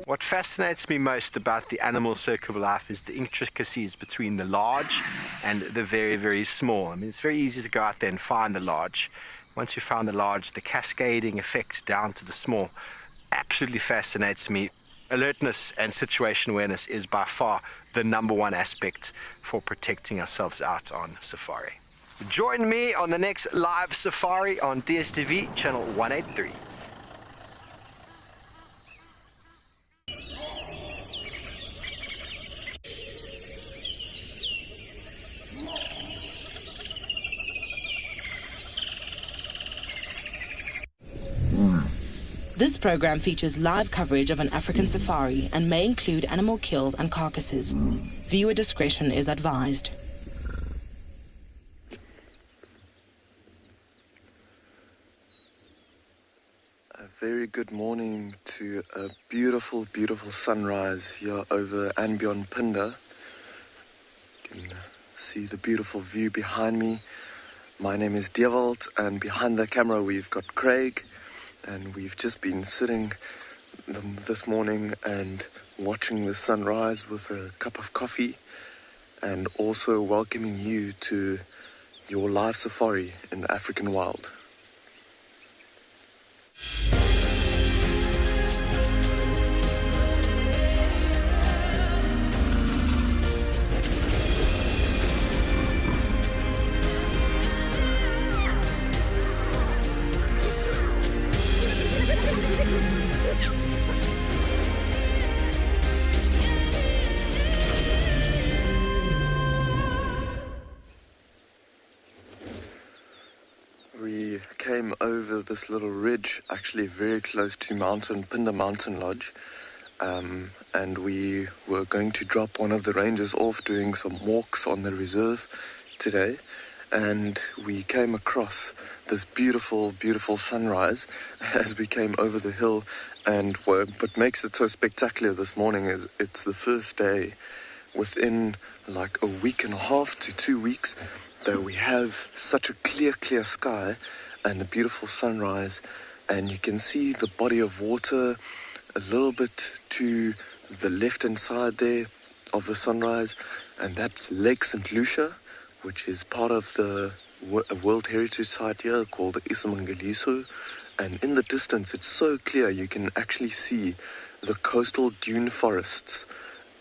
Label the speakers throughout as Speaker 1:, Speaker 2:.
Speaker 1: What fascinates me most about the animal circle of life is the intricacies between the large and the very, very small. I mean, it's very easy to go out there and find the large. Once you found the large, the cascading effect down to the small absolutely fascinates me. Alertness and situation awareness is by far the #1 aspect for protecting ourselves out on safari. Join me on the next live safari on DSTV channel 183.
Speaker 2: This program features live coverage of an African safari and may include animal kills and carcasses. Viewer discretion is advised.
Speaker 3: A very good morning to a beautiful, beautiful sunrise here over and beyond Phinda. You can see the beautiful view behind me. My name is DEWALD, and behind the camera we've got Craig. And we've just been sitting this morning and watching the sunrise with a cup of coffee, and also welcoming you to your live safari in the African wild. We came over this little ridge, actually very close to Phinda Mountain Lodge, and we were going to drop one of the rangers off doing some walks on the reserve today, and we came across this beautiful, beautiful sunrise as we came over the hill. And what makes it so spectacular this morning is it's the first day within like a week and a half to 2 weeks that we have such a clear sky and the beautiful sunrise, and you can see the body of water a little bit to the left-hand side there of the sunrise, and that's Lake St. Lucia, which is part of the World Heritage Site here called the Isimangaliso. And in the distance, it's so clear you can actually see the coastal dune forests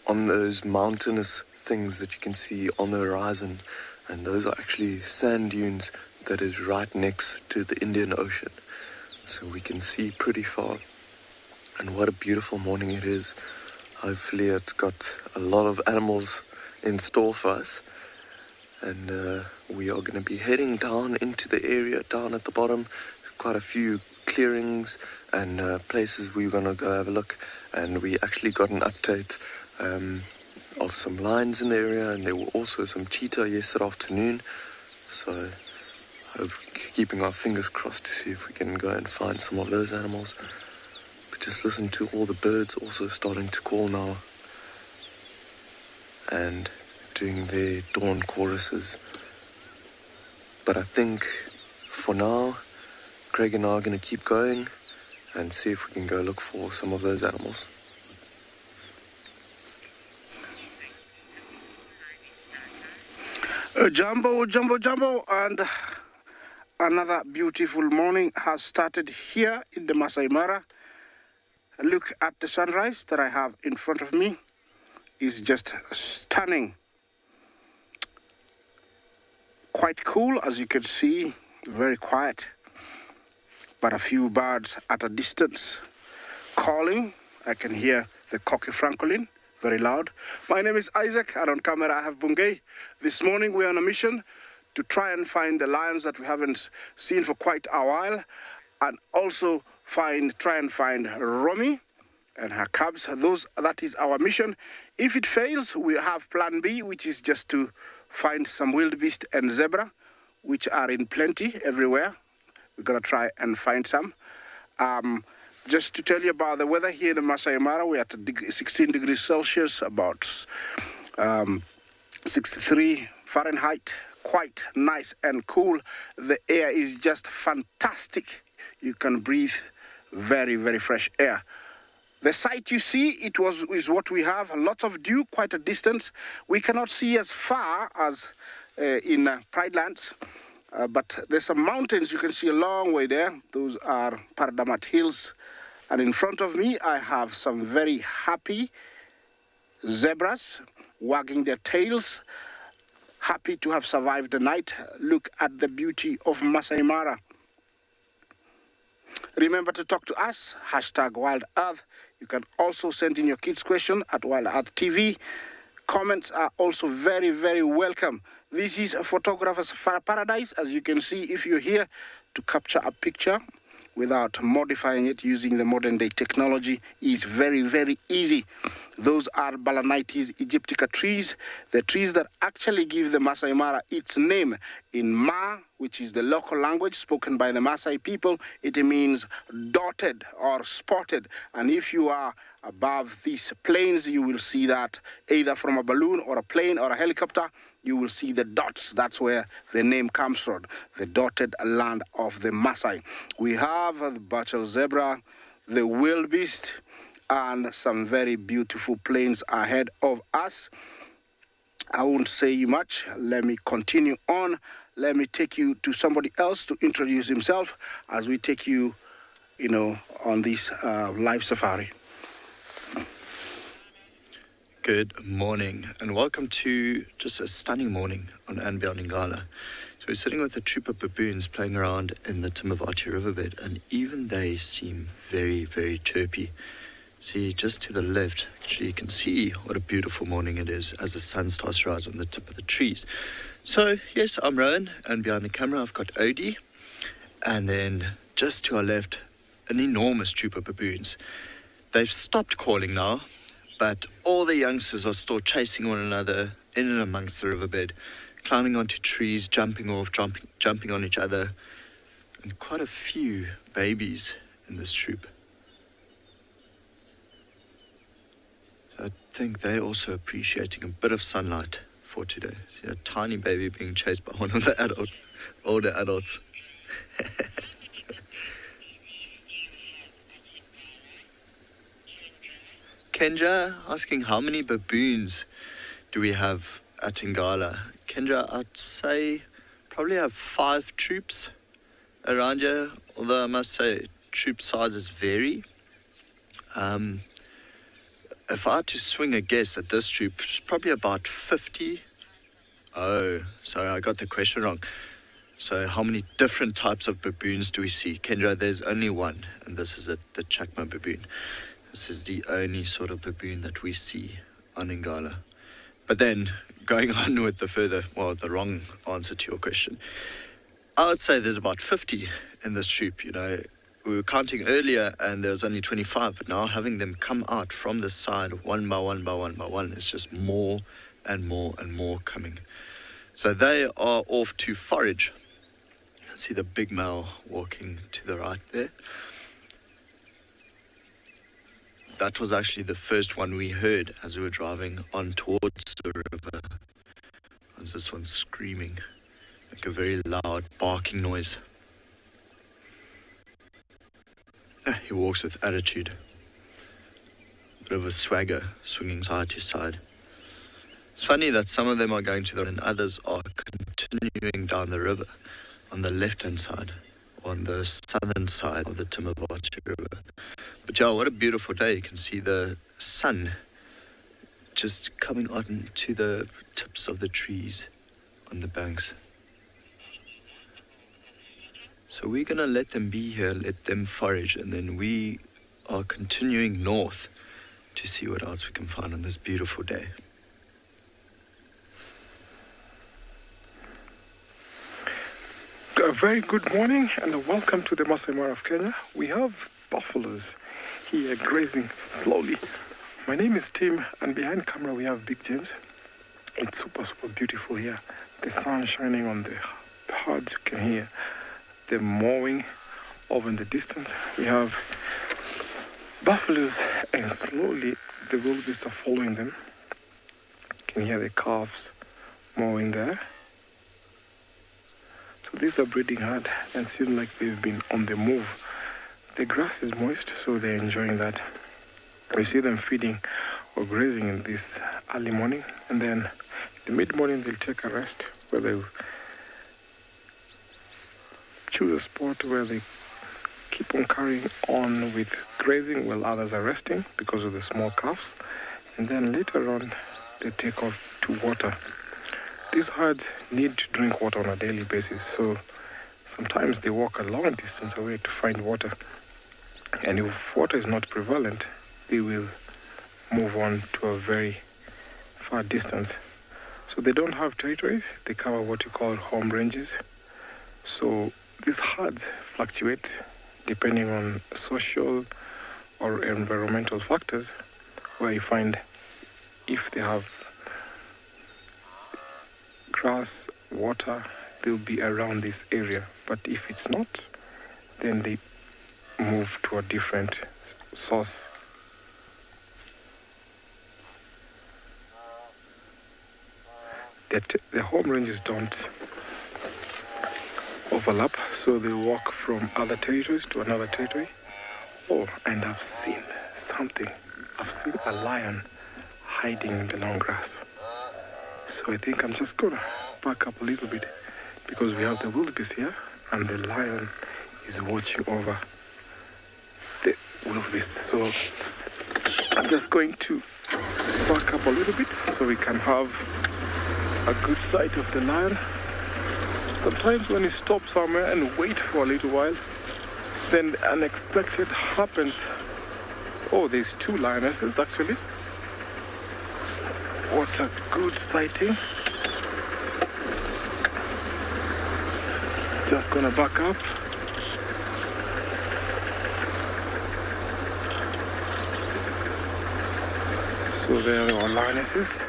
Speaker 3: on those mountainous things that you can see on the horizon. And those are actually sand dunes that is right next to the Indian Ocean. So we can see pretty far. And what a beautiful morning it is. Hopefully it's got a lot of animals in store for us. And we are going to be heading down into the area, down at the bottom. Quite a few clearings and places we're going to go have a look. And we actually got an update of some lions in the area, and there were also some cheetah yesterday afternoon. So keeping our fingers crossed to see if we can go and find some of those animals. But just listen to all the birds also starting to call now and doing their dawn choruses. But I think for now, Craig and I are going to keep going and see if we can go look for some of those animals.
Speaker 4: Jumbo, and another beautiful morning has started here in the Masai Mara, look at the sunrise that I have in front of me. Is just stunning. Quite cool, as you can see, very quiet. But a few birds at a distance calling. I can hear the cocky francolin, very loud. My name is Isaac, and on camera I have Bungay. This morning we are on a mission to try and find the lions that we haven't seen for quite a while, and also try and find Romy and her cubs. That is our mission. If it fails, we have plan B, which is just to find some wildebeest and zebra, which are in plenty everywhere. We're gonna try and find some. Just to tell you about the weather here in Masai Mara, we're at 16 degrees Celsius, about 63 Fahrenheit. Quite nice and cool. The air is just fantastic. You can breathe very, very fresh air. The sight you see, is what we have. A lot of dew, quite a distance. We cannot see as far as in Pride Lands, but there's some mountains you can see a long way there. Those are Pardamat Hills. And in front of me, I have some very happy zebras wagging their tails, happy to have survived the night. Look at the beauty of Masai Mara. Remember to talk to us, #WildEarth. You can also send in your kids' question at Wild Earth TV. Comments are also very, very welcome. This is a photographer's paradise, as you can see, if you're here to capture a picture without modifying it using the modern day technology is very, very easy. Those are Balanites aegyptica trees, the trees that actually give the Masai Mara its name. In Ma, which is the local language spoken by the Masai people, it means dotted or spotted. And if you are above these plains, you will see that either from a balloon or a plane or a helicopter, you will see the dots. That's where the name comes from, the dotted land of the Masai. We have the Bachel zebra, the wildebeest, and some very beautiful plains ahead of us. I won't say much. Let me continue on. Let me take you to somebody else to introduce himself as we take you, on this live safari.
Speaker 5: Good morning and welcome to just a stunning morning on Anbian Ngala. So we're sitting with a troop of baboons playing around in the Timavati riverbed, and even they seem very, very chirpy. See, just to the left, actually you can see what a beautiful morning it is as the sun starts to rise on the tip of the trees. So yes, I'm Rowan, and behind the camera I've got Odie, and then just to our left, an enormous troop of baboons. They've stopped calling now, but all the youngsters are still chasing one another in and amongst the riverbed, climbing onto trees, jumping off, jumping on each other, and quite a few babies in this troop. So I think they're also appreciating a bit of sunlight for today. See a tiny baby being chased by one of the older adults. Kendra asking how many baboons do we have at Ngala? Kendra, I'd say probably have 5 troops around here, although I must say troop sizes vary. If I had to swing a guess at this troop, it's probably about 50. Oh, sorry, I got the question wrong. So how many different types of baboons do we see? Kendra, there's only one, and this is the Chakma baboon. This is the only sort of baboon that we see on Ngala. But then, going on with the wrong answer to your question, I would say there's about 50 in this troop. We were counting earlier and there was only 25, but now having them come out from the side one by one by one by one, it's just more and more and more coming. So they are off to forage. See the big male walking to the right there. That was actually the first one we heard as we were driving on towards the river. And this one screaming, like a very loud barking noise. He walks with attitude, a bit of a swagger, swinging side to side. It's funny that some of them are going to the and others are continuing down the river on the left-hand side, on the southern side of the Timavati River. But yeah, what a beautiful day. You can see the sun just coming on to the tips of the trees on the banks. So we're going to let them be here, let them forage, and then we are continuing north to see what else we can find on this beautiful day.
Speaker 6: A very good morning and welcome to the Masai Mara of Kenya. We have buffaloes here grazing slowly. My name is Tim, and behind camera we have Big James. It's super beautiful here. The sun shining on the herds. You can hear the mowing over in the distance. We have buffaloes, and slowly the wildebeests are following them. You can hear the calves mowing there. So these are breeding hard and seem like they've been on the move. The grass is moist, so they're enjoying that. We see them feeding or grazing in this early morning, and then in the mid-morning they'll take a rest where they choose a spot where they keep on carrying on with grazing while others are resting because of the small calves, and then later on they take off to water. These herds need to drink water on a daily basis, so sometimes they walk a long distance away to find water, and if water is not prevalent, they will move on to a very far distance. So they don't have territories, they cover what you call home ranges. So these herds fluctuate depending on social or environmental factors, where you find if they have grass, water, they'll be around this area. But if it's not, then they move to a different source. The home ranges don't overlap, so they walk from other territories to another territory. Oh, and I've seen something. I've seen a lion hiding in the long grass. So I think I'm just gonna back up a little bit because we have the wildebeest here and the lion is watching over the wildebeest. So I'm just going to back up a little bit so we can have a good sight of the lion. Sometimes when you stop somewhere and wait for a little while, then the unexpected happens. Oh, there's two lionesses actually. What a good sighting. Just gonna back up. So there are lionesses.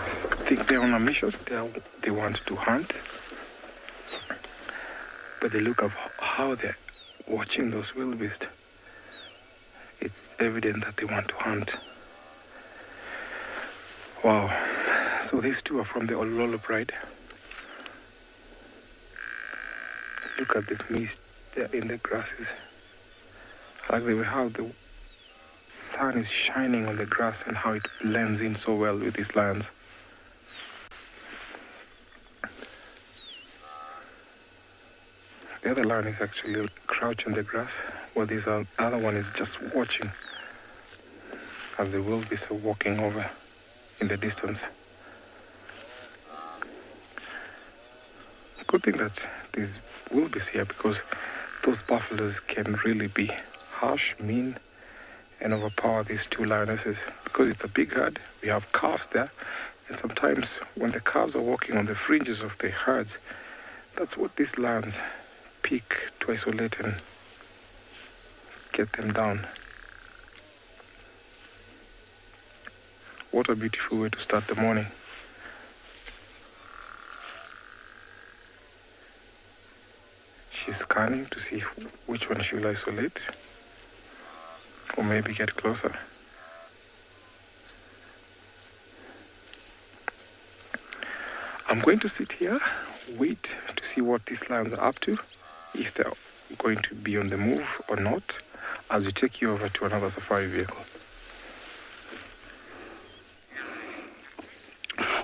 Speaker 6: I think they're on a mission. They want to hunt. But the look of how they're watching those wildebeest, it's evident that they want to hunt. Wow. So these two are from the Ololo Pride. Look at the mist there in the grasses. I like the way how the sun is shining on the grass and how it blends in so well with these lions. The other lion is actually crouched in the grass, while this other one is just watching as the wildebeest are walking over in the distance. Good thing that there's wildebeest here, because those buffaloes can really be harsh, mean, and overpower these two lionesses. Because it's a big herd, we have calves there, and sometimes when the calves are walking on the fringes of the herds, that's what these lions pick to isolate and get them down. What a beautiful way to start the morning. She's scanning to see which one she will isolate, or maybe get closer. I'm going to sit here, wait to see what these lions are up to, if they're going to be on the move or not, as we take you over to another safari vehicle.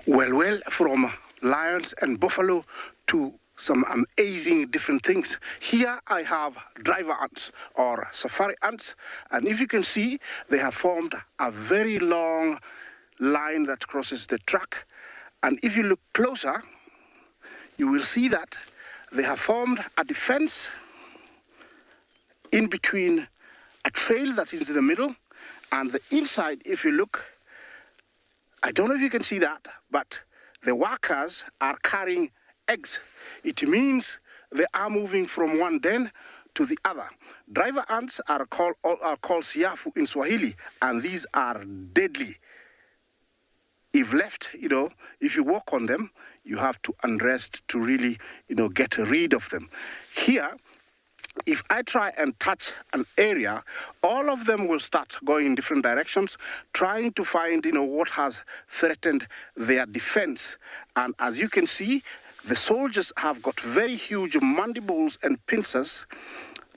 Speaker 4: Well, from lions and buffalo to some amazing different things. Here I have driver ants or safari ants, and if you can see, they have formed a very long line that crosses the track. And if you look closer, you will see that they have formed a defense in between a trail that is in the middle and the inside. If you look, I don't know if you can see that, but the workers are carrying eggs. It means they are moving from one den to the other. Driver ants are called siafu in Swahili, and these are deadly. If left, if you walk on them, you have to unrest to really, get rid of them. Here, if I try and touch an area, all of them will start going in different directions, trying to find, what has threatened their defense. And as you can see, the soldiers have got very huge mandibles and pincers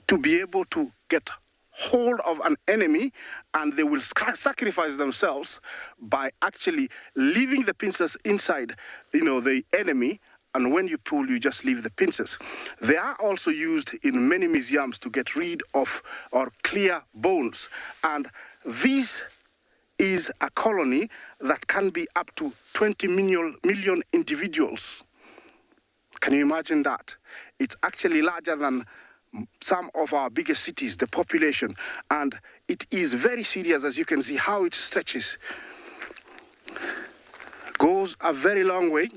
Speaker 4: to be able to get hold of an enemy, and they will sacrifice themselves by actually leaving the pincers inside, the enemy. And when you pull, you just leave the pincers. They are also used in many museums to get rid of or clear bones. And this is a colony that can be up to 20 million individuals. Can you imagine that? It's actually larger than some of our biggest cities, the population. And it is very serious, as you can see how it stretches. Goes a very long way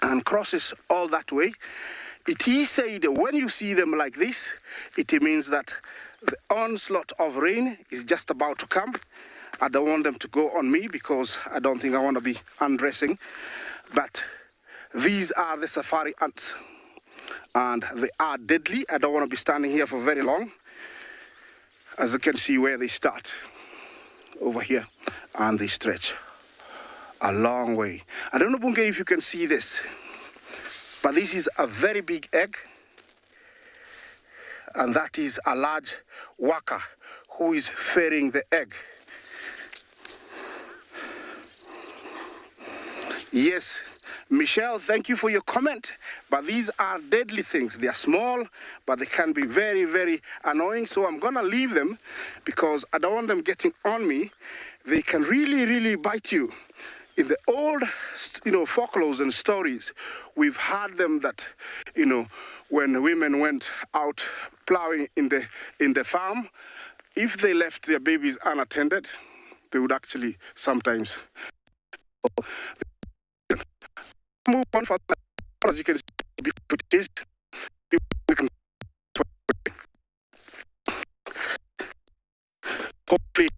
Speaker 4: and crosses all that way. It is said when you see them like this, it means that the onslaught of rain is just about to come. I don't want them to go on me because I don't think I want to be undressing. But these are the safari ants, and they are deadly. I don't want to be standing here for very long. As you can see where they start, over here, and they stretch a long way. I don't know, Bunge, if you can see this, but this is a very big egg, and that is a large worker who is ferrying the egg. Yes, Michelle, thank you for your comment, but these are deadly things. They are small, but they can be very, very annoying, so I'm gonna leave them because I don't want them getting on me. They can really, really bite you. In the old, folklores and stories, we've heard them that, when women went out plowing in the farm, if they left their babies unattended, they would actually sometimes move on for that. As you can see, it is, we can hopefully.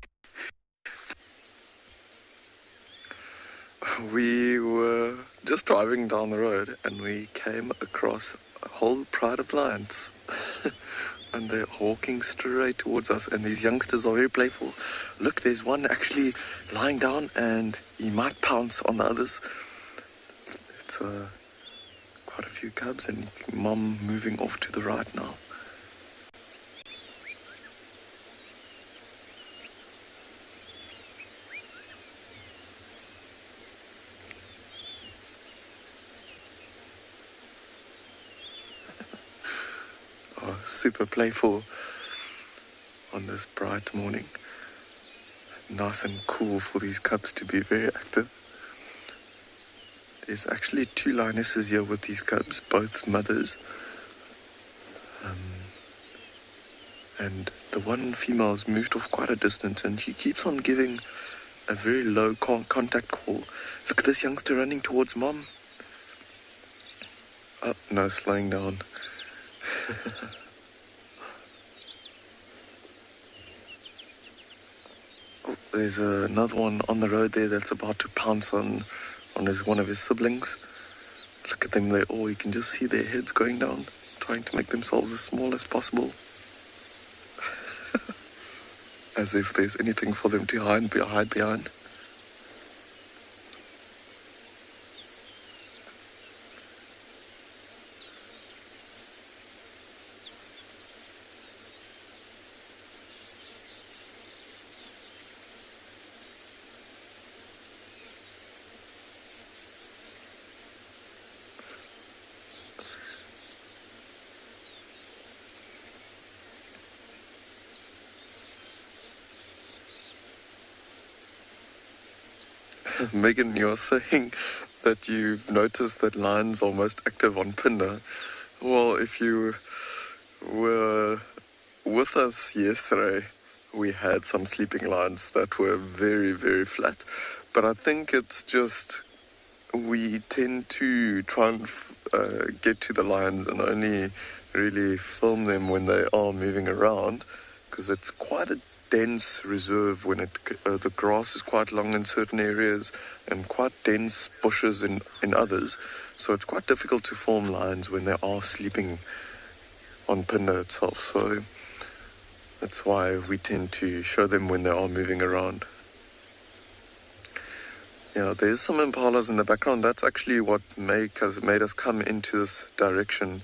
Speaker 3: We were just driving down the road and we came across a whole pride of lions. And they're walking straight towards us, and these youngsters are very playful. Look, there's one actually lying down and he might pounce on the others. It's quite a few cubs, and Mom moving off to the right now. Oh, super playful on this bright morning. Nice and cool for these cubs to be very active. There's actually 2 lionesses here with these cubs, both mothers. And the one female's moved off quite a distance, and she keeps on giving a very low contact call. Look at this youngster running towards Mom. Oh, no, slowing down. Oh, there's another one on the road there that's about to pounce on one of his siblings. Look at them, you can just see their heads going down, trying to make themselves as small as possible. As if there's anything for them to hide behind. Megan, you're saying that you've noticed that lions are most active on Phinda. Well, if you were with us yesterday, we had some sleeping lions that were very, very flat. But I think it's just we tend to try and get to the lions and only really film them when they are moving around, because it's quite a dense reserve when the grass is quite long in certain areas and quite dense bushes in others. So it's quite difficult to film lions when they are sleeping on Phinda itself. So that's why we tend to show them when they are moving around. Yeah, there's some impalas in the background. That's actually what made us come into this direction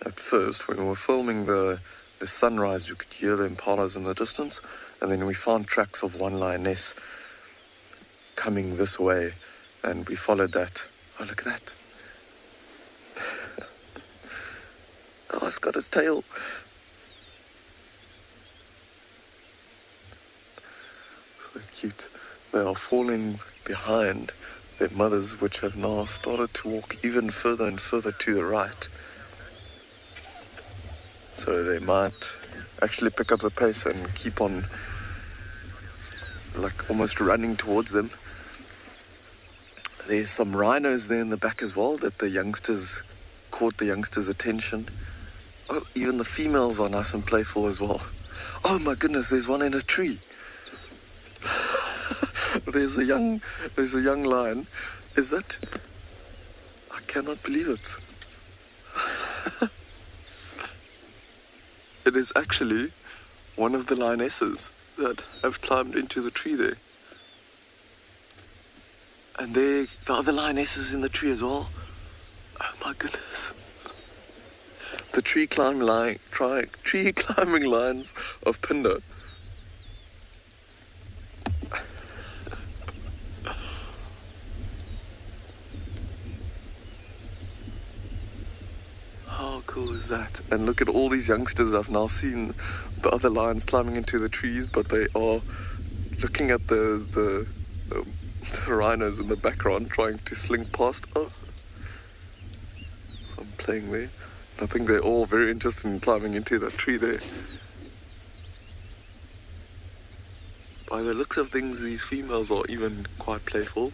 Speaker 3: at first. When we were filming the sunrise, you could hear the impalas in the distance, and then we found tracks of one lioness coming this way, and we followed that. Oh, look at that. Oh, it's got its tail. So cute. They are falling behind their mothers, which have now started to walk even further and further to the right. So they might actually pick up the pace and keep on, like, almost running towards them. There's some rhinos there in the back as well that the youngsters caught the youngsters' attention. Oh, even the females are nice and playful as well. Oh my goodness, there's one in a tree. There's a young lion. Is that? I cannot believe it. It is actually one of the lionesses that have climbed into the tree there. And there, the other lioness is in the tree as well. Oh my goodness. The tree climbing lions of Phinda. How cool is that? And look at all these youngsters. I've now seen the other lions climbing into the trees, but they are looking at the rhinos in the background, trying to slink past. Oh, some playing there. I think they're all very interested in climbing into that tree there. By the looks of things, these females are even quite playful.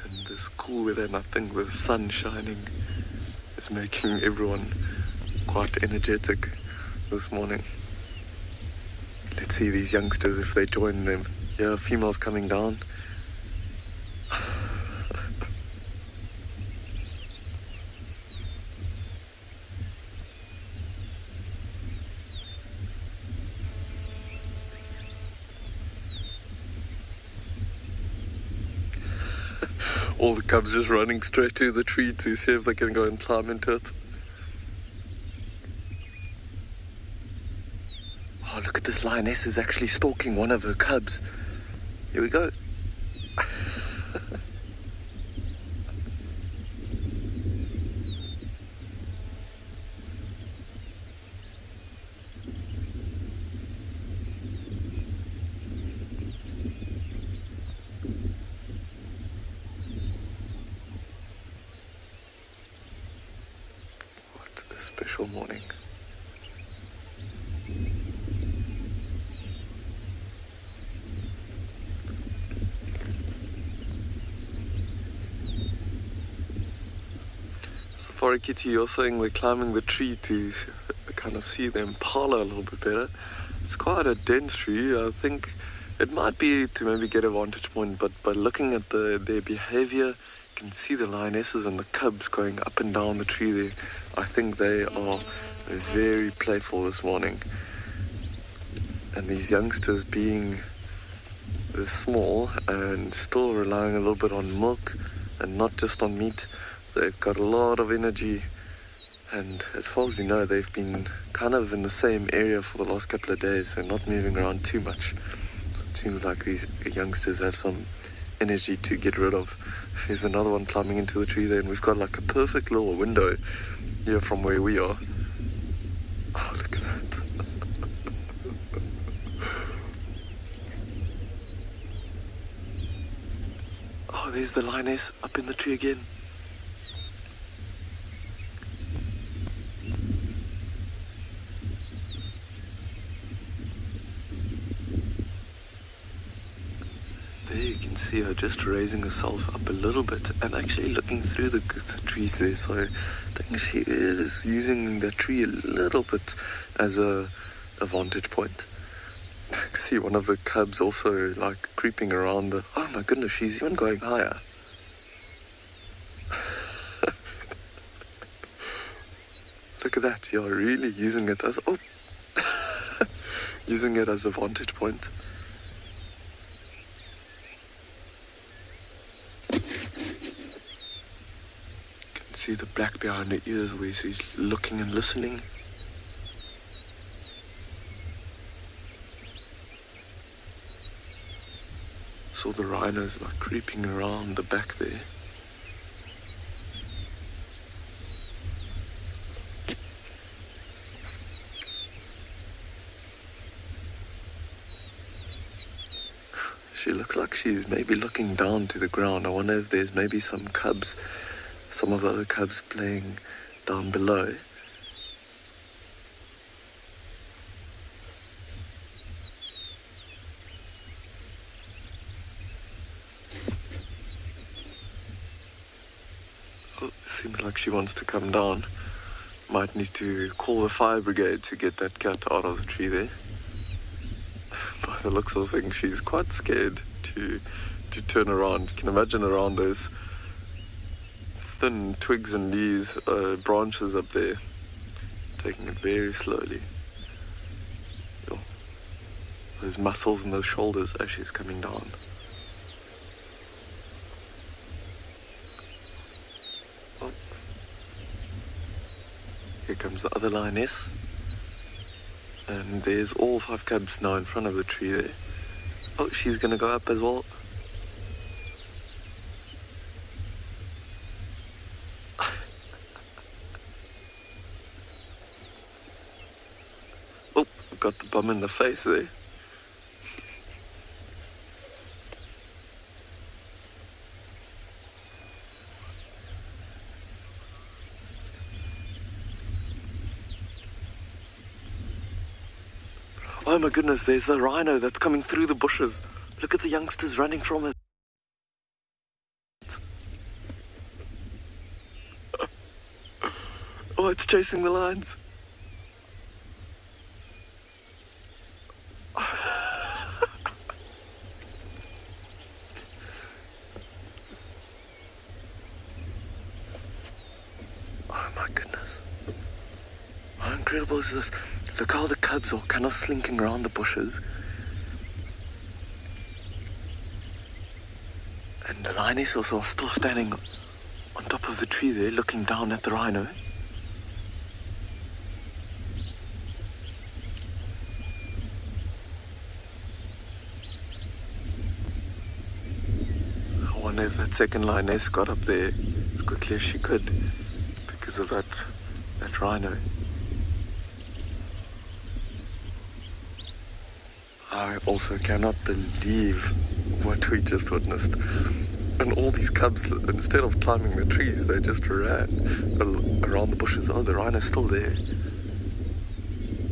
Speaker 3: And this cool weather, and I think the sun shining is making everyone quite energetic this morning. Let's see these youngsters if they join them. Yeah, females coming down. All the cubs just running straight to the tree to see if they can go and climb into it. Oh, look at this lioness is actually stalking one of her cubs. Here we go. What a special morning. Safari Kitty, you're saying we're climbing the tree to kind of see the impala a little bit better. It's quite a dense tree. I think it might be to maybe get a vantage point, but by looking at their behavior, you can see the lionesses and the cubs going up and down the tree there. I think they are very playful this morning. And these youngsters being this small and still relying a little bit on milk and not just on meat, they've got a lot of energy, and as far as we know, they've been kind of in the same area for the last couple of days, so not moving around too much. So it seems like these youngsters have some energy to get rid of. There's another one climbing into the tree there, and we've got like a perfect little window here from where we are. Oh, look at that. there's the lioness up in the tree again. There you can see her just raising herself up a little bit and actually looking through the trees there. So I think she is using the tree a little bit as a vantage point. I see one of the cubs also like creeping around the... Oh my goodness, she's even going higher. Look at that, you're really using it as... Oh! Using it as a vantage point. See the black behind her ears where she's looking and listening. Saw the rhinos like creeping around the back there. She looks like she's maybe looking down to the ground. I wonder if there's maybe some cubs, some of the other cubs playing down below. Oh, seems like she wants to come down. Might need to call the fire brigade to get that cat out of the tree there. By the looks of things, she's quite scared to turn around. You can imagine around those thin twigs and leaves, branches up there, taking it very slowly. Yo, those muscles in those shoulders as she's coming down. Oh. Here comes the other lioness. And there's all 5 cubs now in front of the tree there. Oh, she's gonna go up as well. Oh, got the bum in the face there. Oh my goodness, there's a rhino that's coming through the bushes. Look at the youngsters running from it. Oh, it's chasing the lions. Oh my goodness. How incredible is this? Look how the cubs are kind of slinking around the bushes. And the lioness also are still standing on top of the tree there, looking down at the rhino. I wonder if that second lioness got up there as quickly as she could because of that rhino. I also cannot believe what we just witnessed. And all these cubs, instead of climbing the trees, they just ran around the bushes. Oh, the rhino's still there.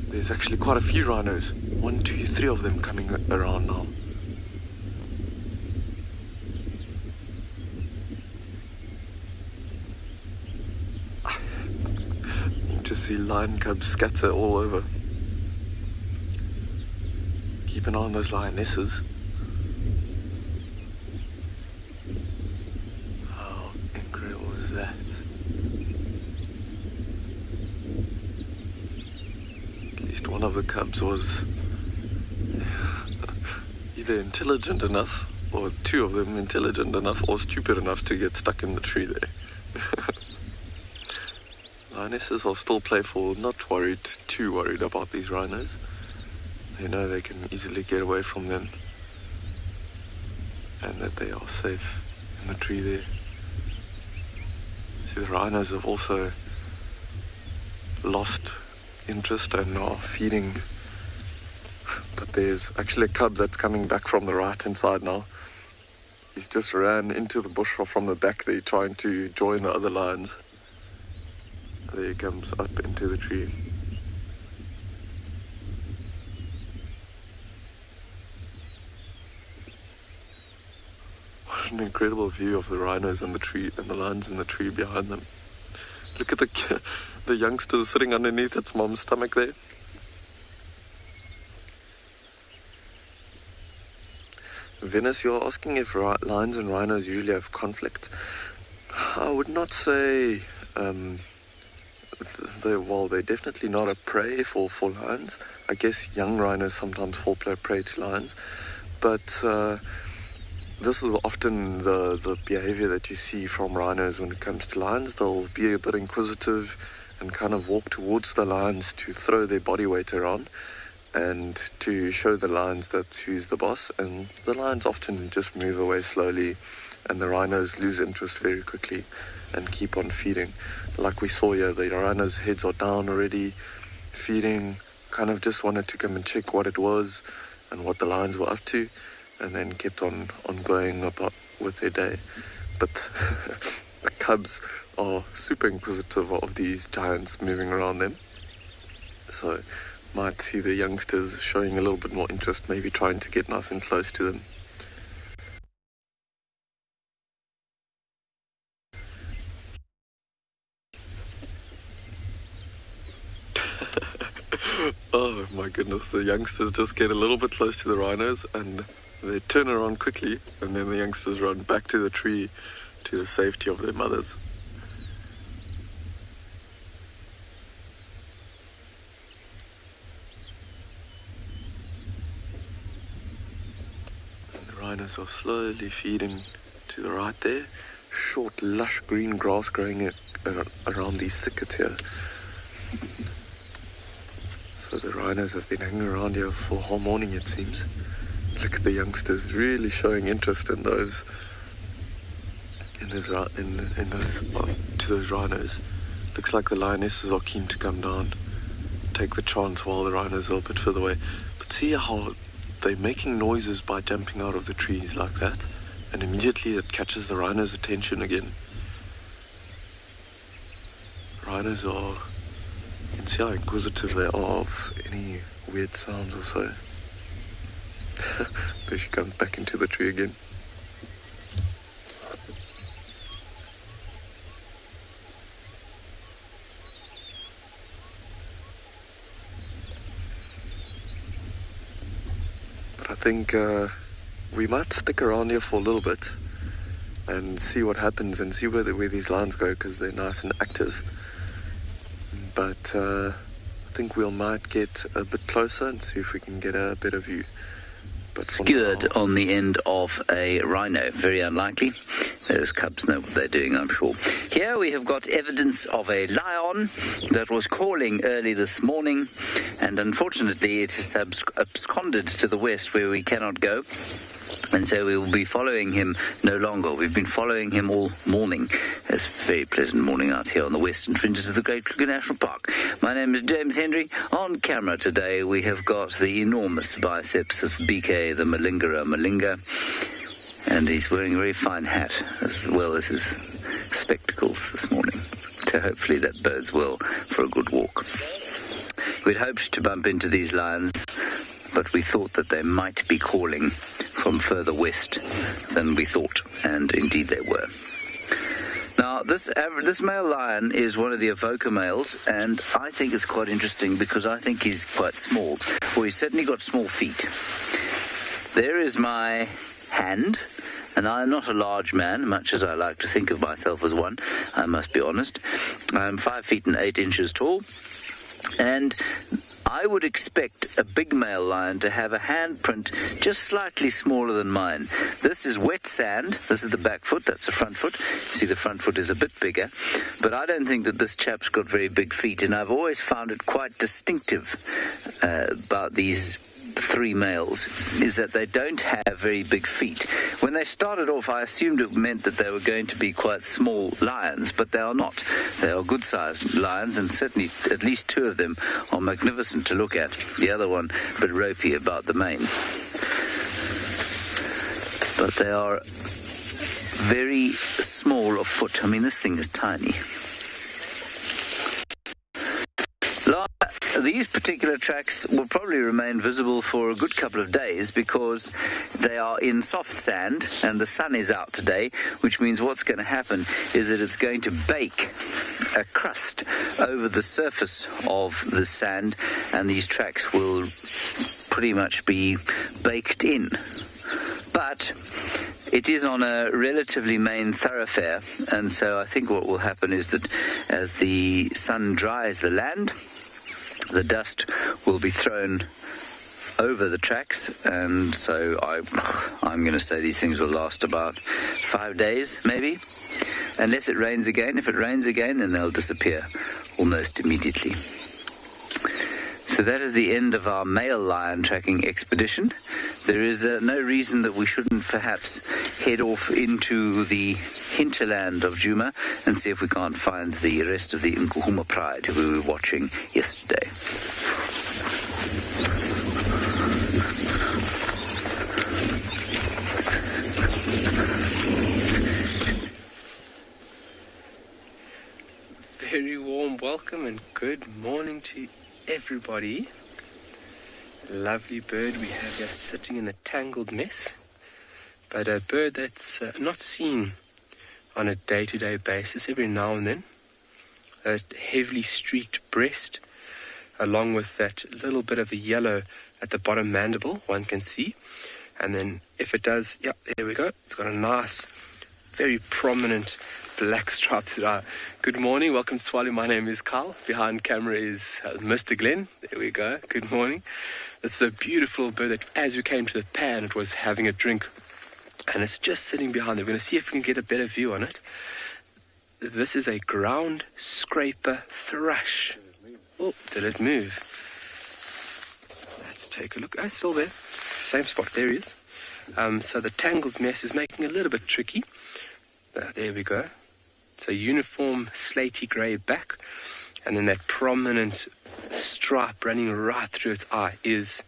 Speaker 3: There's actually quite a few rhinos. 1, 2, 3 of them coming around now. You just see lion cubs scatter all over. Keep an eye on those lionesses. How incredible is that? At least one of the cubs was either intelligent enough, or 2 of them intelligent enough, or stupid enough to get stuck in the tree there. Lionesses are still playful, not too worried about these rhinos. They know they can easily get away from them and that they are safe in the tree there. See, the rhinos have also lost interest and are feeding. But there's actually a cub that's coming back from the right hand side now. He's just ran into the bush from the back there, trying to join the other lions. There he comes up into the tree. What an incredible view of the rhinos in the tree and the lions in the tree behind them. Look at the youngsters sitting underneath its mom's stomach there. Venice, you're asking if lions and rhinos usually have conflict. I would not say, they're definitely not a prey for lions. I guess young rhinos sometimes fall prey to lions. But this is often the behavior that you see from rhinos when it comes to lions. They'll be a bit inquisitive and kind of walk towards the lions to throw their body weight around and to show the lions that who's the boss. And the lions often just move away slowly, and the rhinos lose interest very quickly and keep on feeding. Like we saw here, the rhinos' heads are down already, feeding, kind of just wanted to come and check what it was and what the lions were up to, and then kept on going about with their day. But the cubs are super inquisitive of these giants moving around them. So might see the youngsters showing a little bit more interest, maybe trying to get nice and close to them. Oh my goodness, the youngsters just get a little bit close to the rhinos and they turn around quickly, and then the youngsters run back to the tree to the safety of their mothers. And the rhinos are slowly feeding to the right there. Short, lush green grass growing around these thickets here. So the rhinos have been hanging around here for the whole morning, it seems. Look at the youngsters really showing interest in those, to those rhinos. Looks like the lionesses are keen to come down, take the chance while the rhinos are a bit further away. But see how they're making noises by jumping out of the trees like that, and immediately it catches the rhinos' attention again. Rhinos are, you can see how inquisitive they are of any weird sounds or so. There she comes back into the tree again. But I think we might stick around here for a little bit and see what happens and see where these lions go, because they're nice and active. But I think we might get a bit closer and see if we can get a better view.
Speaker 7: Skewered on the end of a rhino. Very unlikely. Those cubs know what they're doing, I'm sure. Here we have got evidence of a lion that was calling early this morning, and unfortunately it has absconded to the west where we cannot go. And so we will be following him no longer. We've been following him all morning. It's a very pleasant morning out here on the western fringes of the Great Kruger National Park. My name is James Henry. On camera today we have got the enormous biceps of BK, the Malinga. And he's wearing a very fine hat, as well as his spectacles this morning. So hopefully that bodes well for a good walk. We'd hoped to bump into these lions, but we thought that they might be calling from further west than we thought, and indeed they were. Now, this male lion is one of the Avoca males, and I think it's quite interesting because I think he's quite small. Well, he's certainly got small feet. There is my hand, and I'm not a large man, much as I like to think of myself as one, I must be honest. I'm 5 feet and 8 inches tall, and I would expect a big male lion to have a handprint just slightly smaller than mine. This is wet sand. This is the back foot. That's the front foot. See, the front foot is a bit bigger. But I don't think that this chap's got very big feet, and I've always found it quite distinctive about these three males, is that they don't have very big feet. When they started off, I assumed it meant that they were going to be quite small lions, but they are not. They are good-sized lions, and certainly at least two of them are magnificent to look at. The other one a bit ropey about the mane. But they are very small of foot. I mean, this thing is tiny. These particular tracks will probably remain visible for a good couple of days because they are in soft sand and the sun is out today, which means what's going to happen is that it's going to bake a crust over the surface of the sand, and these tracks will pretty much be baked in. But it is on a relatively main thoroughfare, and so I think what will happen is that as the sun dries the land, the dust will be thrown over the tracks, and so I'm going to say these things will last about 5 days, maybe, unless it rains again. If it rains again, then they'll disappear almost immediately. So that is the end of our male lion tracking expedition. There is no reason that we shouldn't perhaps head off into the hinterland of Djuma and see if we can't find the rest of the Nkuhuma pride who we were watching yesterday.
Speaker 1: Very warm welcome and good morning to everybody. Lovely bird we have here sitting in a tangled mess, but a bird that's not seen on a day-to-day basis. Every now and then, a heavily streaked breast, along with that little bit of a yellow at the bottom mandible, one can see. And then if it does, yeah, there we go, it's got a nice, very prominent black stripe through the eye. Good morning, welcome to Tswalu. My name is Carl. Behind camera is Mr. Glenn. There we go, good morning. This is a beautiful bird that as we came to the pan, it was having a drink. And it's just sitting behind there. We're going to see if we can get a better view on it. This is a ground scraper thrush. Oh, did it move? Let's take a look. Oh, it's still there. Same spot. There he is. So the tangled mess is making it a little bit tricky. There we go. So uniform slaty grey back. And then that prominent stripe running right through its eye is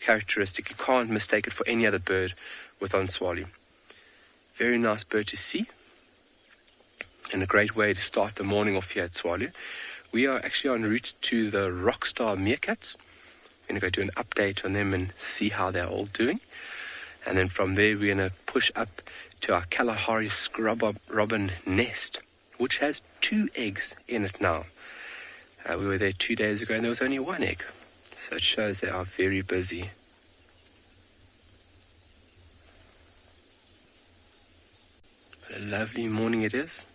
Speaker 1: characteristic. You can't mistake it for any other bird within Tswalu. Very nice bird to see, and a great way to start the morning off here at Tswalu. We are actually en route to the Rockstar meerkats. We're going to go do an update on them and see how they're all doing. And then from there we're going to push up to our Kalahari scrub robin nest, which has 2 eggs in it now. We were there 2 days ago and there was only 1 egg. So it shows they are very busy. What a lovely morning it is.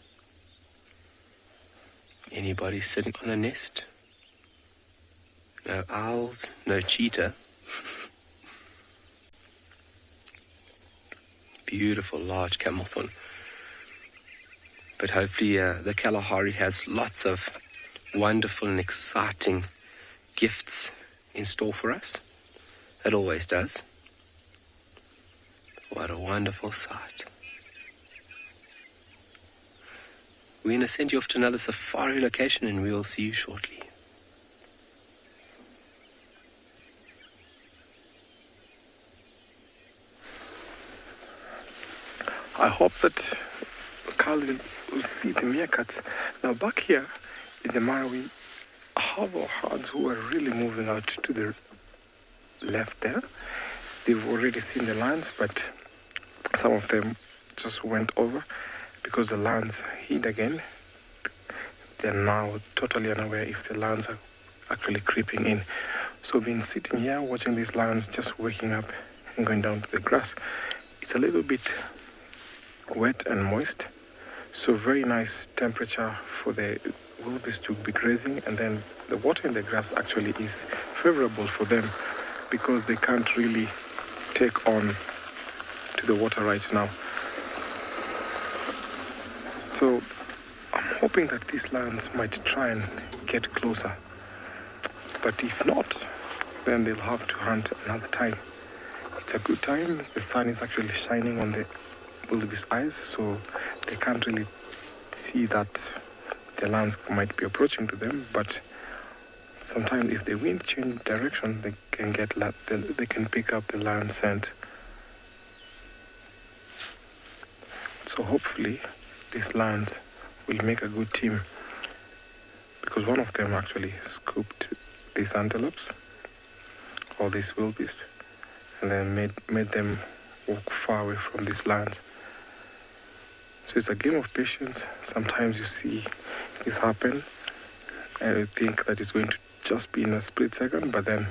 Speaker 1: Anybody sitting on the nest? No owls, no cheetah. Beautiful large camelthorn. But hopefully the Kalahari has lots of wonderful and exciting gifts in store for us. It always does. What a wonderful sight. We're going to send you off to another safari location and we will see you shortly.
Speaker 6: I hope that Carl will see the meerkats. Now back here in the Mara, we have our herds who are really moving out to the left there. They've already seen the lions, but some of them just went over because the lions hid again. They're now totally unaware if the lions are actually creeping in. So been sitting here watching these lions just waking up and going down to the grass. It's a little bit wet and moist, so very nice temperature for the wildebeest to be grazing, and then the water in the grass actually is favorable for them because they can't really take on to the water right now. So I'm hoping that these lions might try and get closer, but if not, then they'll have to hunt another time. It's a good time. The sun is actually shining on the wildebeest eyes, so they can't really see that the lions might be approaching to them, but sometimes if the wind changes direction, they can pick up the lion scent. So hopefully these lions will make a good team, because one of them actually scooped these antelopes or these wildebeest and then made them walk far away from these lions. So it's a game of patience. Sometimes you see this happen and you think that it's going to just be in a split second, but then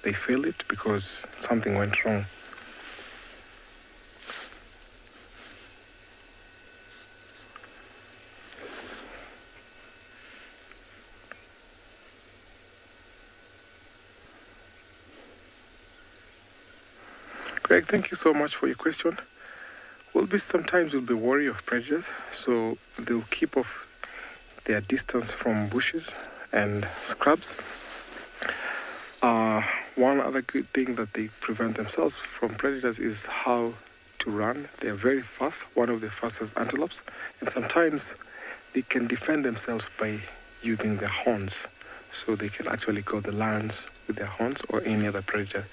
Speaker 6: they fail it because something went wrong. Greg, thank you so much for your question. Wildebeest sometimes will be wary of predators, so they'll keep off their distance from bushes and scrubs. One other good thing that they prevent themselves from predators is how to run. They're very fast, one of the fastest antelopes, and sometimes they can defend themselves by using their horns. So they can actually go the lions with their horns or any other predator.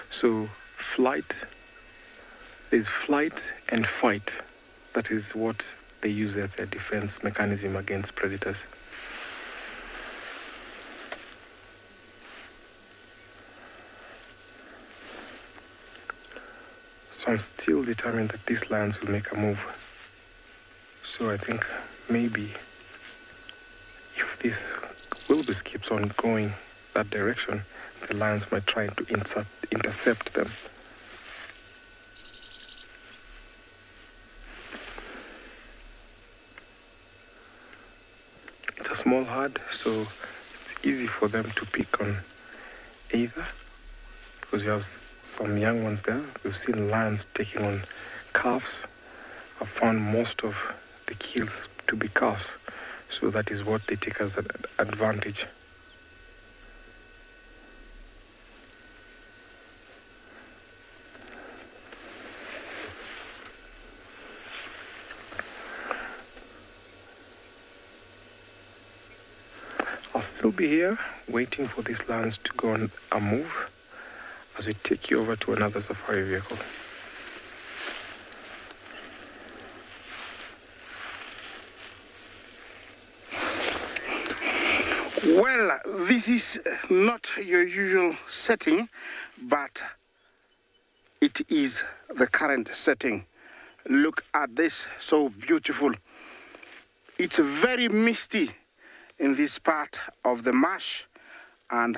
Speaker 6: So there's flight and fight. That is what they use as their defense mechanism against predators. So I'm still determined that these lions will make a move. So I think maybe if this wildebeest keeps on going that direction, the lions might try to intercept them. It's a small herd, so it's easy for them to pick on either, because you have some young ones there. We've seen lions taking on calves. I've found most of the kills to be calves, so that is what they take as an advantage. I'll still be here waiting for these lions to go on a move as we take you over to another safari vehicle.
Speaker 4: Well, this is not your usual setting, but it is the current setting. Look at this, so beautiful. It's very misty in this part of the marsh, and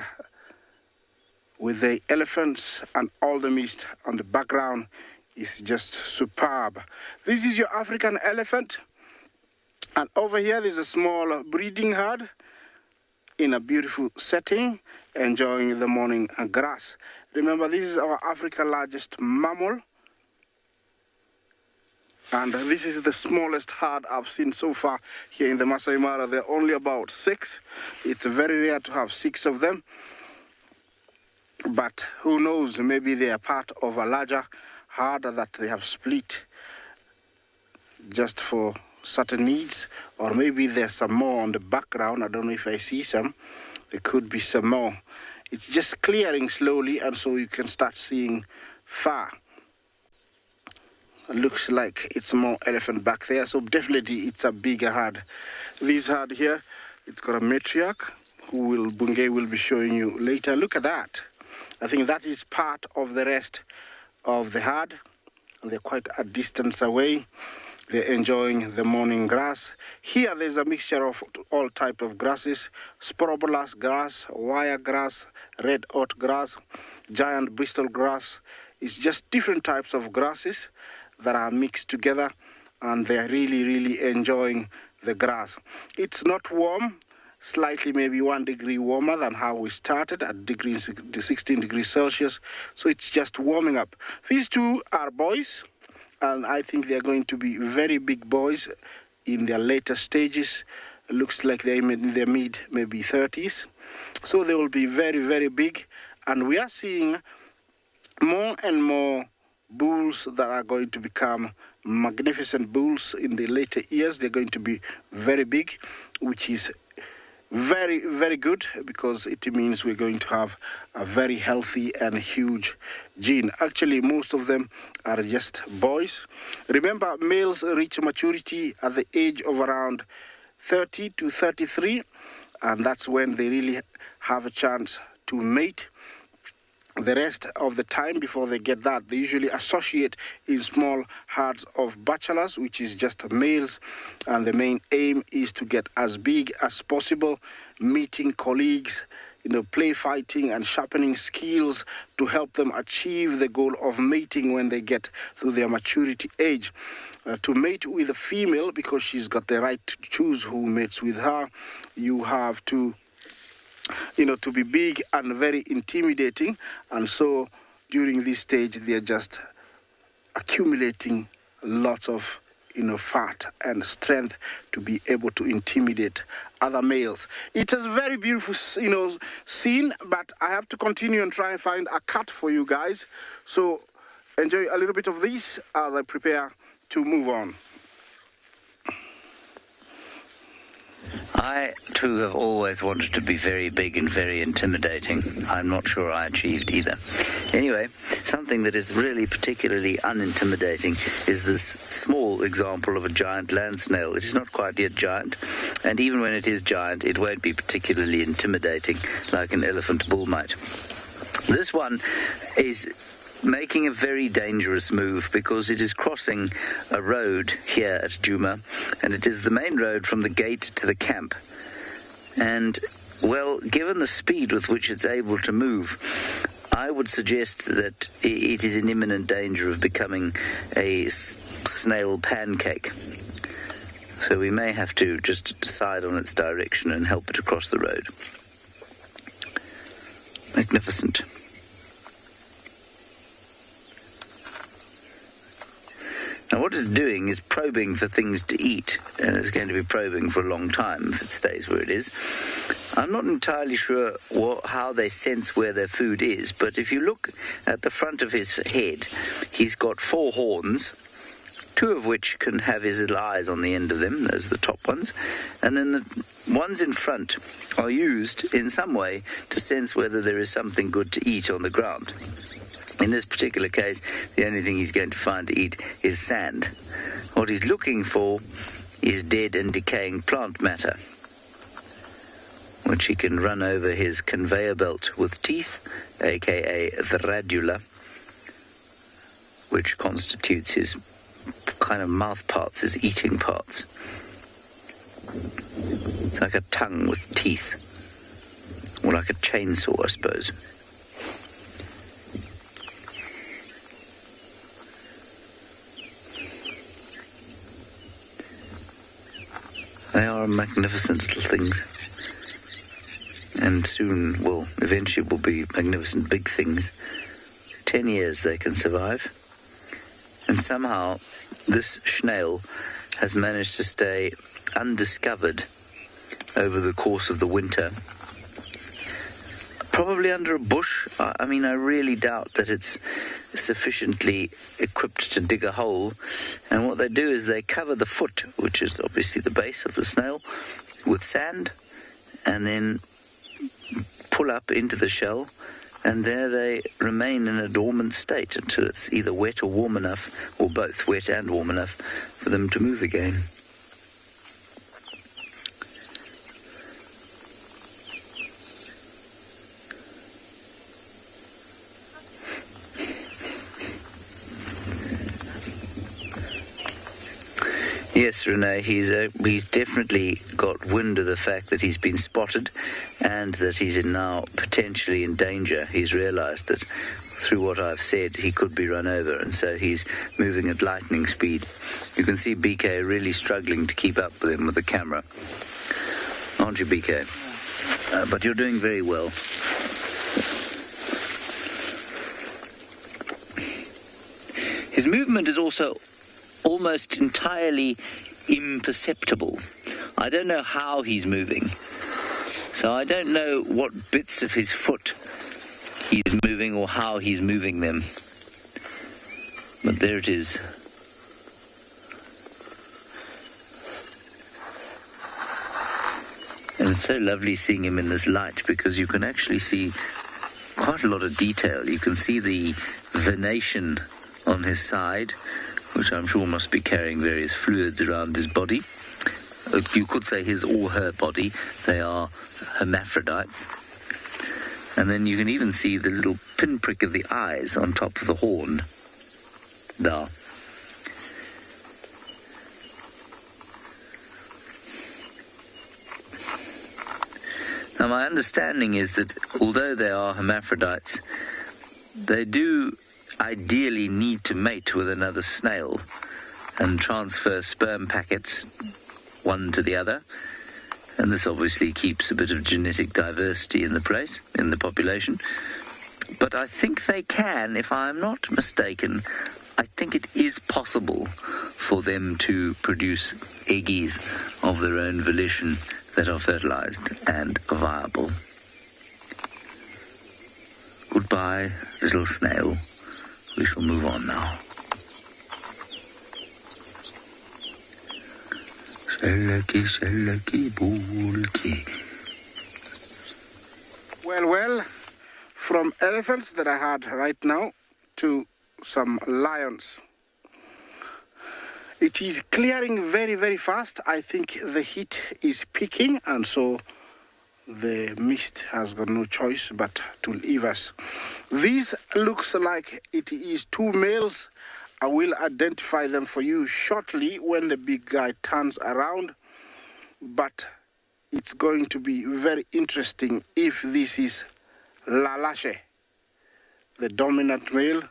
Speaker 4: with the elephants and all the mist on the background is just superb. This is your African elephant, and over here there's a small breeding herd in a beautiful setting, enjoying the morning grass. Remember, this is our Africa's largest mammal, and this is the smallest herd I've seen so far here in the Masai Mara. There are only about 6. It's very rare to have 6 of them, but who knows, maybe they are part of a larger herd that they have split just for certain needs, or maybe there's some more on the background. I don't know if I see some. There could be some more. It's just clearing slowly, and so you can start seeing far. It looks like it's more elephant back there, so definitely it's a bigger herd. This herd here, it's got a matriarch who Bungay will be showing you later. Look at that. I think that is part of the rest of the herd. They're quite a distance away. They're enjoying the morning grass. Here there's a mixture of all type of grasses: sporobolus grass, wire grass, red oat grass, giant Bristol grass. It's just different types of grasses that are mixed together, and they're really enjoying the grass. It's not warm, slightly maybe 1 degree warmer than how we started at 16 degrees Celsius. So it's just warming up. These two are boys, and I think they're going to be very big boys in their later stages. It looks like they're in their mid, maybe 30s. So they will be very big, and we are seeing more and more bulls that are going to become magnificent bulls in the later years. They're going to be very big, which is very, very good, because it means we're going to have a very healthy and huge gene. Actually, most of them are just boys. Remember, males reach maturity at the age of around 30 to 33, and that's when they really have a chance to mate. The rest of the time before they get that, they usually associate in small herds of bachelors, which is just males, and the main aim is to get as big as possible, meeting colleagues, play fighting and sharpening skills to help them achieve the goal of mating when they get to their maturity age. To mate with a female, because she's got the right to choose who mates with her, you have to to be big and very intimidating, and so during this stage they're just accumulating lots of fat and strength to be able to intimidate other males. It's a very beautiful scene, but I have to continue and try and find a cut for you guys, so enjoy a little bit of this as I prepare to move on.
Speaker 7: I, too, have always wanted to be very big and very intimidating. I'm not sure I achieved either. Anyway, something that is really particularly unintimidating is this small example of a giant land snail. It is not quite yet giant, and even when it is giant, it won't be particularly intimidating like an elephant bull might. This one is making a very dangerous move because it is crossing a road here at Djuma, and it is the main road from the gate to the camp. And, well, given the speed with which it's able to move, I would suggest that it is in imminent danger of becoming a snail pancake. So we may have to just decide on its direction and help it across the road. Magnificent. Now what it's doing is probing for things to eat, and it's going to be probing for a long time if it stays where it is. I'm not entirely sure how they sense where their food is, but if you look at the front of his head, he's got 4 horns, 2 of which can have his little eyes on the end of them, those are the top ones, and then the ones in front are used in some way to sense whether there is something good to eat on the ground. In this particular case, the only thing he's going to find to eat is sand. What he's looking for is dead and decaying plant matter, which he can run over his conveyor belt with teeth, aka the radula, which constitutes his kind of mouth parts, his eating parts. It's like a tongue with teeth, or like a chainsaw, I suppose. They are magnificent little things, and soon eventually will be magnificent big things. 10 years they can survive, and somehow this snail has managed to stay undiscovered over the course of the winter. Probably under a bush. I mean, I really doubt that it's sufficiently equipped to dig a hole. And what they do is they cover the foot, which is obviously the base of the snail, with sand, and then pull up into the shell, and there they remain in a dormant state until it's either wet or warm enough, or both wet and warm enough, for them to move again. Yes, Renee, he's definitely got wind of the fact that he's been spotted and that he's now potentially in danger. He's realized that through what I've said, he could be run over, and so he's moving at lightning speed. You can see BK really struggling to keep up with him with the camera. Aren't you, BK? But you're doing very well. His movement is also almost entirely imperceptible. I don't know how he's moving, so I don't know what bits of his foot he's moving or how he's moving them. But there it is. And it's so lovely seeing him in this light because you can actually see quite a lot of detail. You can see the venation on his side, which I'm sure must be carrying various fluids around his body. You could say his or her body. They are hermaphrodites. And then you can even see the little pinprick of the eyes on top of the horn. There. Now, my understanding is that although they are hermaphrodites, they do ideally need to mate with another snail and transfer sperm packets one to the other. And this obviously keeps a bit of genetic diversity in the population. But I think they can, if I'm not mistaken, I think it is possible for them to produce eggies of their own volition that are fertilized and viable. Goodbye, little snail. We shall move on now.
Speaker 4: Well, from elephants that I had right now to some lions. It is clearing very, very fast. I think the heat is peaking, and so the mist has got no choice but to leave us. This looks like it is two males. I will identify them for you shortly when the big guy turns around, but it's going to be very interesting if this is Lalashe, the dominant male,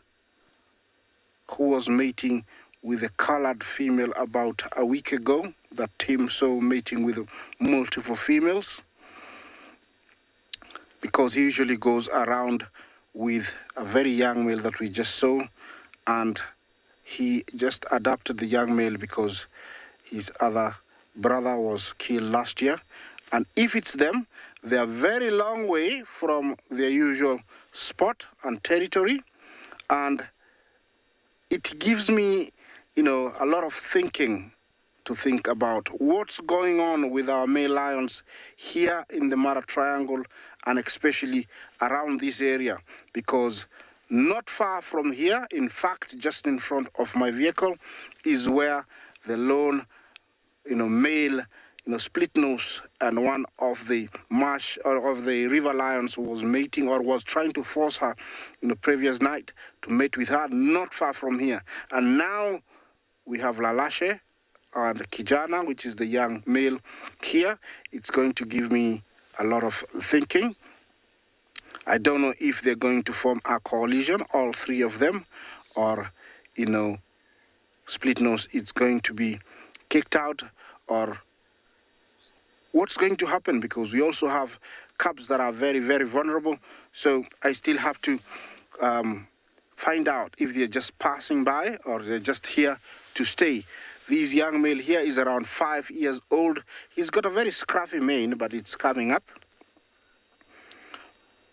Speaker 4: who was mating with a colored female about a week ago. That Tim saw mating with multiple females, because he usually goes around with a very young male that we just saw, and he just adopted the young male because his other brother was killed last year. And if it's them, they are very long way from their usual spot and territory, and it gives me, a lot of thinking to think about what's going on with our male lions here in the Mara Triangle, and especially around this area, because not far from here, in fact, just in front of my vehicle, is where the lone, male, split nose and one of the marsh or of the river lions was mating or was trying to force her previous night to mate with her, not far from here. And now we have Lalashe and Kijana, which is the young male here. It's going to give me a lot of thinking. I don't know if they're going to form a coalition, all three of them, or, split nose, it's going to be kicked out, or what's going to happen, because we also have cubs that are very, very vulnerable. So I still have to find out if they're just passing by or they're just here to stay. This young male here is around 5 years old. He's got a very scruffy mane, but it's coming up.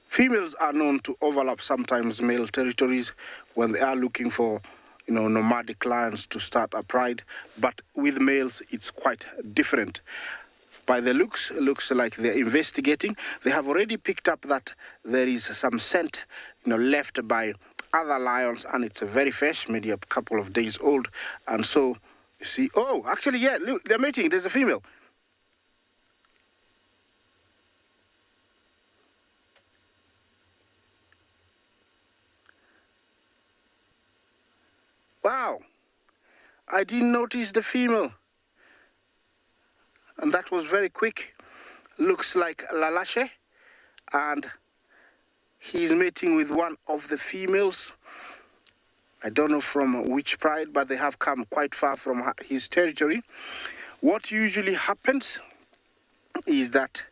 Speaker 4: Females are known to overlap sometimes male territories when they are looking for, nomadic lions to start a pride. But with males, it's quite different. By the looks like they're investigating. They have already picked up that there is some scent, left by other lions, and it's very fresh, maybe a couple of days old. And so, you see, oh, actually, yeah, look, they're mating. There's a female. Wow, I didn't notice the female. And that was very quick. Looks like Lalashe, and he's mating with one of the females. I don't know from which pride, but they have come quite far from his territory. What usually happens is that,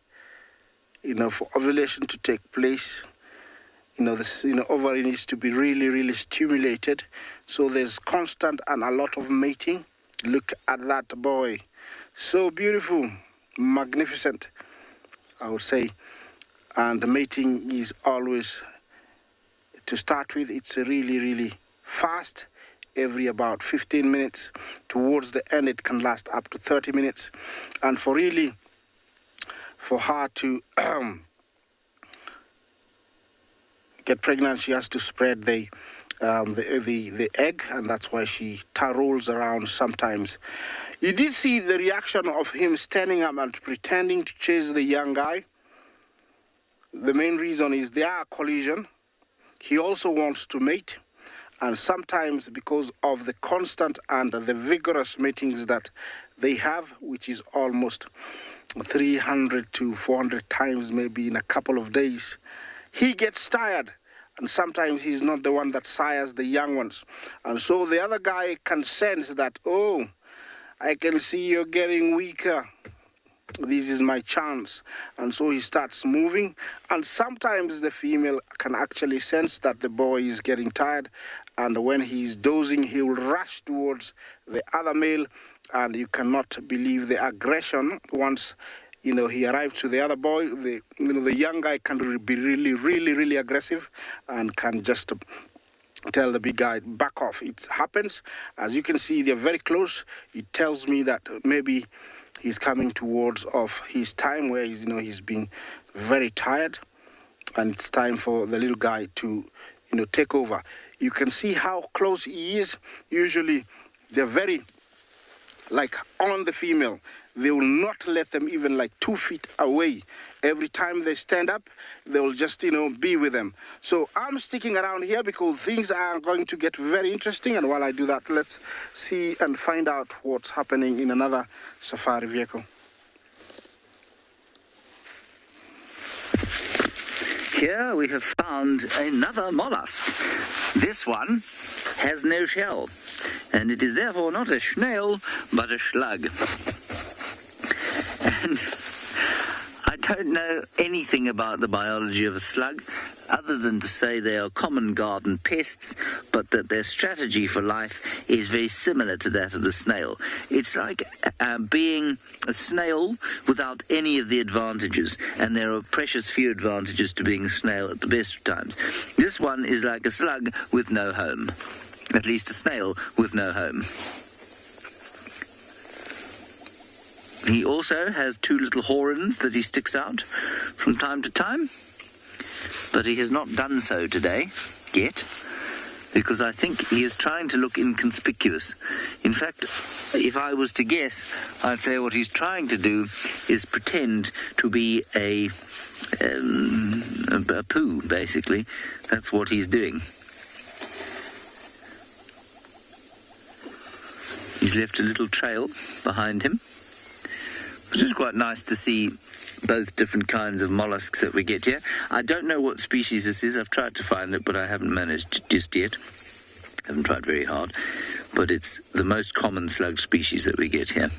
Speaker 4: for ovulation to take place, this ovary needs to be really, really stimulated. So there's constant and a lot of mating. Look at that boy. So beautiful, magnificent, I would say. And the mating is always, to start with, it's really, really fast, every about 15 minutes. Towards the end, it can last up to 30 minutes. And for for her to get pregnant, she has to spread the egg, and that's why she rolls around sometimes. You did see the reaction of him standing up and pretending to chase the young guy. The main reason is there are collision. He also wants to mate, and sometimes because of the constant and the vigorous matings that they have, which is almost 300 to 400 times maybe in a couple of days, he gets tired, and sometimes he's not the one that sires the young ones. And so the other guy can sense that, oh, I can see you're getting weaker. This is my chance. And so he starts moving, and sometimes the female can actually sense that the boy is getting tired, and when he's dozing, he will rush towards the other male, and you cannot believe the aggression once he arrived to the other boy. The young guy can be really aggressive and can just tell the big guy, back off. It happens. As you can see, they're very close. It tells me that maybe he's coming towards of his time where he's been very tired, and it's time for the little guy to take over. You can see how close he is. Usually they're very on the female. They will not let them even 2 feet away. Every time they stand up, they will just, be with them. So I'm sticking around here because things are going to get very interesting. And while I do that, let's see and find out what's happening in another safari vehicle.
Speaker 7: Here we have found another mollusk. This one has no shell, and it is therefore not a snail, but a slug. And I don't know anything about the biology of a slug, other than to say they are common garden pests, but that their strategy for life is very similar to that of the snail. It's like being a snail without any of the advantages, and there are precious few advantages to being a snail at the best of times. This one is like a slug with no home, at least a snail with no home. He also has 2 little horns that he sticks out from time to time, but he has not done so today, yet, because I think he is trying to look inconspicuous. In fact, if I was to guess, I'd say what he's trying to do is pretend to be a poo, basically. That's what he's doing. He's left a little trail behind him, which is quite nice to see both different kinds of mollusks that we get here. I don't know what species this is. I've tried to find it, but I haven't managed just yet. I haven't tried very hard, but it's the most common slug species that we get here.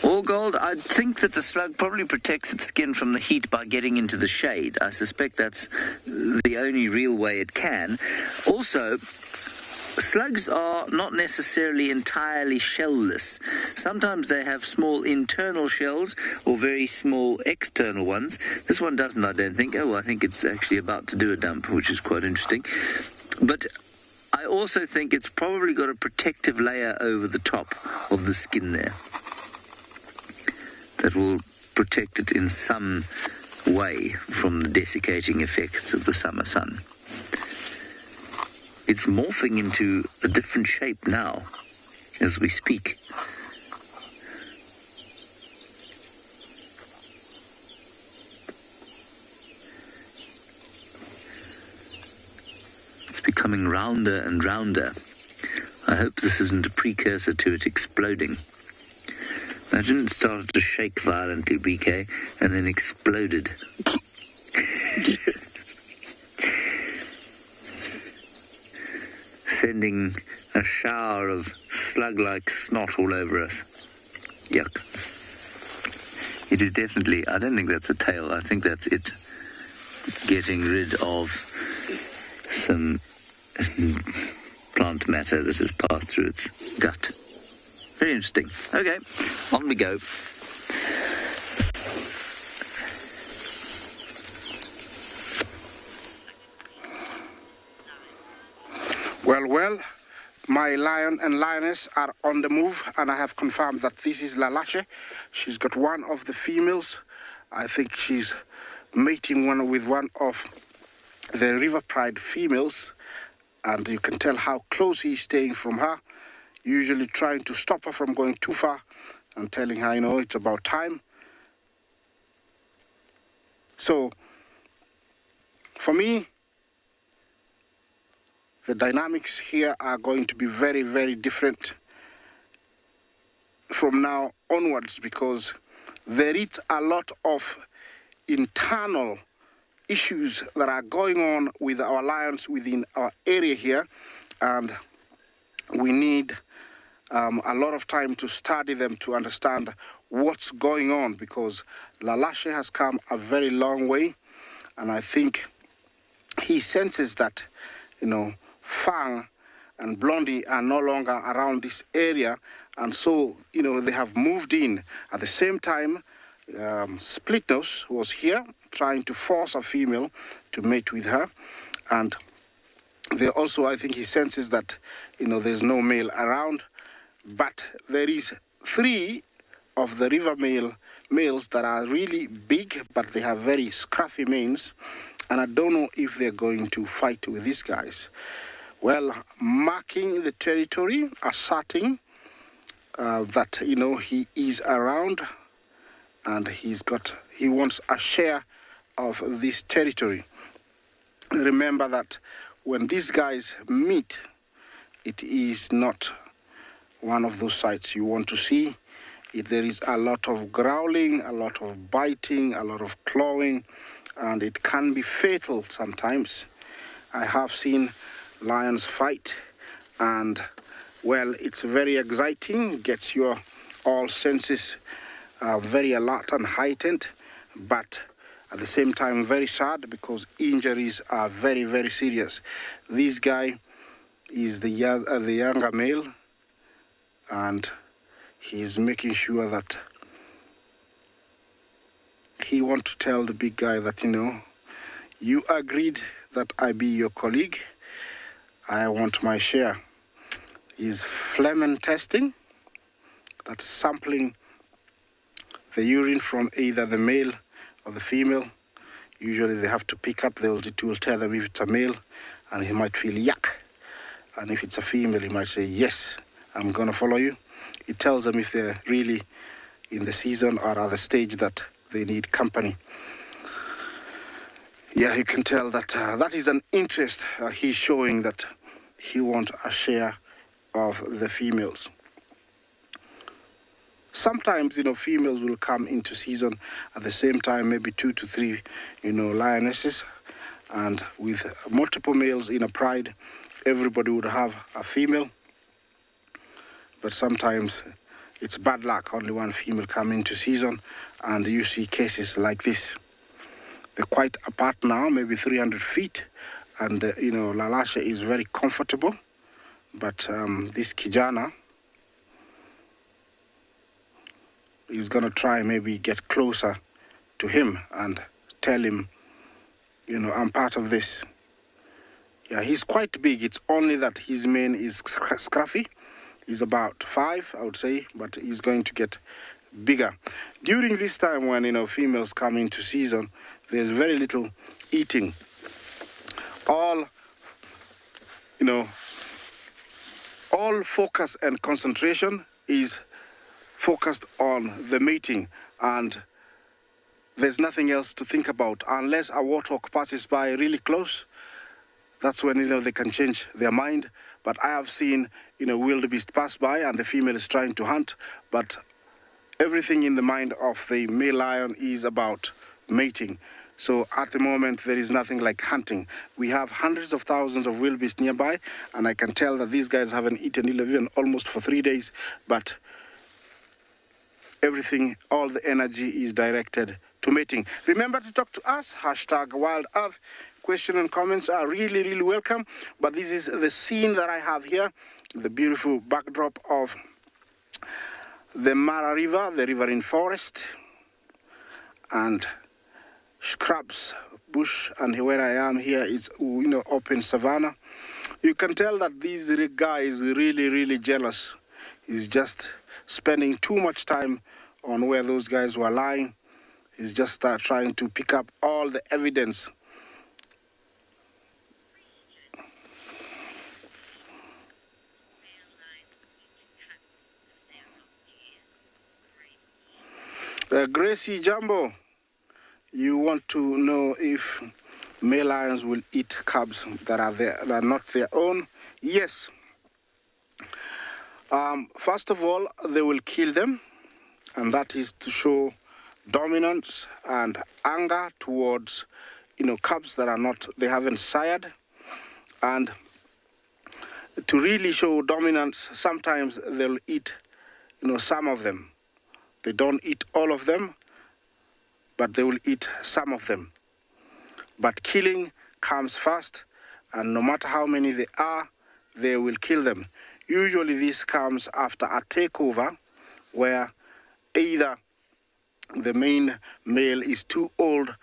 Speaker 7: All gold, I think that the slug probably protects its skin from the heat by getting into the shade. I suspect that's the only real way it can. Also, slugs are not necessarily entirely shellless. Sometimes they have small internal shells or very small external ones. This one doesn't, I don't think. Oh, I think it's actually about to do a dump, which is quite interesting. But I also think it's probably got a protective layer over the top of the skin there that will protect it in some way from the desiccating effects of the summer sun. It's morphing into a different shape now as we speak. It's becoming rounder and rounder. I hope this isn't a precursor to it exploding. Imagine it started to shake violently, BK, and then exploded. Sending a shower of slug-like snot all over us. Yuck. It is definitely, I don't think that's a tail, I think that's it getting rid of some plant matter that has passed through its gut. Very interesting. Okay, on we go.
Speaker 4: Well, My lion and lioness are on the move, and I have confirmed that this is Lalashe. She's got one of the females. I think she's mating with one of the River Pride females, and you can tell how close he's staying from her, usually trying to stop her from going too far and telling her, it's about time. So, for me, the dynamics here are going to be very, very different from now onwards, because there is a lot of internal issues that are going on with our lions within our area here, and we need a lot of time to study them to understand what's going on, because Lalashe has come a very long way, and I think he senses that, Fang and Blondie are no longer around this area, and so, they have moved in. At the same time, Splitnose was here trying to force a female to mate with her, and they also, I think he senses that, there's no male around, but there is 3 of the river males that are really big, but they have very scruffy manes, and I don't know if they're going to fight with these guys. Well, marking the territory, asserting that, he is around, and he wants a share of this territory. Remember that when these guys meet, it is not one of those sights you want to see. There is a lot of growling, a lot of biting, a lot of clawing, and it can be fatal sometimes. I have seen lions fight, and, well, it's very exciting, gets your all senses very alert and heightened, but at the same time very sad, because injuries are very, very serious. This guy is the younger male, and he's making sure that he wants to tell the big guy that, you agreed that I be your colleague. I want my share. He's phlegm testing, that's sampling the urine from either the male or the female. Usually they have to pick up, it will tell them if it's a male, and he might feel yuck. And if it's a female, he might say, yes, I'm going to follow you. It tells them if they're really in the season or at the stage that they need company. Yeah, you can tell that that is an interest he's showing, that he wants a share of the females. Sometimes, females will come into season at the same time, maybe 2 to 3, lionesses, and with multiple males in a pride, everybody would have a female. But sometimes it's bad luck, only one female come into season, and you see cases like this. They're quite apart now, maybe 300 feet, and, Lalashe is very comfortable, but this Kijana is going to try maybe get closer to him and tell him, I'm part of this. Yeah, he's quite big. It's only that his mane is scruffy. He's about 5, I would say, but he's going to get bigger. During this time when, females come into season, there's very little eating. All focus and concentration is focused on the mating, and there's nothing else to think about unless a warthog passes by really close. That's when they can change their mind. But I have seen wildebeest pass by and the female is trying to hunt, but everything in the mind of the male lion is about mating. So at the moment there is nothing like hunting. We have hundreds of thousands of wildebeest nearby, and I can tell that these guys haven't eaten even almost for 3 days, but everything, all the energy is directed to mating. Remember to talk to us, #WildEarth. Question and comments are really, really welcome. But this is the scene that I have here, the beautiful backdrop of the Mara River, the river in forest, and scrubs, bush, and where I am here is, open savanna. You can tell that this guy is really, really jealous. He's just spending too much time on where those guys were lying. He's just trying to pick up all the evidence. Gracie Jumbo, you want to know if male lions will eat cubs that are not their own? Yes. First of all, they will kill them, and that is to show dominance and anger towards, cubs that are not, they haven't sired. And to really show dominance, sometimes they'll eat, some of them. They don't eat all of them, but they will eat some of them. But killing comes first, and no matter how many they are, they will kill them. Usually this comes after a takeover where either the main male is too old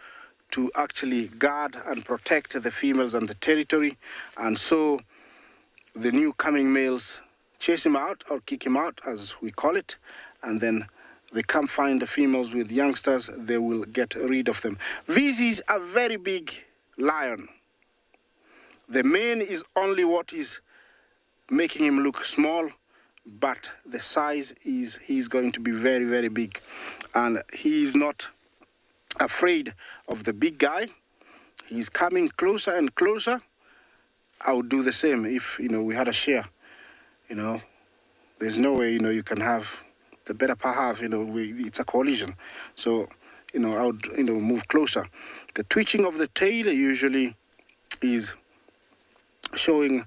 Speaker 4: to actually guard and protect the females and the territory, and so the new coming males chase him out or kick him out, as we call it, and then they come find the females with youngsters, they will get rid of them. This is a very big lion. The mane is only what is making him look small, but the size is, he's going to be very, very big. And he is not afraid of the big guy. He's coming closer and closer. I would do the same if, we had a share. There's no way, you can have the better part half, it's a collision. So, I would, move closer. The twitching of the tail usually is showing,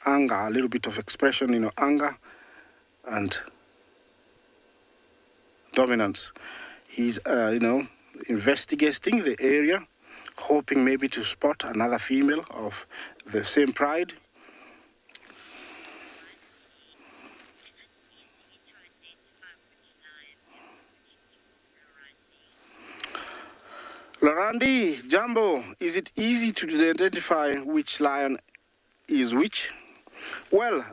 Speaker 4: anger, a little bit of expression, anger and dominance. He's, investigating the area, hoping maybe to spot another female of the same pride. Lorandi, Jumbo, is it easy to identify which lion is which? Well,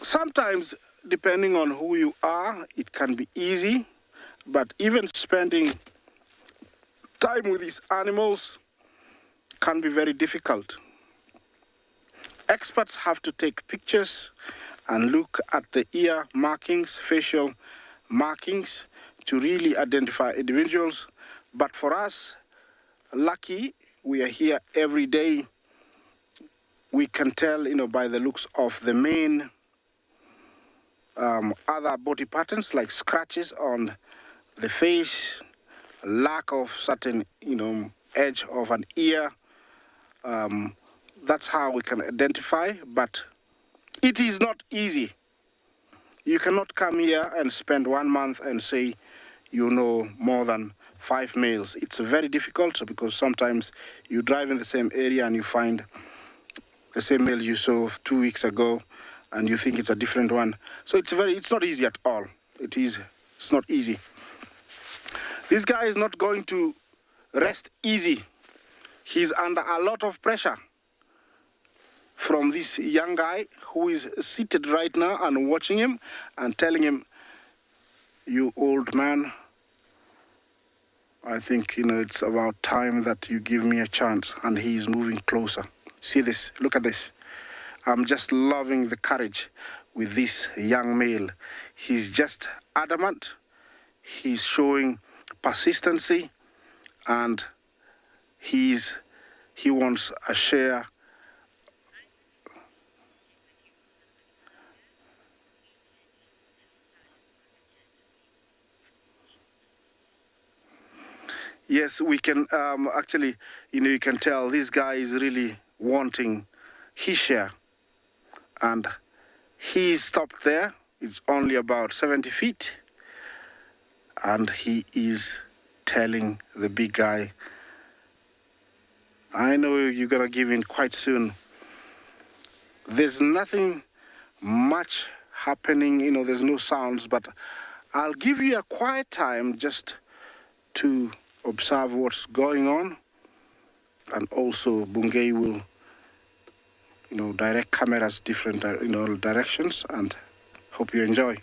Speaker 4: sometimes, depending on who you are, it can be easy, but even spending time with these animals can be very difficult. Experts have to take pictures and look at the ear markings, facial markings, to really identify individuals. But for us, lucky, we are here every day. We can tell, by the looks of the mane, other body patterns like scratches on the face, lack of certain, edge of an ear. That's how we can identify, but it is not easy. You cannot come here and spend 1 month and say you know more than 5 males. It's very difficult because sometimes you drive in the same area and you find the same male you saw 2 weeks ago and you think it's a different one. So it's not easy at all. It's not easy. This guy is not going to rest easy. He's under a lot of pressure from this young guy who is seated right now and watching him and telling him, "You old man, I think, it's about time that you give me a chance." And he's moving closer. See this, look at this. I'm just loving the courage with this young male. He's just adamant. He's showing persistency, and he wants a share. Yes, we can actually, you can tell this guy is really wanting his share. And he stopped there. It's only about 70 feet. And he is telling the big guy, "I know you're going to give in quite soon." There's nothing much happening, there's no sounds, but I'll give you a quiet time just to observe what's going on, and also Bungei will direct cameras different in all directions, and hope you enjoy.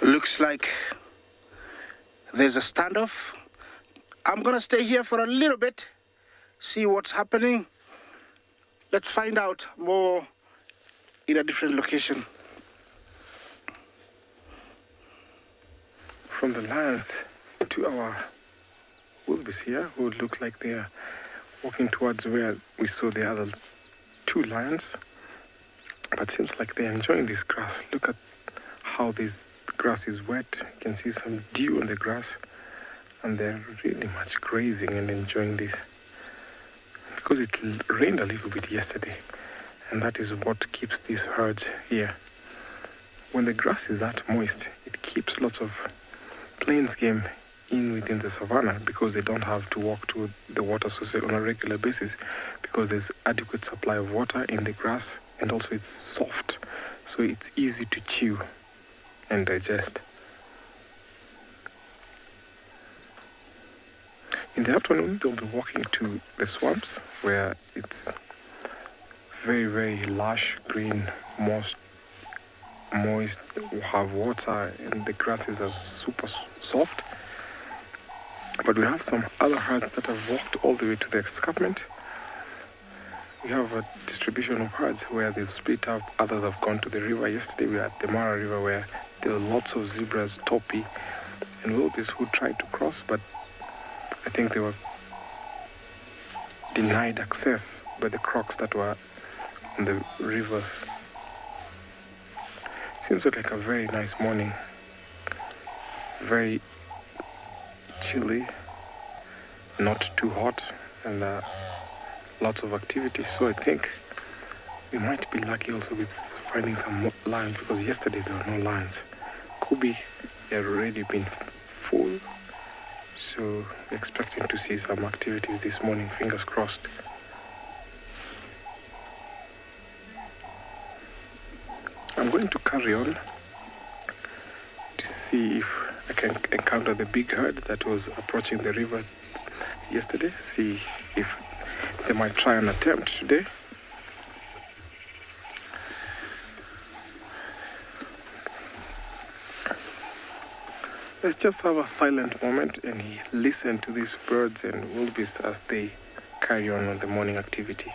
Speaker 4: Looks like there's a standoff. I'm gonna stay here for a little bit, see what's happening. Let's find out more in a different location.
Speaker 6: From the lions to our wildebeest here, who look like they are walking towards where we saw the other two lions. But seems like they're enjoying this grass. Look at how this grass is wet. You can see some dew on the grass, and they're really much grazing and enjoying this, because it rained a little bit yesterday, and that is what keeps these herds here. When the grass is that moist, it keeps lots of plains game in within the savannah, because they don't have to walk to the water source on a regular basis, because there's adequate supply of water in the grass, and also it's soft, so it's easy to chew and digest. In the afternoon, they'll be walking to the swamps, where it's very, very lush, green, moist, have water, and the grasses are super soft. But we have some other herds that have walked all the way to the escarpment. We have a distribution of herds where they've split up. Others have gone to the river. Yesterday we were at the Mara River, where there were lots of zebras, topi, and wildebeest who tried to cross, but I think they were denied access by the crocs that were on the rivers. It seems like a very nice morning. Very chilly, not too hot, and lots of activity. So I think we might be lucky also with finding some lions, because yesterday there were no lions. Kubi, they've already been full, so we're expecting to see some activities this morning, fingers crossed. I'm going to carry on to see if I can encounter the big herd that was approaching the river yesterday, see if they might try an attempt today. Let's just have a silent moment and listen to these birds and wildebeest as they carry on the morning activity.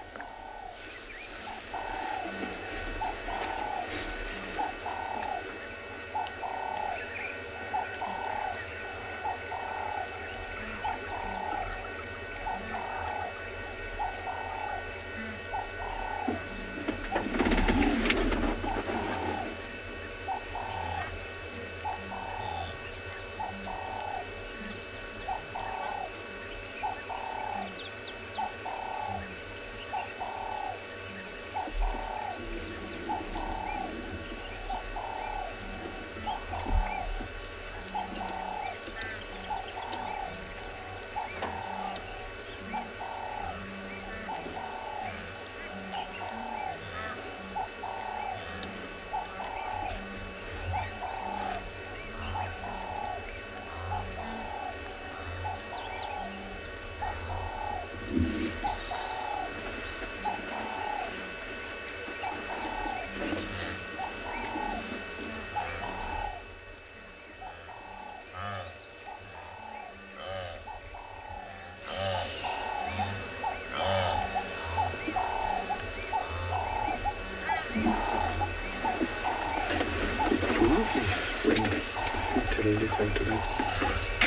Speaker 6: and listen to that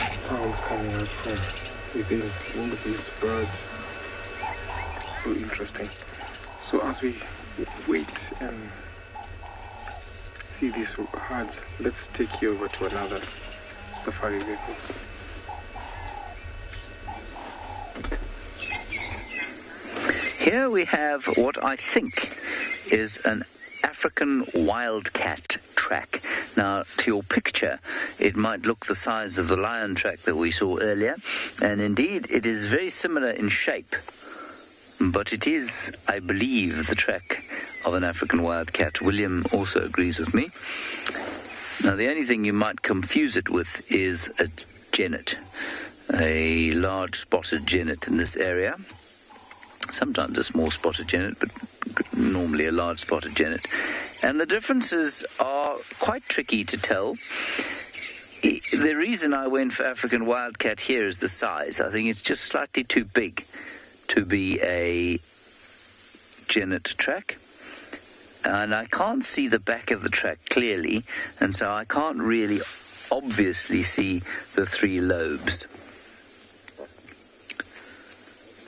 Speaker 6: sounds coming out from within all of these birds. So interesting. So as we wait and see these herds, let's take you over to another safari vehicle.
Speaker 7: Here we have what I think is an African wildcat track. Now, to your picture, it might look the size of the lion track that we saw earlier, and indeed it is very similar in shape, but it is, I believe, the track of an African wildcat. William also agrees with me. Now, the only thing you might confuse it with is a genet, a large spotted genet in this area. Sometimes a small spotted genet, but normally a large spotted genet. And the differences are quite tricky to tell. The reason I went for African wildcat here is the size. I think it's just slightly too big to be a genet track. And I can't see the back of the track clearly, and so I can't really obviously see the three lobes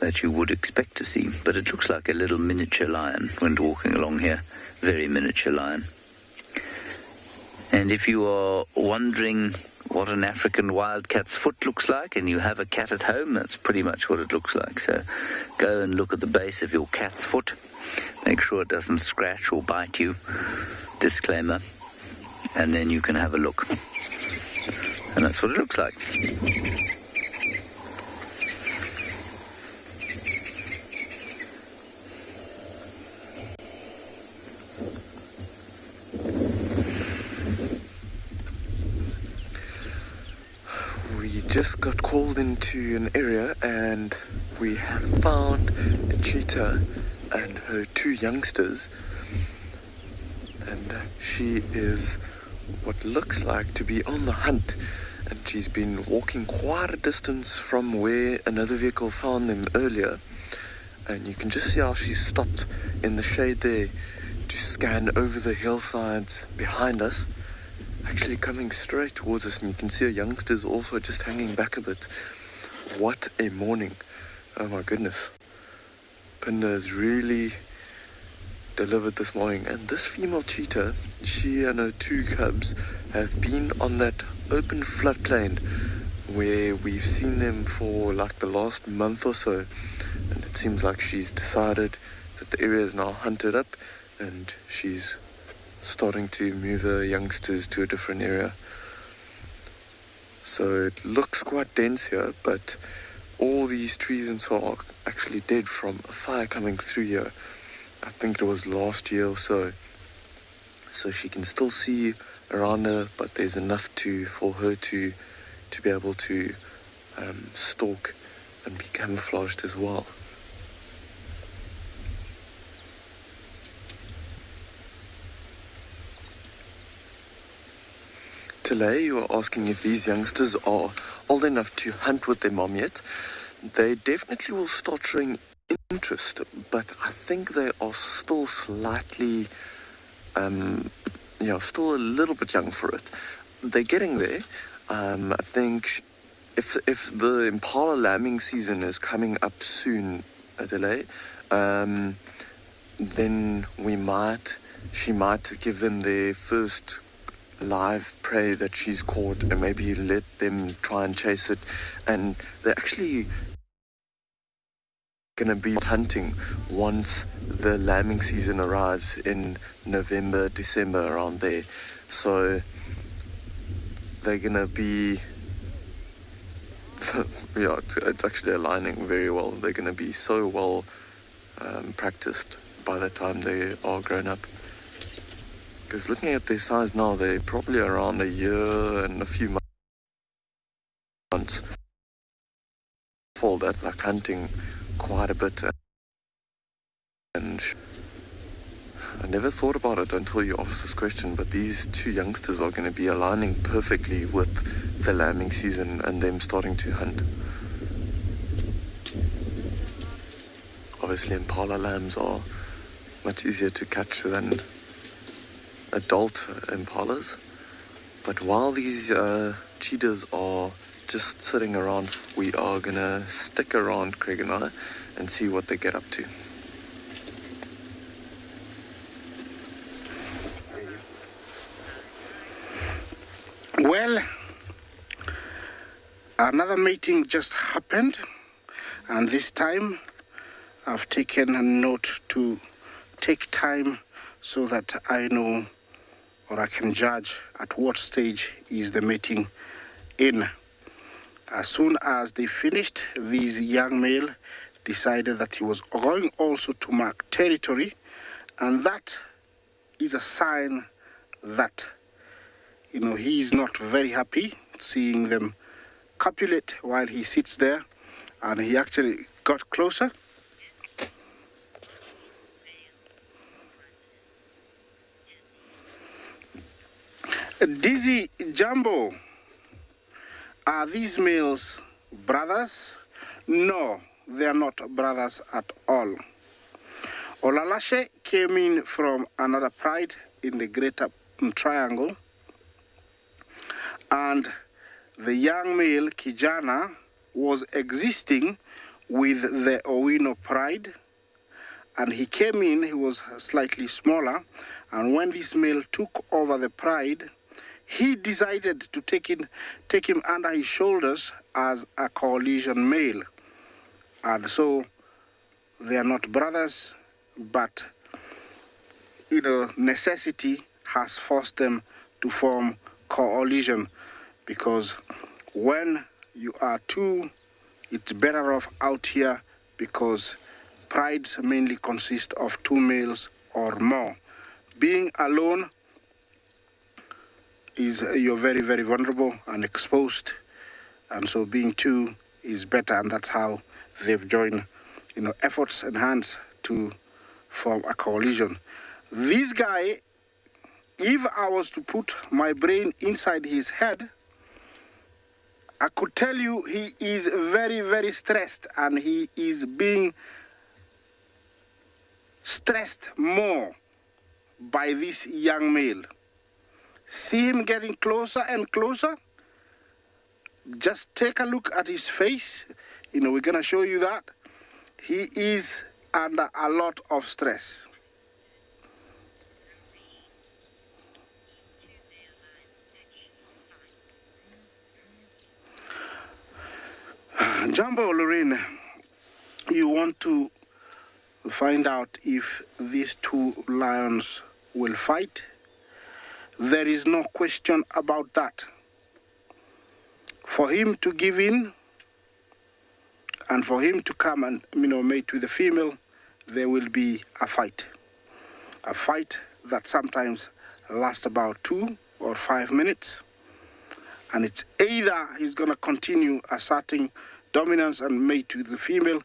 Speaker 7: that you would expect to see, but it looks like a little miniature lion when walking along here. Very miniature lion. And if you are wondering what an African wildcat's foot looks like and you have a cat at home, that's pretty much what it looks like. So go and look at the base of your cat's foot. Make sure it doesn't scratch or bite you. Disclaimer. And then you can have a look. And that's what it looks like.
Speaker 3: We just got called into an area and we have found a cheetah and her two youngsters, and she is what looks like to be on the hunt, and she's been walking quite a distance from where another vehicle found them earlier, and you can just see how she stopped in the shade there to scan over the hillsides behind us, actually coming straight towards us, and you can see her youngsters also just hanging back a bit. What a morning. Oh my goodness. Pinda has really delivered this morning, and this female cheetah, she and her two cubs have been on that open floodplain where we've seen them for like the last month or so, and it seems like she's decided that the area is now hunted up and she's starting to move her youngsters to a different area. So it looks quite dense here, but all these trees and so are actually dead from a fire coming through here. I think it was last year or so. So she can still see around her, but there's enough for her to be able to stalk and be camouflaged as well. Today, you are asking if these youngsters are old enough to hunt with their mom yet. They definitely will start showing interest, but I think they are still slightly, still a little bit young for it. They're getting there. I think if the impala lambing season is coming up soon, Adelaide, then she might give them their first live prey that she's caught and maybe let them try and chase it, and they're actually going to be hunting once the lambing season arrives in November, December, around there. So they're going to be it's actually aligning very well. They're going to be so well practiced by the time they are grown up. Because looking at their size now, they're probably around a year and a few months. For that, like hunting quite a bit. And I never thought about it until you asked this question, but these two youngsters are going to be aligning perfectly with the lambing season and them starting to hunt. Obviously, impala lambs are much easier to catch than adult impalas, But while these cheetahs are just sitting around, we are gonna stick around, Craig and I, and see what they get up to.
Speaker 4: Well, another mating just happened, and this time I've taken a note to take time so that I know, or I can judge at what stage is the mating in. As soon as they finished, this young male decided that he was going also to mark territory, and that is a sign that, he is not very happy seeing them copulate while he sits there, and he actually got closer. Dizzy Jumbo, are these males brothers? No, they are not brothers at all. Olalashe came in from another pride in the Greater Triangle, and the young male Kijana was existing with the Owino pride, and he came in, he was slightly smaller, and when this male took over the pride, he decided to take him under his shoulders as a coalition male. And so they are not brothers, but necessity has forced them to form coalition, because when you are two, it's better off out here, because prides mainly consist of two males or more. Being alone is you're very, very vulnerable and exposed, and so being two is better, and that's how they've joined efforts and hands to form a coalition. This guy, if I was to put my brain inside his head, I could tell you he is very, very stressed, and he is being stressed more by this young male. See him getting closer and closer? Just take a look at his face. We're going to show you that. He is under a lot of stress. Jumbo, Lorraine, you want to find out if these two lions will fight? There is no question about that. For him to give in and for him to come and mate with the female, there will be a fight. A fight that sometimes lasts about 2 or 5 minutes. And it's either he's going to continue asserting dominance and mate with the female,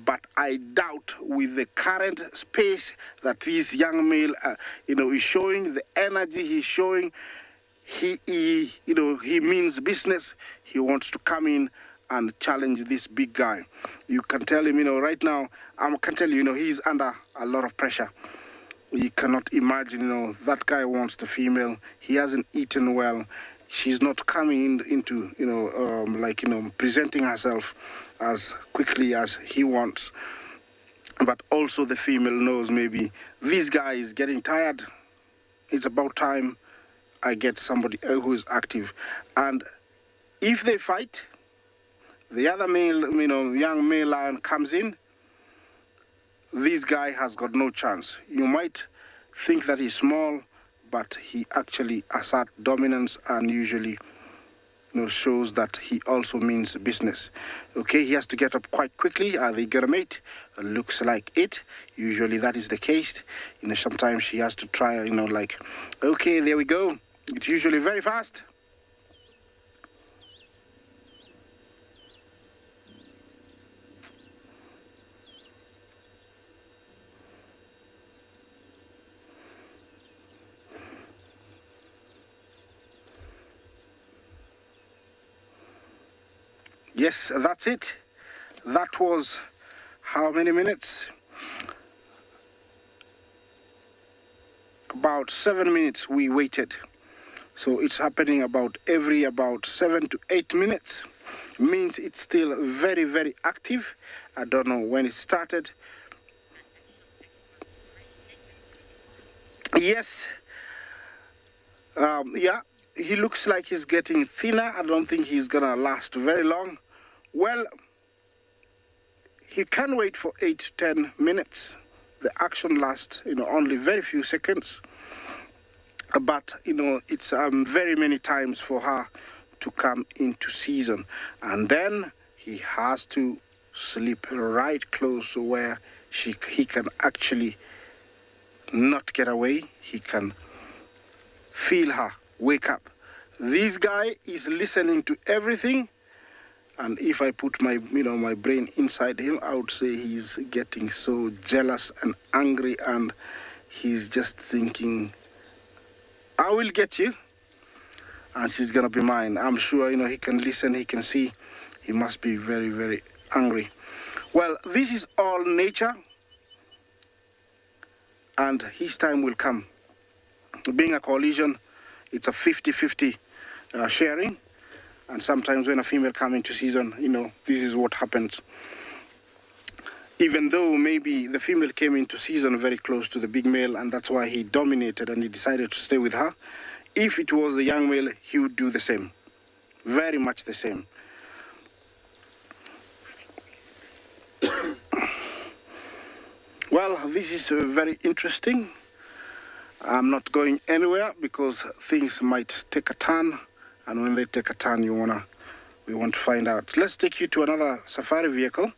Speaker 4: but I doubt with the current space that this young male is showing, the energy he's showing, he means business. He wants to come in and challenge this big guy. You can tell him, right now, I can tell you, he's under a lot of pressure. You cannot imagine, that guy wants the female. He hasn't eaten well. She's not coming into, presenting herself as quickly as he wants. But also the female knows maybe this guy is getting tired. It's about time I get somebody who is active. And if they fight, the other male, young male lion comes in, this guy has got no chance. You might think that he's small, but he actually asserts dominance and usually shows that he also means business. Okay, he has to get up quite quickly. Are they gonna mate? Looks like it. Usually that is the case. Sometimes she has to try, okay, there we go. It's usually very fast. Yes, that's it. That was how many minutes? About 7 minutes we waited. So it's happening every 7 to 8 minutes. Means it's still very, very active. I don't know when it started. Yes. Yeah, he looks like he's getting thinner. I don't think he's gonna last very long. Well, he can wait for 8 to 10 minutes. The action lasts, only very few seconds. But, it's very many times for her to come into season. And then he has to sleep right close to where he can actually not get away. He can feel her wake up. This guy is listening to everything. And if I put my brain inside him, I would say he's getting so jealous and angry, and he's just thinking, I will get you, and she's gonna be mine. I'm sure, he can listen, he can see. He must be very, very angry. Well, this is all nature, and his time will come. Being a coalition, it's a 50-50 sharing. And sometimes when a female comes into season, this is what happens. Even though maybe the female came into season very close to the big male, and that's why he dominated and he decided to stay with her. If it was the young male, he would do the same. Very much the same. Well, this is very interesting. I'm not going anywhere because things might take a turn. And when they take a turn, we want to find out. Let's take you to another safari vehicle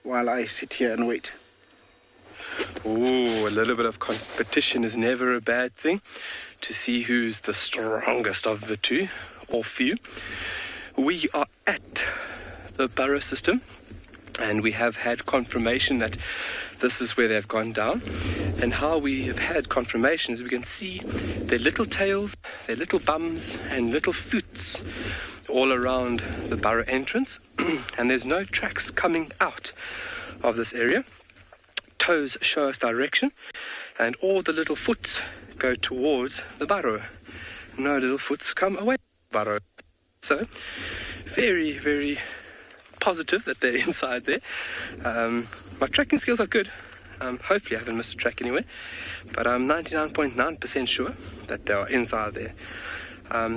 Speaker 4: while I sit here and wait.
Speaker 8: Oh, a little bit of competition is never a bad thing, to see who's the strongest of the two or few. We are at the burrow system, and we have had confirmation that this is where they've gone down. And how we have had confirmation is we can see their little tails, their little bums and little foots all around the burrow entrance. And there's no tracks coming out of this area. Toes show us direction, and all the little foots go towards the burrow. No little foots come away from the burrow. So very, very positive that they're inside there. My tracking skills are good. Hopefully I haven't missed a track anywhere, but I'm 99.9% sure that they are inside there.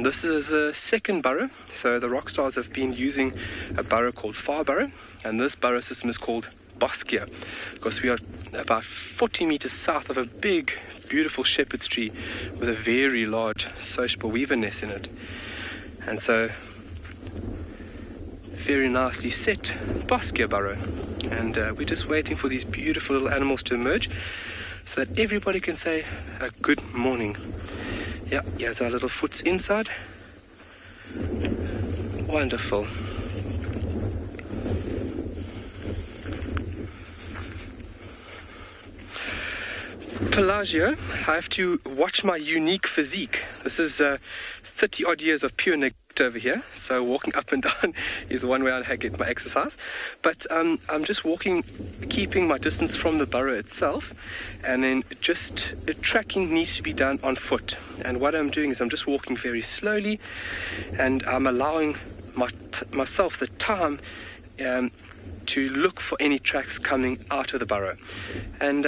Speaker 8: This is a second burrow, so the rock stars have been using a burrow called Far Burrow, and this burrow system is called Boskia, because we are about 40 meters south of a big, beautiful shepherd's tree with a very large sociable weaver nest in it. And so, very nicely set Boskia burrow. And we're just waiting for these beautiful little animals to emerge so that everybody can say a good morning. Yeah, here's our little foots inside. Wonderful. Pelagio, I have to watch my unique physique. This is 30 odd years of pure neglect over here, so walking up and down is one way I get my exercise. But I'm just walking, keeping my distance from the burrow itself, and then just the tracking needs to be done on foot. And what I'm doing is I'm just walking very slowly, and I'm allowing myself the time to look for any tracks coming out of the burrow. And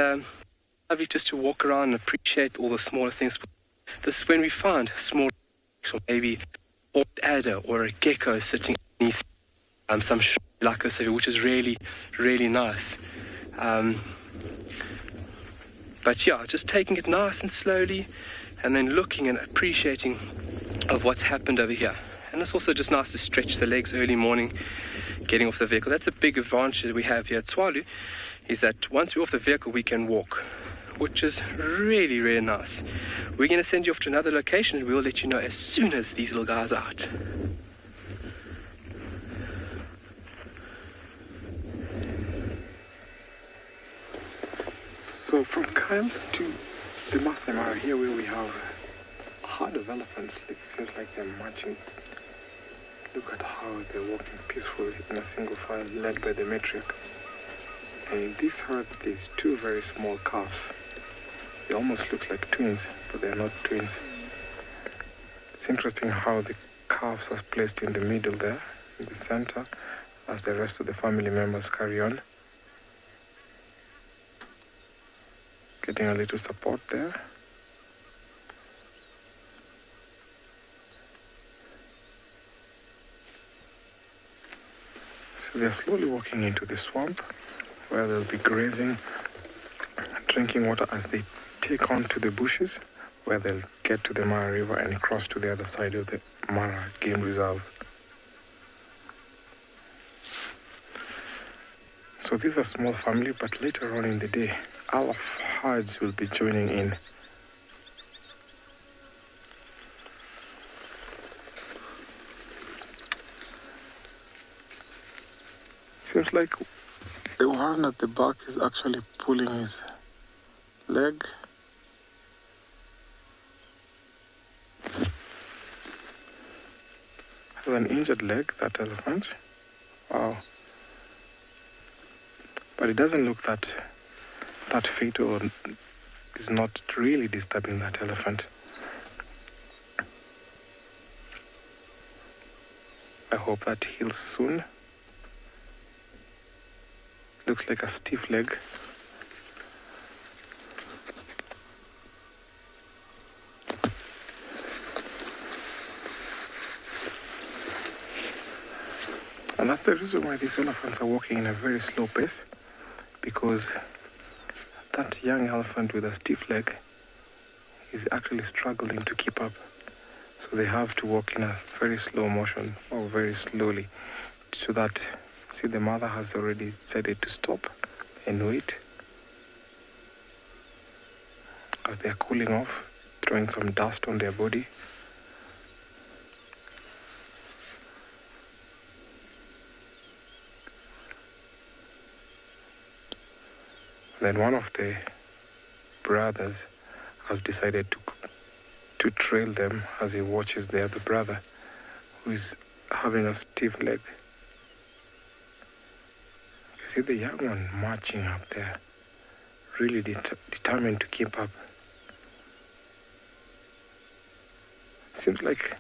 Speaker 8: lovely just to walk around and appreciate all the smaller things. This is when we find small tracks, or maybe an adder or a gecko sitting underneath some like this, which is really, really nice. But yeah, just taking it nice and slowly, and then looking and appreciating of what's happened over here. And it's also just nice to stretch the legs early morning, getting off the vehicle. That's a big advantage that we have here at Tswalu, is that once we're off the vehicle, we can walk, which is really, really nice. We're going to send you off to another location, and we'll let you know as soon as these little guys are out.
Speaker 6: So from Kyle to the Masai Mara, here where we have a herd of elephants, it seems like they're marching. Look at how they're walking peacefully in a single file led by the matriarch. And in this herd, there's two very small calves. They almost look like twins, but they're not twins. It's interesting how the calves are placed in the middle there, in the center, as the rest of the family members carry on. Getting a little support there. So they're slowly walking into the swamp where they'll be grazing and drinking water as they take on to the bushes where they'll get to the Mara River and cross to the other side of the Mara Game Reserve. So this is a small family, but later on in the day, all of herds will be joining in. Seems like the one at the back is actually pulling his leg. Has an injured leg, that elephant. Wow. But it doesn't look that fatal, or is not really disturbing that elephant. I hope that heals soon. Looks like a stiff leg. And that's the reason why these elephants are walking in a very slow pace, because that young elephant with a stiff leg is actually struggling to keep up. So they have to walk in a very slow motion, or very slowly, so that, see, the mother has already decided to stop and wait as they are cooling off, throwing some dust on their body. Then one of the brothers has decided to trail them as he watches the other brother who is having a stiff leg. You see the young one marching up there, really determined to keep up. Seems like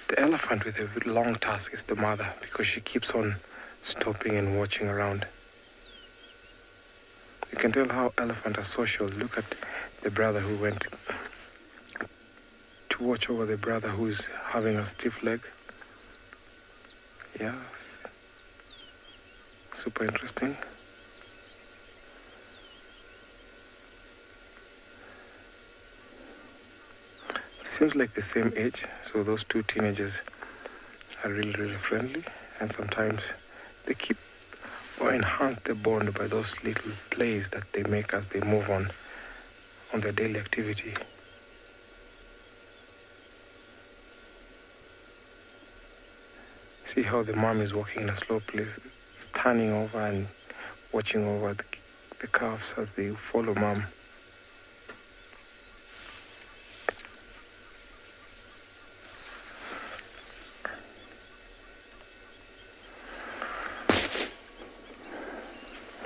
Speaker 6: the elephant with a long tusk is the mother, because she keeps on stopping and watching around. You can tell how elephants are social. Look at the brother who went to watch over the brother who is having a stiff leg. Yes. Super interesting. Seems like the same age, so those two teenagers are really, really friendly, and sometimes they keep or enhance the bond by those little plays that they make as they move on their daily activity. See how the mom is walking in a slow pace, standing over and watching over the calves as they follow mom.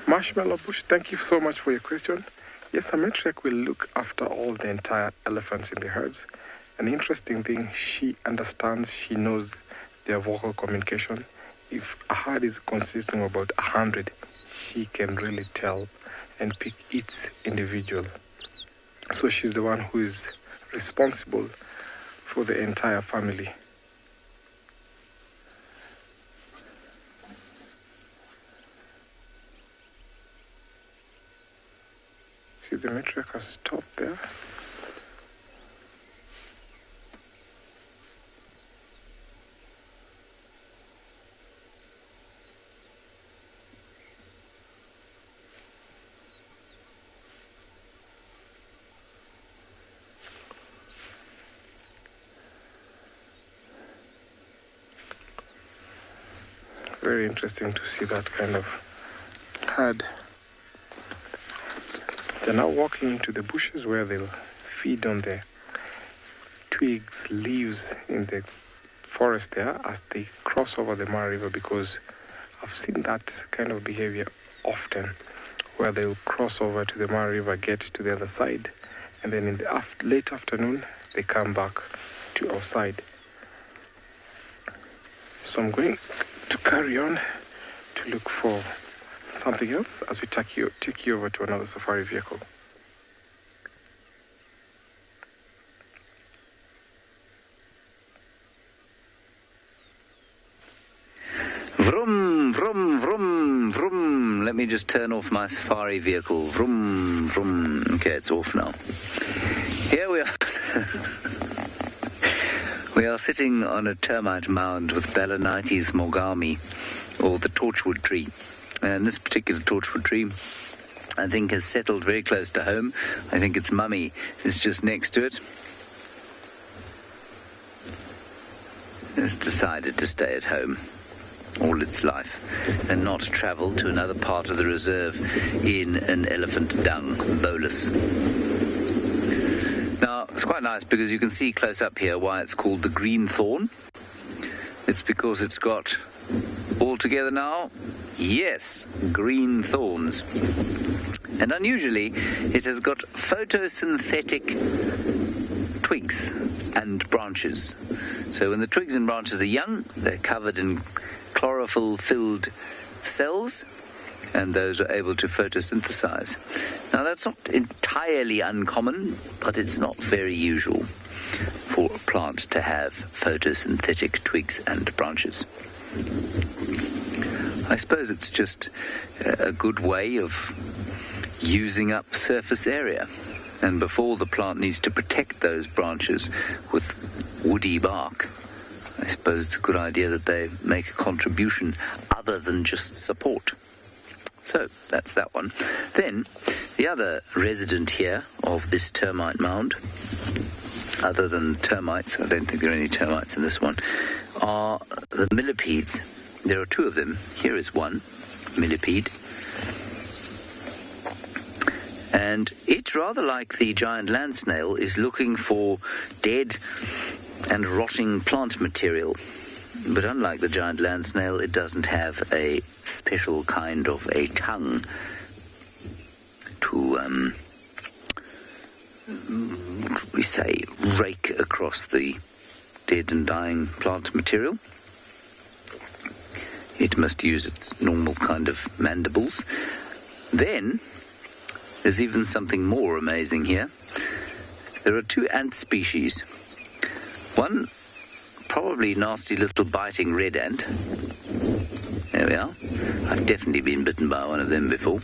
Speaker 6: Marshmallow Bush, thank you so much for your question. Yes, a matriarch will look after all the entire elephants in the herds. An interesting thing, she understands, she knows their vocal communication. If a herd is consisting of about 100, she can really tell and pick each individual. So she's the one who is responsible for the entire family. See, the matriarch has stopped there. Very interesting to see that kind of herd. They're now walking into the bushes where they'll feed on the twigs, leaves in the forest there as they cross over the Mara River, because I've seen that kind of behavior often, where they'll cross over to the Mara River, get to the other side, and then in the late afternoon, they come back to our side. So I'm going to carry on to look for something else as we take you over to another safari vehicle.
Speaker 7: Vroom, vroom, vroom, vroom. Let me just turn off my safari vehicle. Vroom, vroom. Okay, it's off now. Here we are. We are sitting on a termite mound with Balanites morgami, or the torchwood tree. And this particular torchwood tree, I think, has settled very close to home. I think its mummy is just next to it. It's decided to stay at home all its life and not travel to another part of the reserve in an elephant dung bolus. Now, it's quite nice because you can see close up here why it's called the green thorn. It's because it's got, all together now, yes, green thorns. And unusually, it has got photosynthetic twigs and branches. So when the twigs and branches are young, they're covered in chlorophyll-filled cells, and those are able to photosynthesize. Now, that's not entirely uncommon, but it's not very usual for a plant to have photosynthetic twigs and branches. I suppose it's just a good way of using up surface area. And before the plant needs to protect those branches with woody bark, I suppose it's a good idea that they make a contribution other than just support. So that's that one. Then the other resident here of this termite mound, other than termites, I don't think there are any termites in this one, are the millipedes. There are two of them. Here is one millipede. And it, rather like the giant land snail, is looking for dead and rotting plant material. But unlike the giant land snail, it doesn't have a special kind of a tongue to, what would we say, rake across the dead and dying plant material. It must use its normal kind of mandibles. Then there's even something more amazing here. There are two ant species. One, probably nasty little biting red ant. There we are. I've definitely been bitten by one of them before.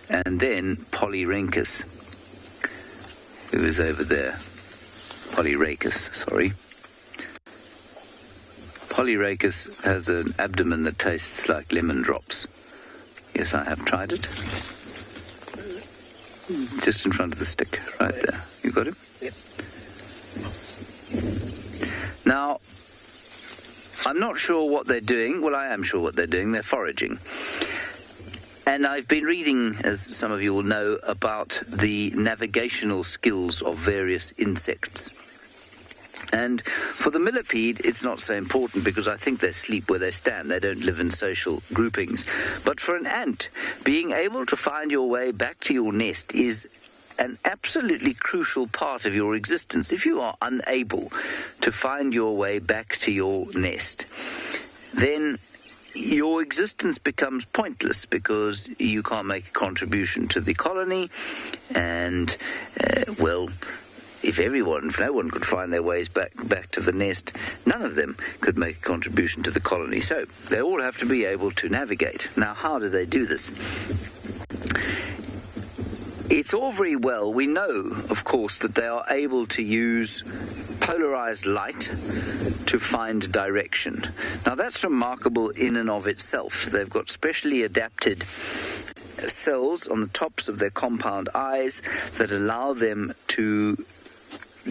Speaker 7: And then Polyrhynchus, who is over there. Polyrhynchus, sorry. Polyrhynchus has an abdomen that tastes like lemon drops. Yes, I have tried it. Just in front of the stick, right there. You got it?
Speaker 4: Yep.
Speaker 7: Now, I'm not sure what they're doing. Well, I am sure what they're doing. They're foraging. And I've been reading, as some of you will know, about the navigational skills of various insects. And for the millipede, it's not so important because I think they sleep where they stand. They don't live in social groupings. But for an ant, being able to find your way back to your nest is an absolutely crucial part of your existence. If you are unable to find your way back to your nest, then your existence becomes pointless because you can't make a contribution to the colony. And, if no one could find their ways back to the nest, none of them could make a contribution to the colony. So they all have to be able to navigate. Now, how do they do this? It's all very well. We know, of course, that they are able to use polarized light to find direction. Now, that's remarkable in and of itself. They've got specially adapted cells on the tops of their compound eyes that allow them to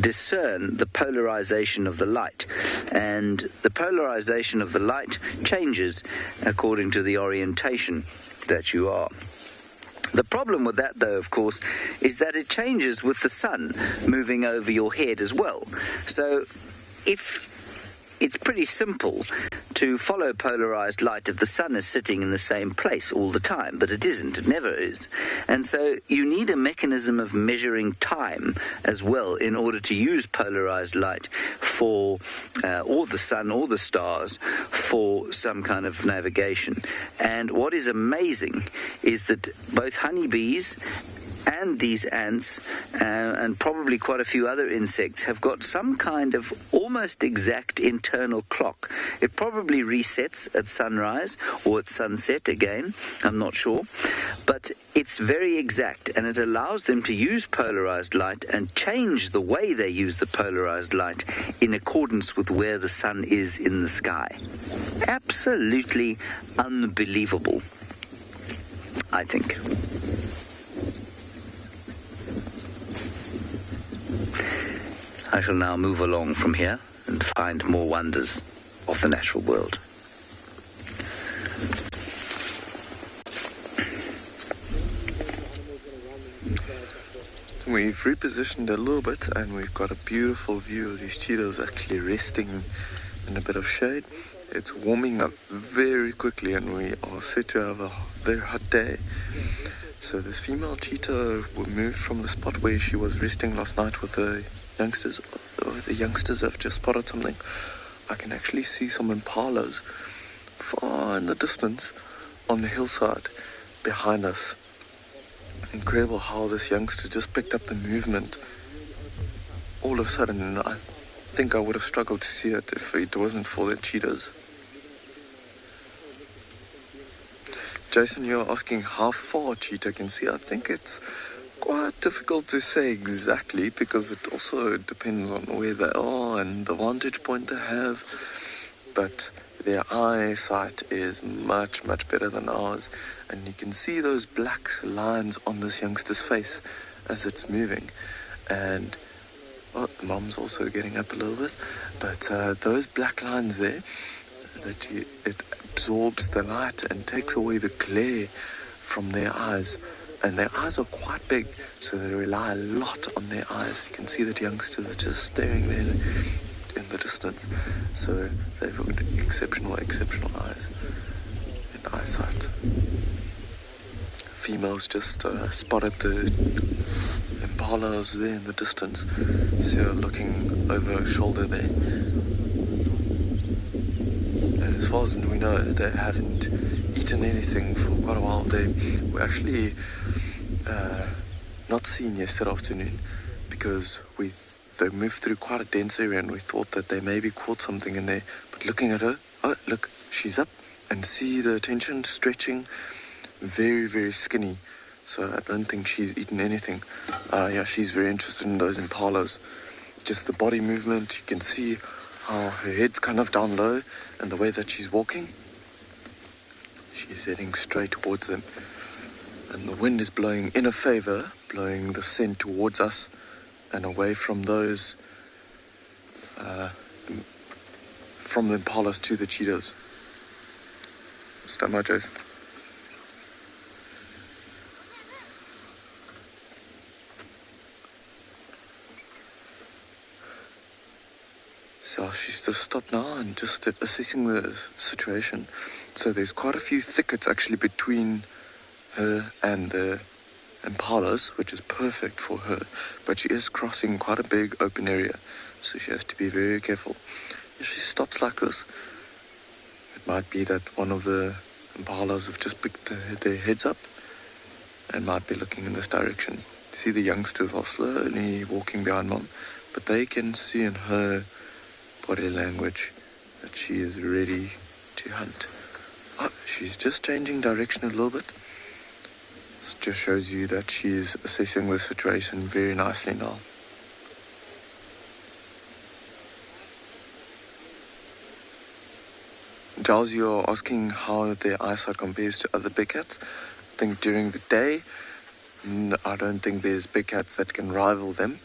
Speaker 7: discern the polarization of the light, and the polarization of the light changes according to the orientation that you are. The problem with that, though, of course, is that it changes with the sun moving over your head as well. So if it's pretty simple to follow polarized light if the sun is sitting in the same place all the time, but it isn't. It never is. And so you need a mechanism of measuring time as well in order to use polarized light for or the sun or the stars for some kind of navigation. And what is amazing is that both honeybees and these ants and probably quite a few other insects have got some kind of almost exact internal clock. It probably resets at sunrise or at sunset again, I'm not sure, but it's very exact, and it allows them to use polarized light and change the way they use the polarized light in accordance with where the sun is in the sky. Absolutely unbelievable, I think. I shall now move along from here and find more wonders of the natural world.
Speaker 3: We've repositioned a little bit and we've got a beautiful view of these cheetahs actually resting in a bit of shade. It's warming up very quickly and we are set to have a very hot day. So this female cheetah moved from the spot where she was resting last night with the youngsters. The youngsters have just spotted something. I can actually see some impalas far in the distance on the hillside behind us. Incredible how this youngster just picked up the movement all of a sudden, and I think I would have struggled to see it if it wasn't for the cheetahs. Jason, you're asking how far a cheetah can see. I think it's quite difficult to say exactly because it also depends on where they are and the vantage point they have, but their eyesight is much, much better than ours, and you can see those black lines on this youngster's face as it's moving. And Mom's also getting up a little bit, but those black lines there, it absorbs the light and takes away the glare from their eyes. And their eyes are quite big, so they rely a lot on their eyes. You can see that youngsters are just staring there in the distance. So they've got exceptional eyes and eyesight. Females just spotted the impalas there in the distance. So you're looking over her shoulder there. And as far as we know, they haven't eaten anything for quite a while. They were actually not seen yesterday afternoon because they moved through quite a dense area and we thought that they maybe caught something in there. But looking at her, oh look, she's up, and see the tension stretching, very, very skinny. So I don't think she's eaten anything. Yeah, she's very interested in those impalas. Just the body movement, you can see how her head's kind of down low and the way that she's walking. She's heading straight towards them. And the wind is blowing in her favor, blowing the scent towards us and away from those, from the impalas to the cheetahs. Stand by, Jason. So she's just stopped now and just assessing the situation. So there's quite a few thickets actually between her and the impalas, which is perfect for her, but she is crossing quite a big open area, so she has to be very careful. If she stops like this, it might be that one of the impalas have just picked their heads up and might be looking in this direction. See, the youngsters are slowly walking behind Mom, but they can see in her body language that she is ready to hunt. Oh, she's just changing direction a little bit. This just shows you that she's assessing the situation very nicely now. Giles, you're asking how their eyesight compares to other big cats. I think during the day, I don't think there's big cats that can rival them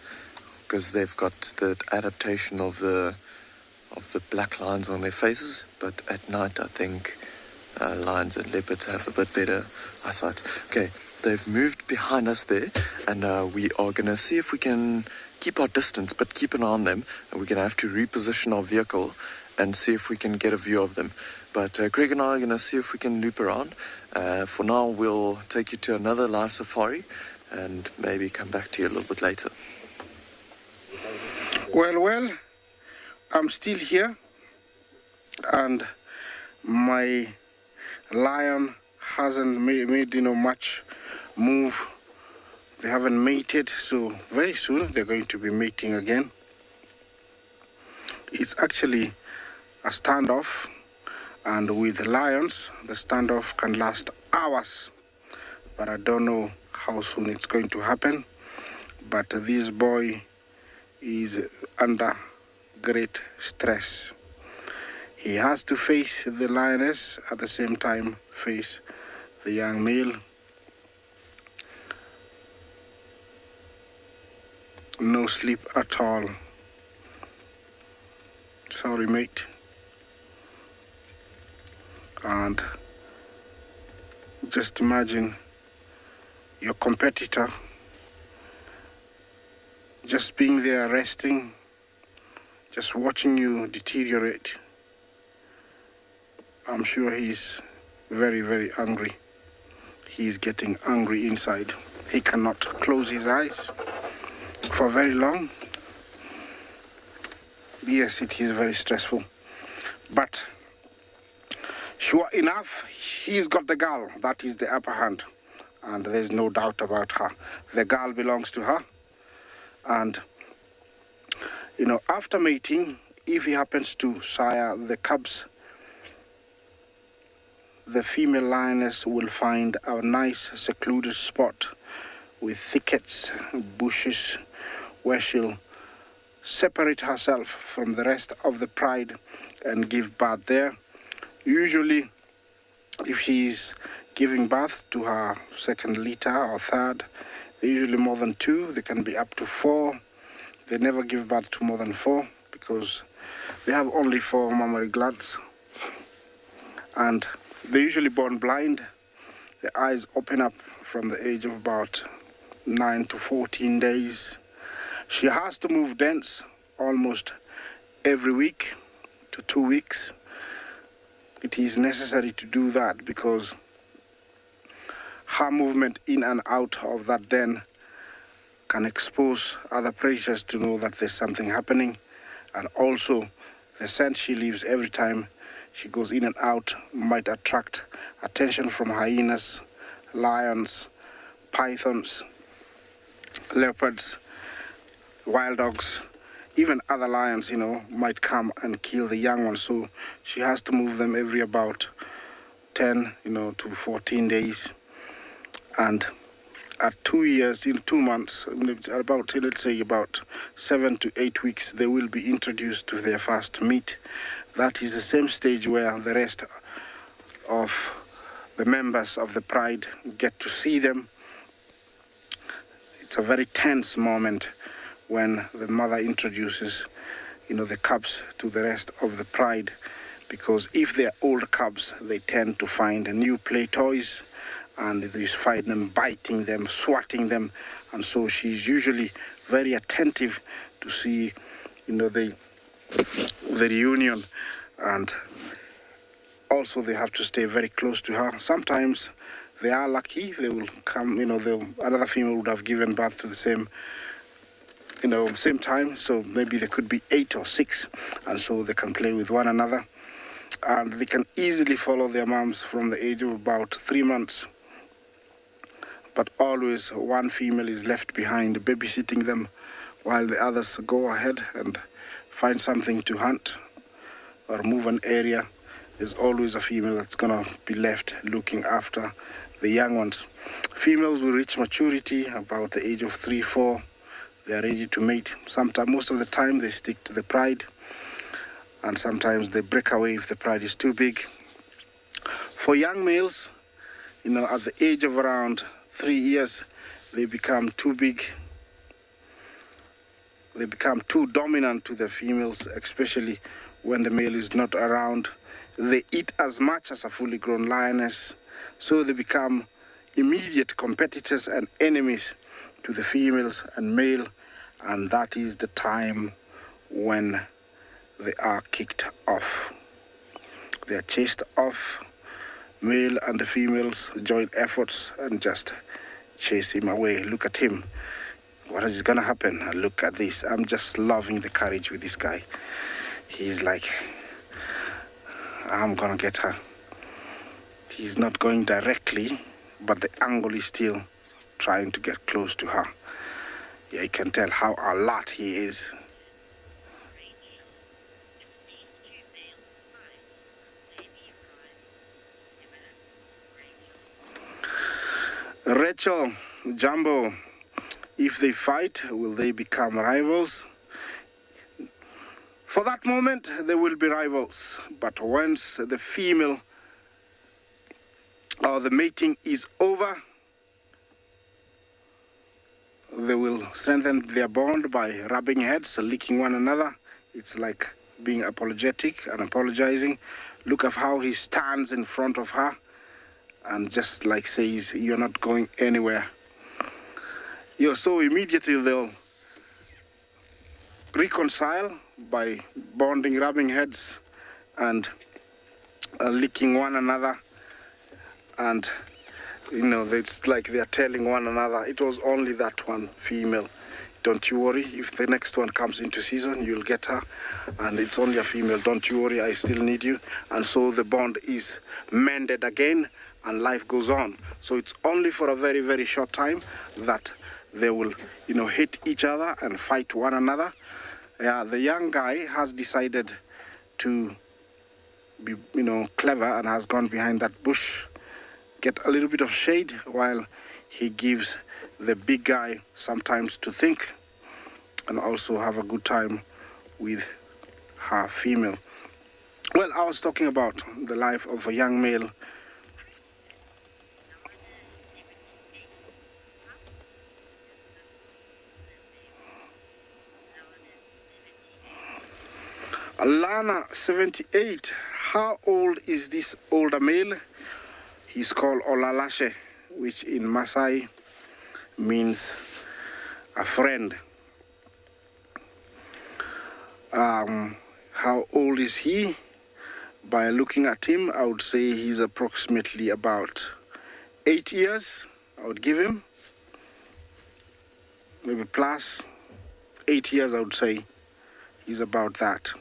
Speaker 3: because they've got the adaptation of the black lines on their faces. But at night, I think lions and leopards have a bit better eyesight. Okay. They've moved behind us there, and we are going to see if we can keep our distance, but keep an eye on them, and we're going to have to reposition our vehicle and see if we can get a view of them. But Greg and I are going to see if we can loop around. For now, we'll take you to another live safari and maybe come back to you a little bit later.
Speaker 4: Well, I'm still here, and my lion hasn't made much move. They haven't mated, so very soon they're going to be mating again. It's actually a standoff, and with lions, the standoff can last hours, but I don't know how soon it's going to happen. But this boy is under great stress. He has to face the lioness, at the same time face the young male. No sleep at all. Sorry, mate. And just imagine your competitor just being there resting, just watching you deteriorate. I'm sure he's very, very angry. He's getting angry inside. He cannot close his eyes for very long. Yes, it is very stressful. But sure enough, he's got the girl. That is the upper hand. And there's no doubt about her. The girl belongs to her. And, after mating, if he happens to sire the cubs, the female lioness will find a nice secluded spot with thickets, bushes, where she'll separate herself from the rest of the pride and give birth there. Usually, if she's giving birth to her second litter or third, they're usually more than 2. They can be up to 4. They never give birth to more than 4 because they have only 4 mammary glands. And they're usually born blind. The eyes open up from the age of about 9 to 14 days. She has to move dense almost every week to 2 weeks. It is necessary to do that because her movement in and out of that den can expose other predators to know that there's something happening. And also, the scent she leaves every time she goes in and out might attract attention from hyenas, lions, pythons, leopards, wild dogs, even other lions, might come and kill the young ones. So she has to move them every about 10, to 14 days. And at 2 years, in 2 months, about, let's say about 7 to 8 weeks, they will be introduced to their first meat. That is the same stage where the rest of the members of the pride get to see them. It's a very tense moment when the mother introduces, the cubs to the rest of the pride, because if they're old cubs, they tend to find new play toys, and they find them biting them, swatting them, and so she's usually very attentive to see, the reunion, and also they have to stay very close to her. Sometimes they are lucky; they will come. Another female would have given birth to the same time, so maybe there could be 8 or 6, and so they can play with one another, and they can easily follow their moms from the age of about 3 months. But always one female is left behind babysitting them while the others go ahead and find something to hunt or move an area. There's always a female that's gonna be left looking after the young ones. Females will reach maturity about the age of 3, 4. They are ready to mate. Sometimes, most of the time, they stick to the pride, and sometimes they break away if the pride is too big. For young males, at the age of around 3 years, they become too big. They become too dominant to the females, especially when the male is not around. They eat as much as a fully grown lioness, so they become immediate competitors and enemies to the females and male, and that is the time when they are kicked off. They are chased off. Male and the females join efforts and just chase him away. Look at him. What is going to happen? Look at this. I'm just loving the courage with this guy. He's like, I'm going to get her. He's not going directly, but the angle is still trying to get close to her. Yeah, you can tell how alert he is. Rachel, Jumbo, if they fight, will they become rivals? For that moment, they will be rivals. But once the female or the mating is over, they will strengthen their bond by rubbing heads, licking one another. It's like being apologetic and apologizing. Look at how he stands in front of her and just like says, you're not going anywhere. So immediately they'll reconcile by bonding, rubbing heads and licking one another. And it's like they're telling one another, it was only that one female. Don't you worry, if the next one comes into season, you'll get her. And it's only a female, don't you worry, I still need you. And so the bond is mended again and life goes on. So it's only for a very, very short time that they will, hit each other and fight one another. The young guy has decided to be, clever and has gone behind that bush, get a little bit of shade while he gives the big guy sometimes to think and also have a good time with her female. Well, I was talking about the life of a young male Lana, 78. How old is this older male? He's called Olalashe, which in Maasai means a friend. How old is he? By looking at him, I would say he's approximately about 8 years. I would give him. Maybe plus 8 years, I would say. He's about that.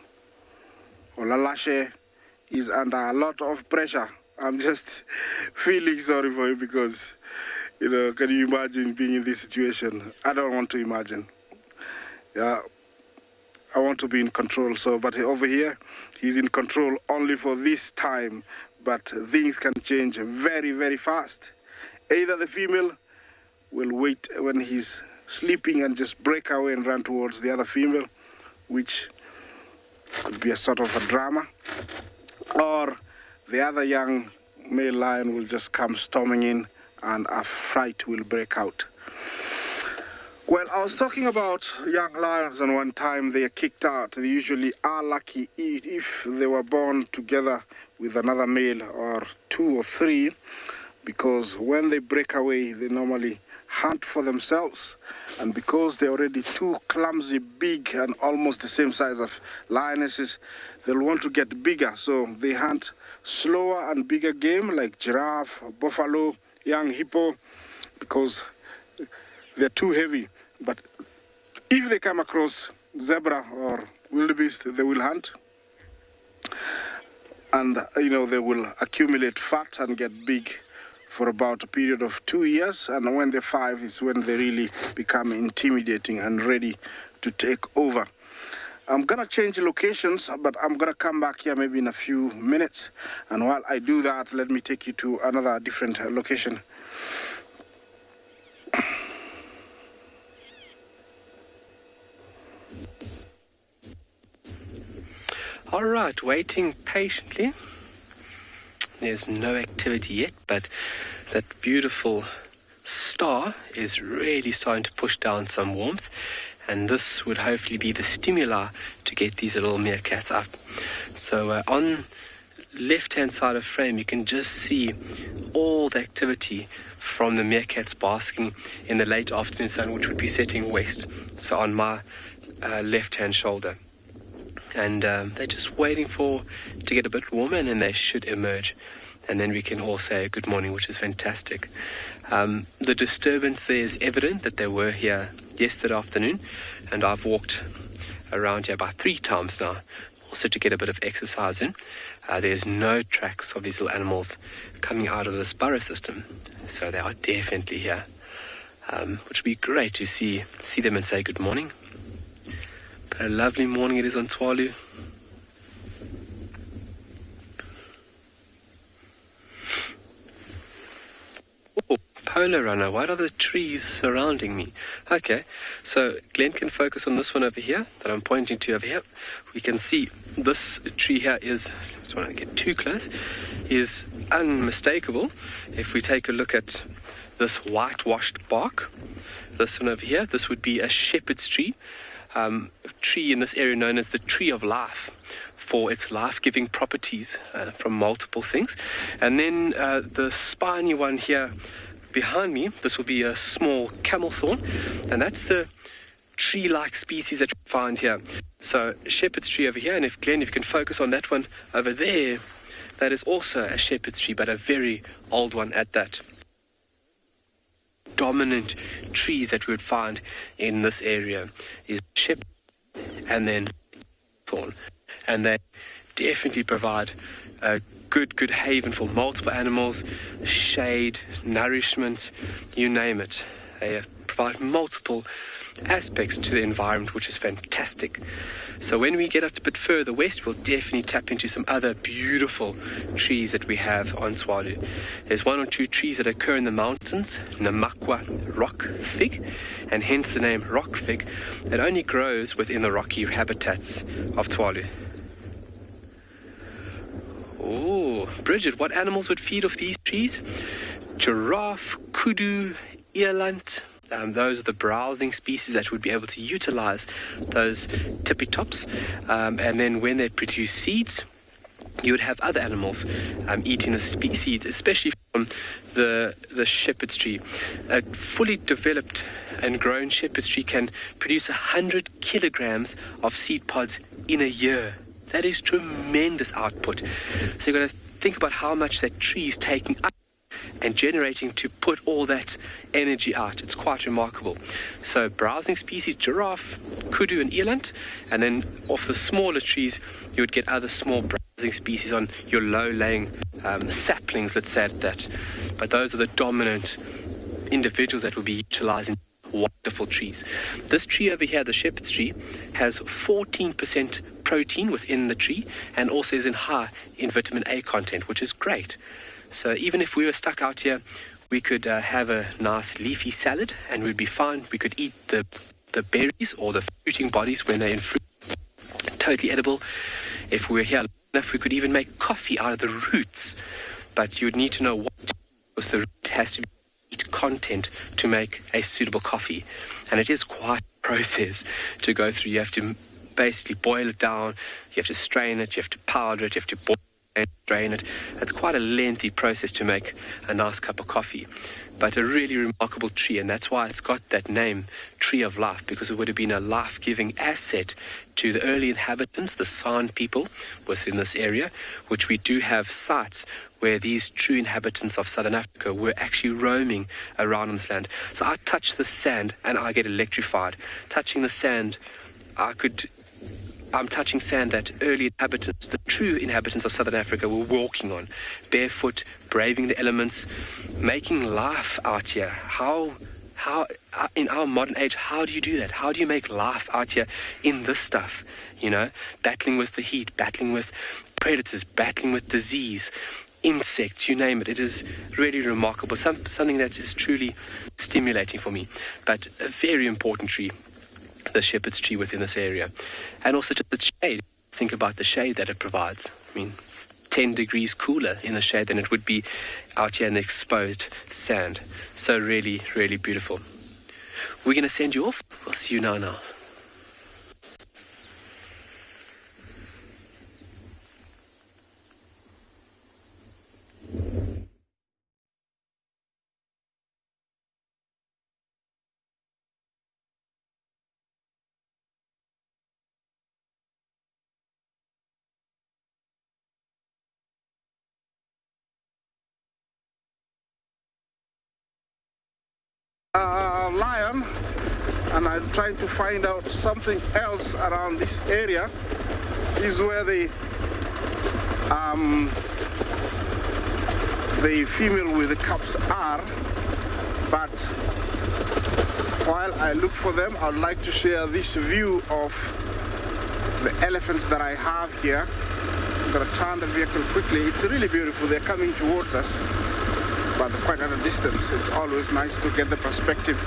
Speaker 4: Olalashe is under a lot of pressure. I'm just feeling sorry for him because, can you imagine being in this situation? I don't want to imagine. Yeah, I want to be in control. But over here, he's in control only for this time. But things can change very, very fast. Either the female will wait when he's sleeping and just break away and run towards the other female, which could be a sort of a drama, or the other young male lion will just come storming in and a fight will break out. Well, I was talking about young lions, and one time they are kicked out. They usually are lucky if they were born together with another male or 2 or 3, because when they break away, they normally hunt for themselves, and because they're already too clumsy, big, and almost the same size of lionesses, they'll want to get bigger, so they hunt slower and bigger game like giraffe, buffalo, young hippo, because they're too heavy. But if they come across zebra or wildebeest, they will hunt, and they will accumulate fat and get big for about a period of 2 years, and when they're 5 is when they really become intimidating and ready to take over. I'm gonna change locations, but I'm gonna come back here maybe in a few minutes, and while I do that, let me take you to another different location.
Speaker 8: All right, waiting patiently. There's no activity yet, but that beautiful star is really starting to push down some warmth, and this would hopefully be the stimuli to get these little meerkats up. So on left-hand side of frame, you can just see all the activity from the meerkats basking in the late afternoon sun, which would be setting west, so on my left-hand shoulder. And they're just waiting to get a bit warmer, and then they should emerge. And then we can all say good morning, which is fantastic. The disturbance there is evident that they were here yesterday afternoon, and I've walked around here about 3 times now, also to get a bit of exercise in. There's no tracks of these little animals coming out of this burrow system, so they are definitely here, which would be great to see them and say good morning. But a lovely morning it is on Tswalu. Oh, polar runner, what are the trees surrounding me? Okay, so Glenn can focus on this one over here that I'm pointing to over here. We can see this tree here is, I just want to get too close, is unmistakable. If we take a look at this whitewashed bark, this one over here, this would be a shepherd's tree. A tree in this area known as the tree of life for its life-giving properties from multiple things. And then the spiny one here behind me, this will be a small camel thorn, and that's the tree-like species that you find here. So shepherd's tree over here, and if Glenn, if you can focus on that one over there, that is also a shepherd's tree, but a very old one at that. Dominant tree that we would find in this area is shepherd and then thorn, and they definitely provide a good haven for multiple animals, shade, nourishment, you name it. They provide multiple aspects to the environment, which is fantastic. So when we get up a bit further west, we'll definitely tap into some other beautiful trees that we have on Tswalu. There's 1 or 2 trees that occur in the mountains, Namakwa rock fig, and hence the name rock fig, that only grows within the rocky habitats of Tswalu. Oh, Bridget, what animals would feed off these trees? Giraffe, kudu, eland. Those are the browsing species that would be able to utilize those tippy tops. And then when they produce seeds, you would have other animals eating the seeds, especially from the shepherd's tree. A fully developed and grown shepherd's tree can produce 100 kilograms of seed pods in a year. That is tremendous output. So you've got to think about how much that tree is taking up and generating to put all that energy out. It's quite remarkable. So browsing species, giraffe, kudu and eland, and then off the smaller trees you would get other small browsing species on your low-laying saplings, let's say that. But those are the dominant individuals that will be utilizing wonderful trees. This tree over here, the shepherd's tree, has 14% protein within the tree and also is high in vitamin A content, which is great. So even if we were stuck out here, we could have a nice leafy salad and we'd be fine. We could eat the berries or the fruiting bodies when they're in fruit. Totally edible. If we were here enough, we could even make coffee out of the roots. But you would need to know what to do, because the root has to be wheat content to make a suitable coffee. And it is quite a process to go through. You have to basically boil it down. You have to strain it. You have to powder it. You have to boil and drain it. It's quite a lengthy process to make a nice cup of coffee, but a really remarkable tree, and that's why it's got that name, Tree of Life, because it would have been a life-giving asset to the early inhabitants, the San people within this area, which we do have sites where these true inhabitants of Southern Africa were actually roaming around on this land. So I touch the sand and I get electrified. Touching the sand, I'm touching sand that early inhabitants, the true inhabitants of Southern Africa, were walking on, barefoot, braving the elements, making life out here. How in our modern age, how do you do that? How do you make life out here in this stuff? You know, battling with the heat, battling with predators, battling with disease, insects, you name it. It is really remarkable, something that is truly stimulating for me, but a very important tree, the shepherd's tree within this area. And also just the shade. Think about the shade that it provides. I mean, 10 degrees cooler in the shade than it would be out here in the exposed sand. So really, really beautiful. We're going to send you off. We'll see you now.
Speaker 4: lion, and I'm trying to find out something else around this area. Is where the female with the cubs are, but while I look for them, I'd like to share this view of the elephants that I have here. I'm going to turn the vehicle quickly. It's really beautiful. They're coming towards us, but quite at a distance. It's always nice to get the perspective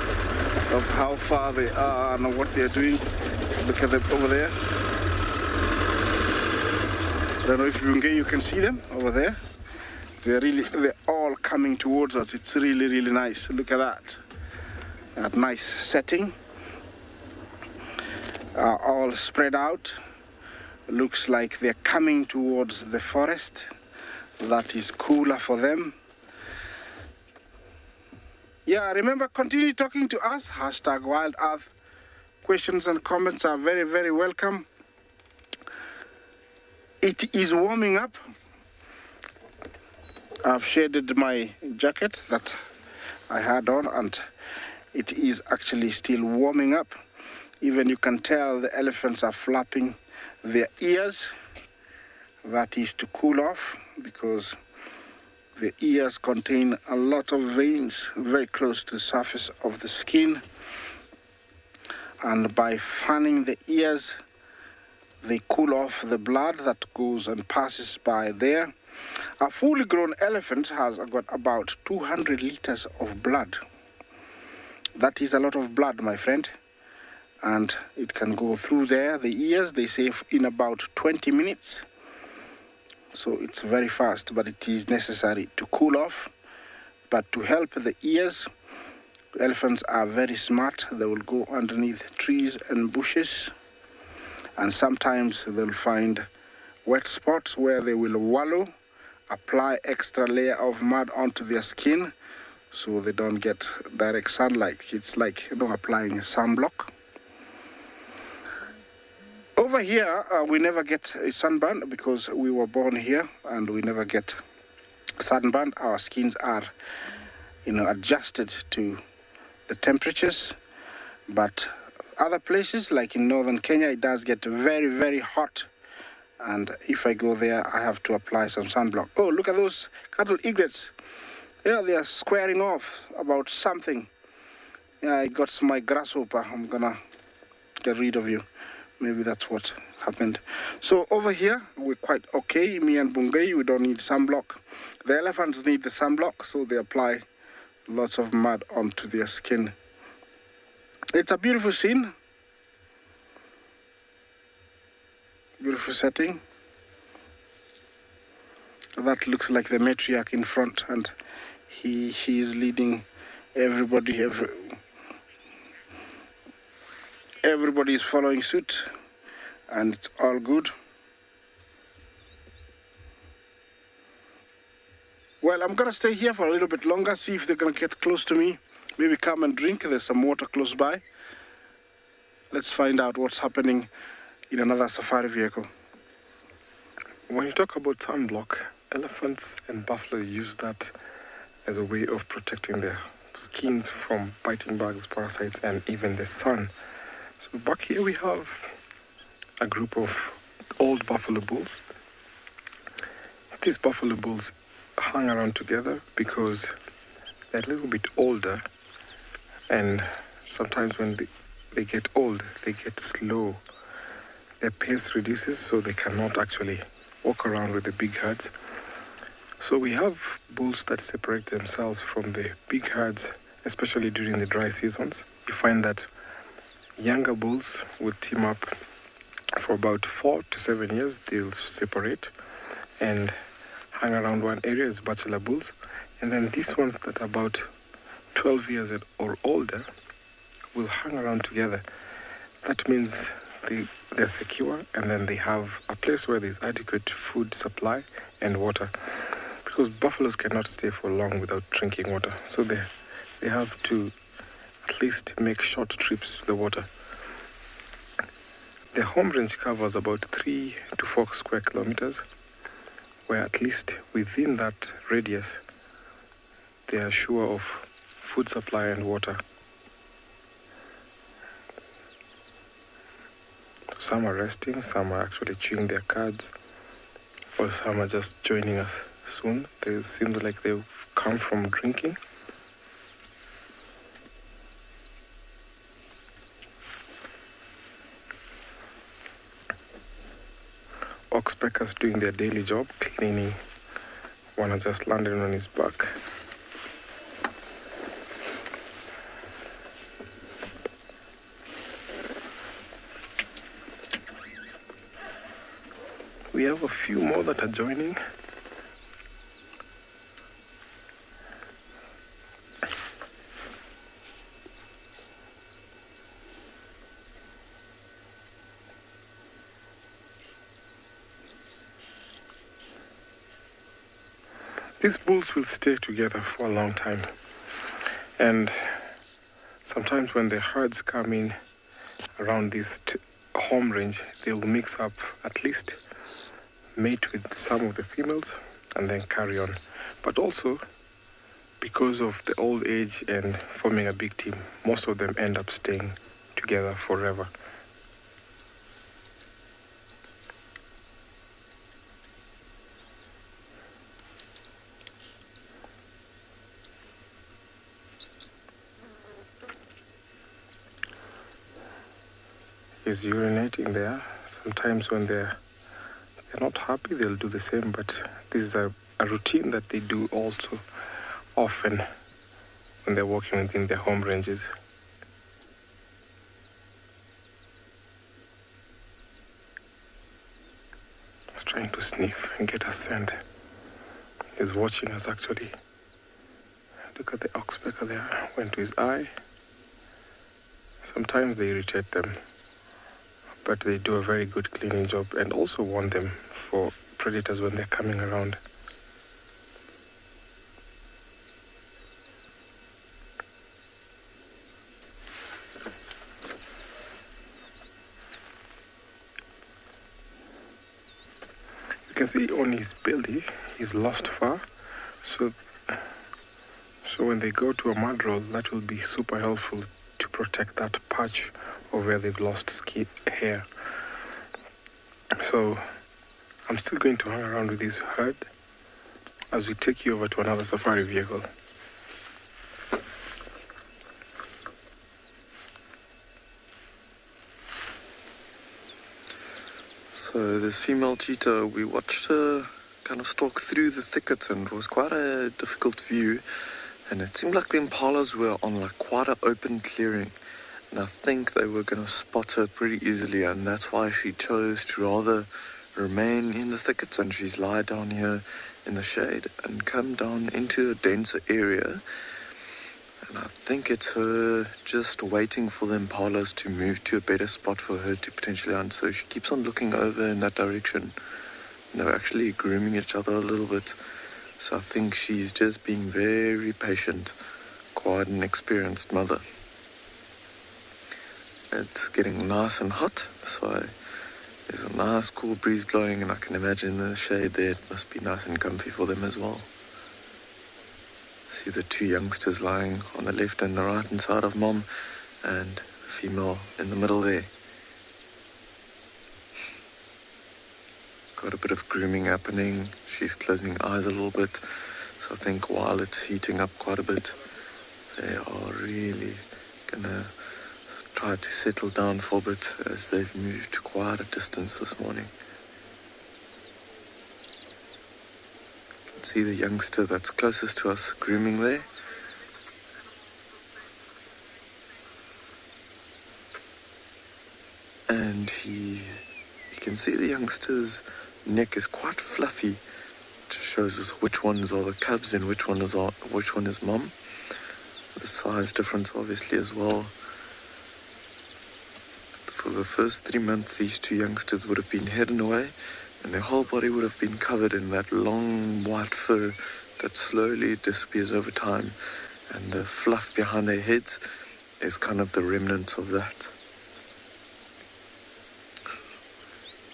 Speaker 4: of how far they are and what they're doing. Look at them over there. I don't know if you can see them over there. They're all coming towards us. It's really, really nice. Look at that. That nice setting. All spread out. Looks like they're coming towards the forest. That is cooler for them. Yeah, remember, continue talking to us. Hashtag Wild Earth. Questions and comments are very, very welcome. It is warming up. I've shaded my jacket that I had on, and it is actually still warming up. Even you can tell the elephants are flapping their ears. That is to cool off, because the ears contain a lot of veins very close to the surface of the skin. And by fanning the ears, they cool off the blood that goes and passes by there. A fully grown elephant has got about 200 liters of blood. That is a lot of blood, my friend. And it can go through there, the ears, they say, in about 20 minutes. So it's very fast, but it is necessary to cool off. But to help the ears, elephants are very smart. They will go underneath trees and bushes. And sometimes they'll find wet spots where they will wallow, apply extra layer of mud onto their skin so they don't get direct sunlight. It's like, applying a sunblock. Over here, we never get a sunburn because we were born here, and we never get sunburn. Our skins are, adjusted to the temperatures. But other places, like in northern Kenya, it does get very, very hot. And if I go there, I have to apply some sunblock. Oh, look at those cattle egrets. Yeah, they are squaring off about something. Yeah, I got my grasshopper. I'm gonna get rid of you. Maybe that's what happened. So over here, we're quite okay. Me and Bungei, we don't need sunblock. The elephants need the sunblock, so they apply lots of mud onto their skin. It's a beautiful scene. Beautiful setting. That looks like the matriarch in front, and she is leading everybody. Everybody is following suit, and it's all good. Well, I'm gonna stay here for a little bit longer, see if they're gonna get close to me. Maybe come and drink. There's some water close by. Let's find out what's happening in another safari vehicle.
Speaker 6: When you talk about sunblock, elephants and buffalo use that as a way of protecting their skins from biting bugs, parasites, and even the sun. So back here we have a group of old buffalo bulls. These buffalo bulls hang around together because they're a little bit older, and sometimes when they get old, they get slow. Their pace reduces, so they cannot actually walk around with the big herds. So we have bulls that separate themselves from the big herds, especially during the dry seasons. You find that younger bulls will team up for about 4 to 7 years. They'll separate and hang around one area as bachelor bulls. And then these ones that are about 12 years or older will hang around together. That means they're secure, and then they have a place where there's adequate food supply and water, because buffaloes cannot stay for long without drinking water. So they have to at least make short trips to the water. Their home range covers about 3 to 4 square kilometers, where at least within that radius they are sure of food supply and water Some are resting, some are actually chewing their cards, or some are just joining us soon. They seem like they've come from drinking. Oxpeckers doing their daily job, cleaning. One has just landed on his back. We have a few more that are joining. These bulls will stay together for a long time, and sometimes when the herds come in around this home range, they will mix up, at least mate with some of the females and then carry on. But also, because of the old age and forming a big team, most of them end up staying together forever. Is urinating there. Sometimes when they're not happy, they'll do the same, but this is a routine that they do also often when they're walking within their home ranges. He's trying to sniff and get a scent. He's watching us actually. Look at the oxpecker there, went to his eye. Sometimes they irritate them, but they do a very good cleaning job and also warn them for predators when they're coming around. You can see on his belly, he's lost fur. So when they go to a mud roll, that will be super helpful to protect that patch of where they've lost skin hair. So I'm still going to hang around with this herd as we take you over to another safari vehicle.
Speaker 3: So this female cheetah, we watched her kind of stalk through the thicket, and it was quite a difficult view, and it seemed like the impalas were on like quite an open clearing. And I think they were going to spot her pretty easily, and that's why she chose to rather remain in the thickets, and she's lie down here in the shade and come down into a denser area. And I think it's her just waiting for the impalas to move to a better spot for her to potentially hunt. So she keeps on looking over in that direction. And they're actually grooming each other a little bit. So I think she's just being very patient, quite an experienced mother. It's getting nice and hot, so there's a nice cool breeze blowing, and I can imagine in the shade there it must be nice and comfy for them as well. See the two youngsters lying on the left and the right hand side of mom, and the female in the middle there. Got a bit of grooming happening. She's closing eyes a little bit, so I think while it's heating up quite a bit, they are really gonna try to settle down for a bit as they've moved quite a distance this morning. You can see the youngster that's closest to us grooming there. And you can see the youngster's neck is quite fluffy. It shows us which ones are the cubs and which one is mom. The size difference obviously as well. For the first 3 months, these two youngsters would have been hidden away, and their whole body would have been covered in that long white fur that slowly disappears over time, and the fluff behind their heads is kind of the remnants of that.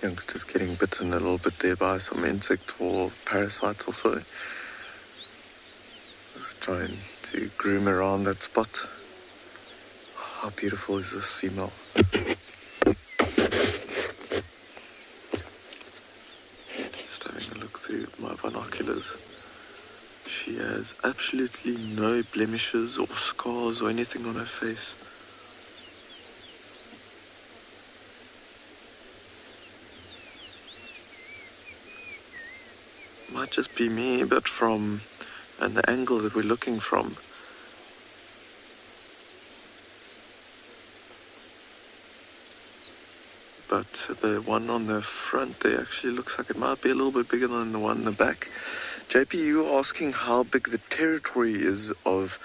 Speaker 3: Youngsters getting bitten a little bit there by some insect or parasites or so. Just trying to groom around that spot. How beautiful is this female? my binoculars. She has absolutely no blemishes or scars or anything on her face. Might just be me, but and the angle that we're looking from, but the one on the front there actually looks like it might be a little bit bigger than the one in the back. JP, you were asking how big the territory is of,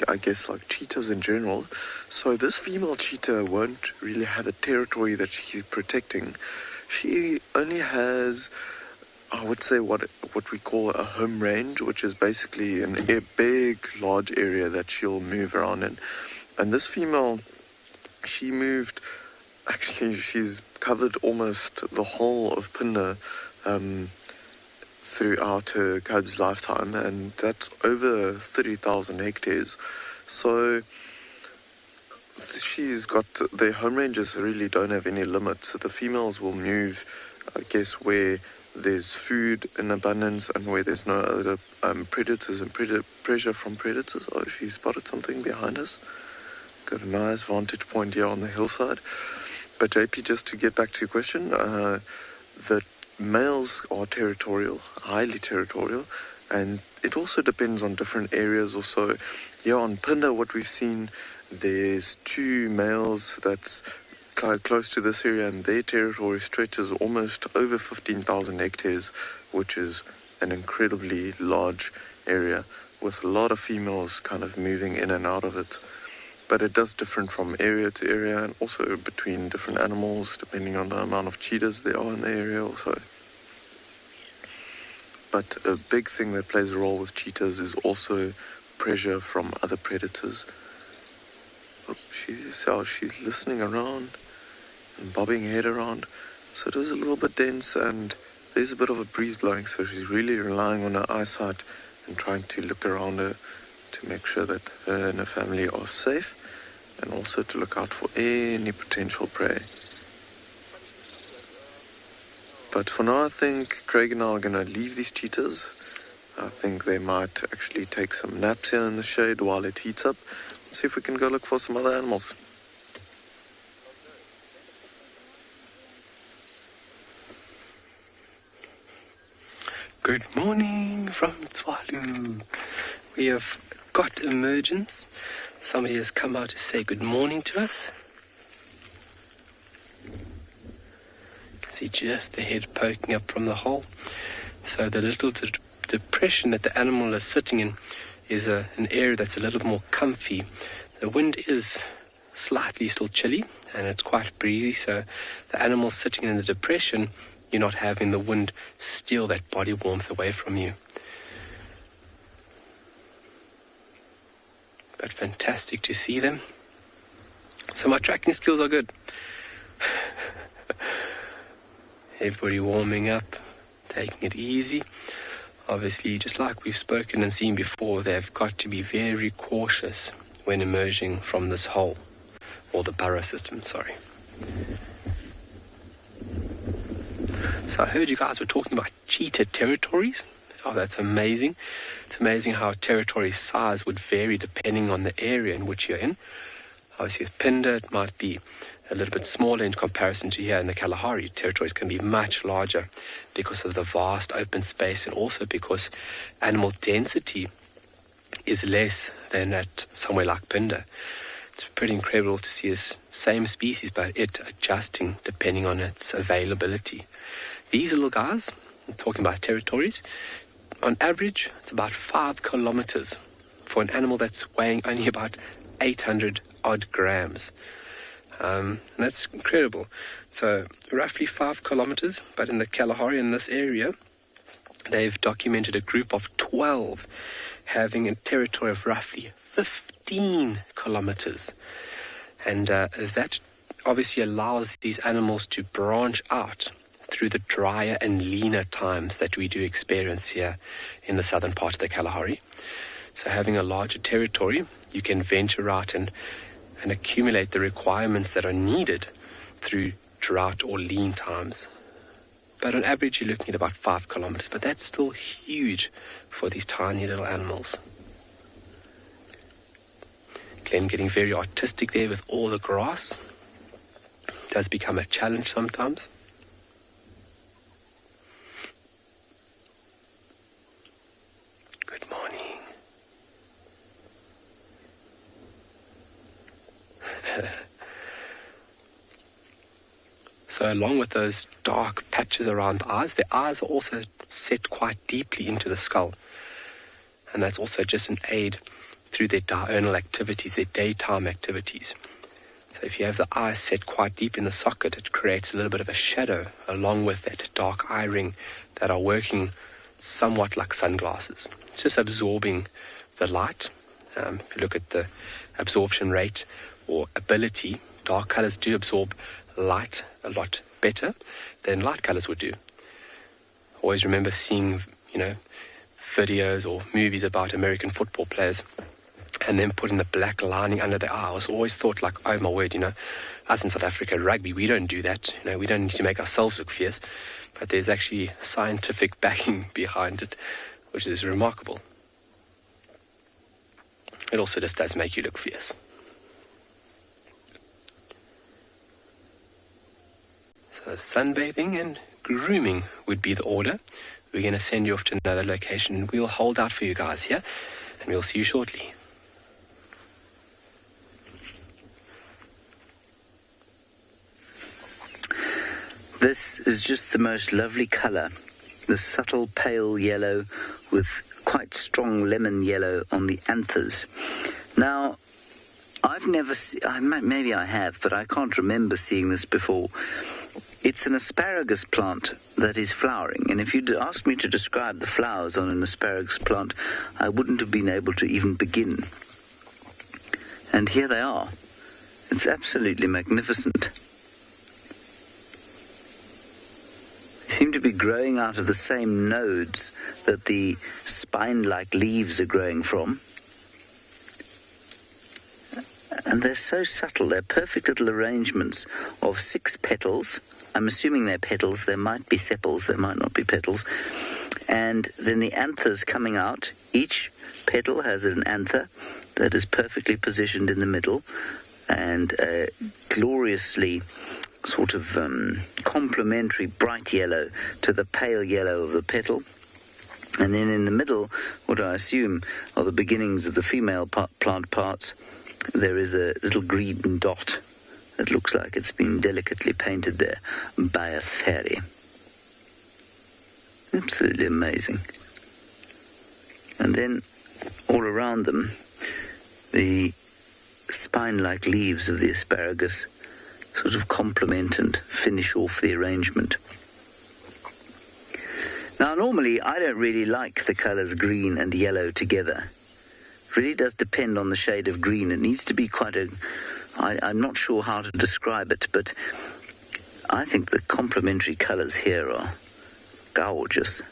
Speaker 3: I guess, like cheetahs in general. So this female cheetah won't really have a territory that she's protecting. She only has, I would say, what we call a home range, which is basically a big, large area that she'll move around in. And this female, she's covered almost the whole of Phinda throughout her cub's lifetime, and that's over 30,000 hectares. So she's got, the home ranges really don't have any limits. The females will move, I guess, where there's food in abundance and where there's no other predators and pressure from predators. Oh, she spotted something behind us. Got a nice vantage point here on the hillside. But JP, just to get back to your question, the males are territorial, highly territorial, and it also depends on different areas also. Here on Phinda, what we've seen, there's 2 males that's close to this area, and their territory stretches almost over 15,000 hectares, which is an incredibly large area with a lot of females kind of moving in and out of it. But it does differ from area to area, and also between different animals, depending on the amount of cheetahs there are in the area also. But a big thing that plays a role with cheetahs is also pressure from other predators. Oh, she's listening around and bobbing her head around. So it is a little bit dense, and there's a bit of a breeze blowing, so she's really relying on her eyesight and trying to look around her to make sure that her and her family are safe, and also to look out for any potential prey. But for now, I think Craig and I are going to leave these cheetahs. I think they might actually take some naps here in the shade while it heats up, and see if we can go look for some other animals.
Speaker 8: Good morning from Tswalu. We have got emergence. Somebody has come out to say good morning to us. You can see just the head poking up from the hole. So the little depression that the animal is sitting in is an area that's a little more comfy. The wind is slightly still chilly, and it's quite breezy, so the animal sitting in the depression, you're not having the wind steal that body warmth away from you. But fantastic to see them. So my tracking skills are good. Everybody warming up, taking it easy. Obviously, just like we've spoken and seen before, they've got to be very cautious when emerging from this hole, or the burrow system, sorry. So I heard you guys were talking about cheetah territories. Oh, that's amazing. It's amazing how territory size would vary depending on the area in which you're in. Obviously with Phinda, it might be a little bit smaller in comparison to here in the Kalahari. Territories can be much larger because of the vast open space, and also because animal density is less than at somewhere like Phinda. It's pretty incredible to see this same species, but it adjusting depending on its availability. These little guys, I'm talking about territories, on average, it's about 5 kilometers for an animal that's weighing only about 800 odd grams. And that's incredible. So roughly 5 kilometers, but in the Kalahari, in this area, they've documented a group of 12 having a territory of roughly 15 kilometers. And that obviously allows these animals to branch out through the drier and leaner times that we do experience here in the southern part of the Kalahari. So having a larger territory, you can venture out and accumulate the requirements that are needed through drought or lean times. but on average you're looking at about 5 kilometers. But that's still huge for these tiny little animals. Glenn getting very artistic there with all the grass. Does become a challenge sometimes. Good morning. So along with those dark patches around the eyes are also set quite deeply into the skull. And that's also just an aid through their diurnal activities, their daytime activities. So if you have the eyes set quite deep in the socket, it creates a little bit of a shadow along with that dark eye ring that are working somewhat like sunglasses. It's just absorbing the light. If you look at the absorption rate or ability, dark colors do absorb light a lot better than light colors would do. Always remember seeing, videos or movies about American football players and then putting the black lining under their eye. I was always thought like, oh my word, us in South Africa, rugby, we don't do that. We don't need to make ourselves look fierce. But there's actually scientific backing behind it, which is remarkable. It also just does make you look fierce. So sunbathing and grooming would be the order. We're going to send you off to another location. We'll hold out for you guys here, and we'll see you shortly.
Speaker 7: This is just the most lovely colour. The subtle pale yellow with quite strong lemon yellow on the anthers. Now, I've never seen, maybe I have, but I can't remember seeing this before. It's an asparagus plant that is flowering, and if you'd asked me to describe the flowers on an asparagus plant, I wouldn't have been able to even begin. And here they are. It's absolutely magnificent. They seem to be growing out of the same nodes that the spine-like leaves are growing from. And they're so subtle. They're perfect little arrangements of 6 petals. I'm assuming they're petals. There might be sepals. There might not be petals. And then the anthers coming out. Each petal has an anther that is perfectly positioned in the middle and gloriously sort of complementary bright yellow to the pale yellow of the petal. And then in the middle, what I assume are the beginnings of the female plant parts, there is a little green dot that looks like it's been delicately painted there by a fairy. Absolutely amazing. And then all around them, the spine-like leaves of the asparagus sort of complement and finish off the arrangement. Now, normally, I don't really like the colours green and yellow together. It really does depend on the shade of green. It needs to be quite I'm not sure how to describe it, but I think the complementary colours here are gorgeous.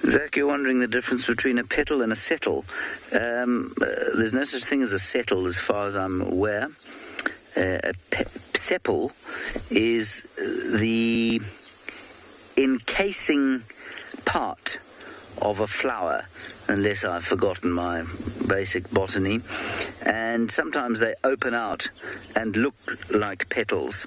Speaker 7: Zach, you're wondering the difference between a petal and a settle. There's no such thing as a settle as far as I'm aware. A sepal is the encasing part of a flower, unless I've forgotten my basic botany. And sometimes they open out and look like petals.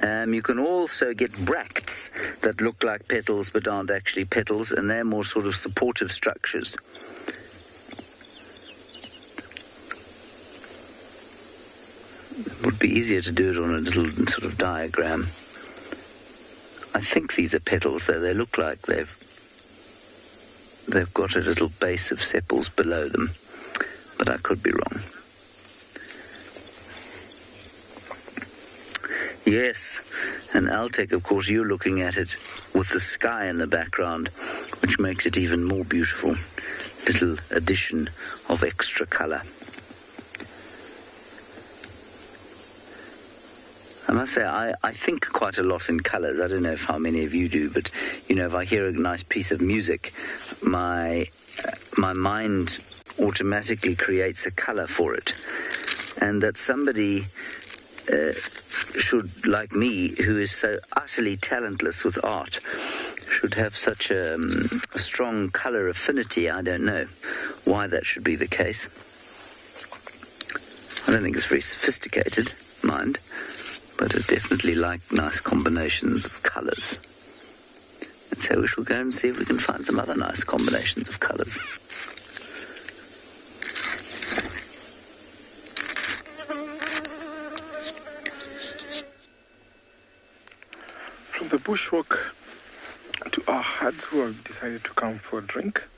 Speaker 7: You can also get bracts that look like petals but aren't actually petals, and they're more sort of supportive structures. It would be easier to do it on a little sort of diagram. I think these are petals, though. They look like they've got a little base of sepals below them, but I could be wrong. Yes, and Altec, of course, you're looking at it with the sky in the background, which makes it even more beautiful. Little addition of must say, I think quite a lot in colours. I don't know if how many of you do, but, if I hear a nice piece of music, my mind automatically creates a colour for it. And that somebody should, like me, who is so utterly talentless with art, should have such a strong colour affinity. I don't know why that should be the case. I don't think it's very sophisticated, mind, but I definitely like nice combinations of colours. And so we shall go and see if we can find some other nice combinations of colours.
Speaker 6: From the bushwalk to our herds who have decided to come for a drink.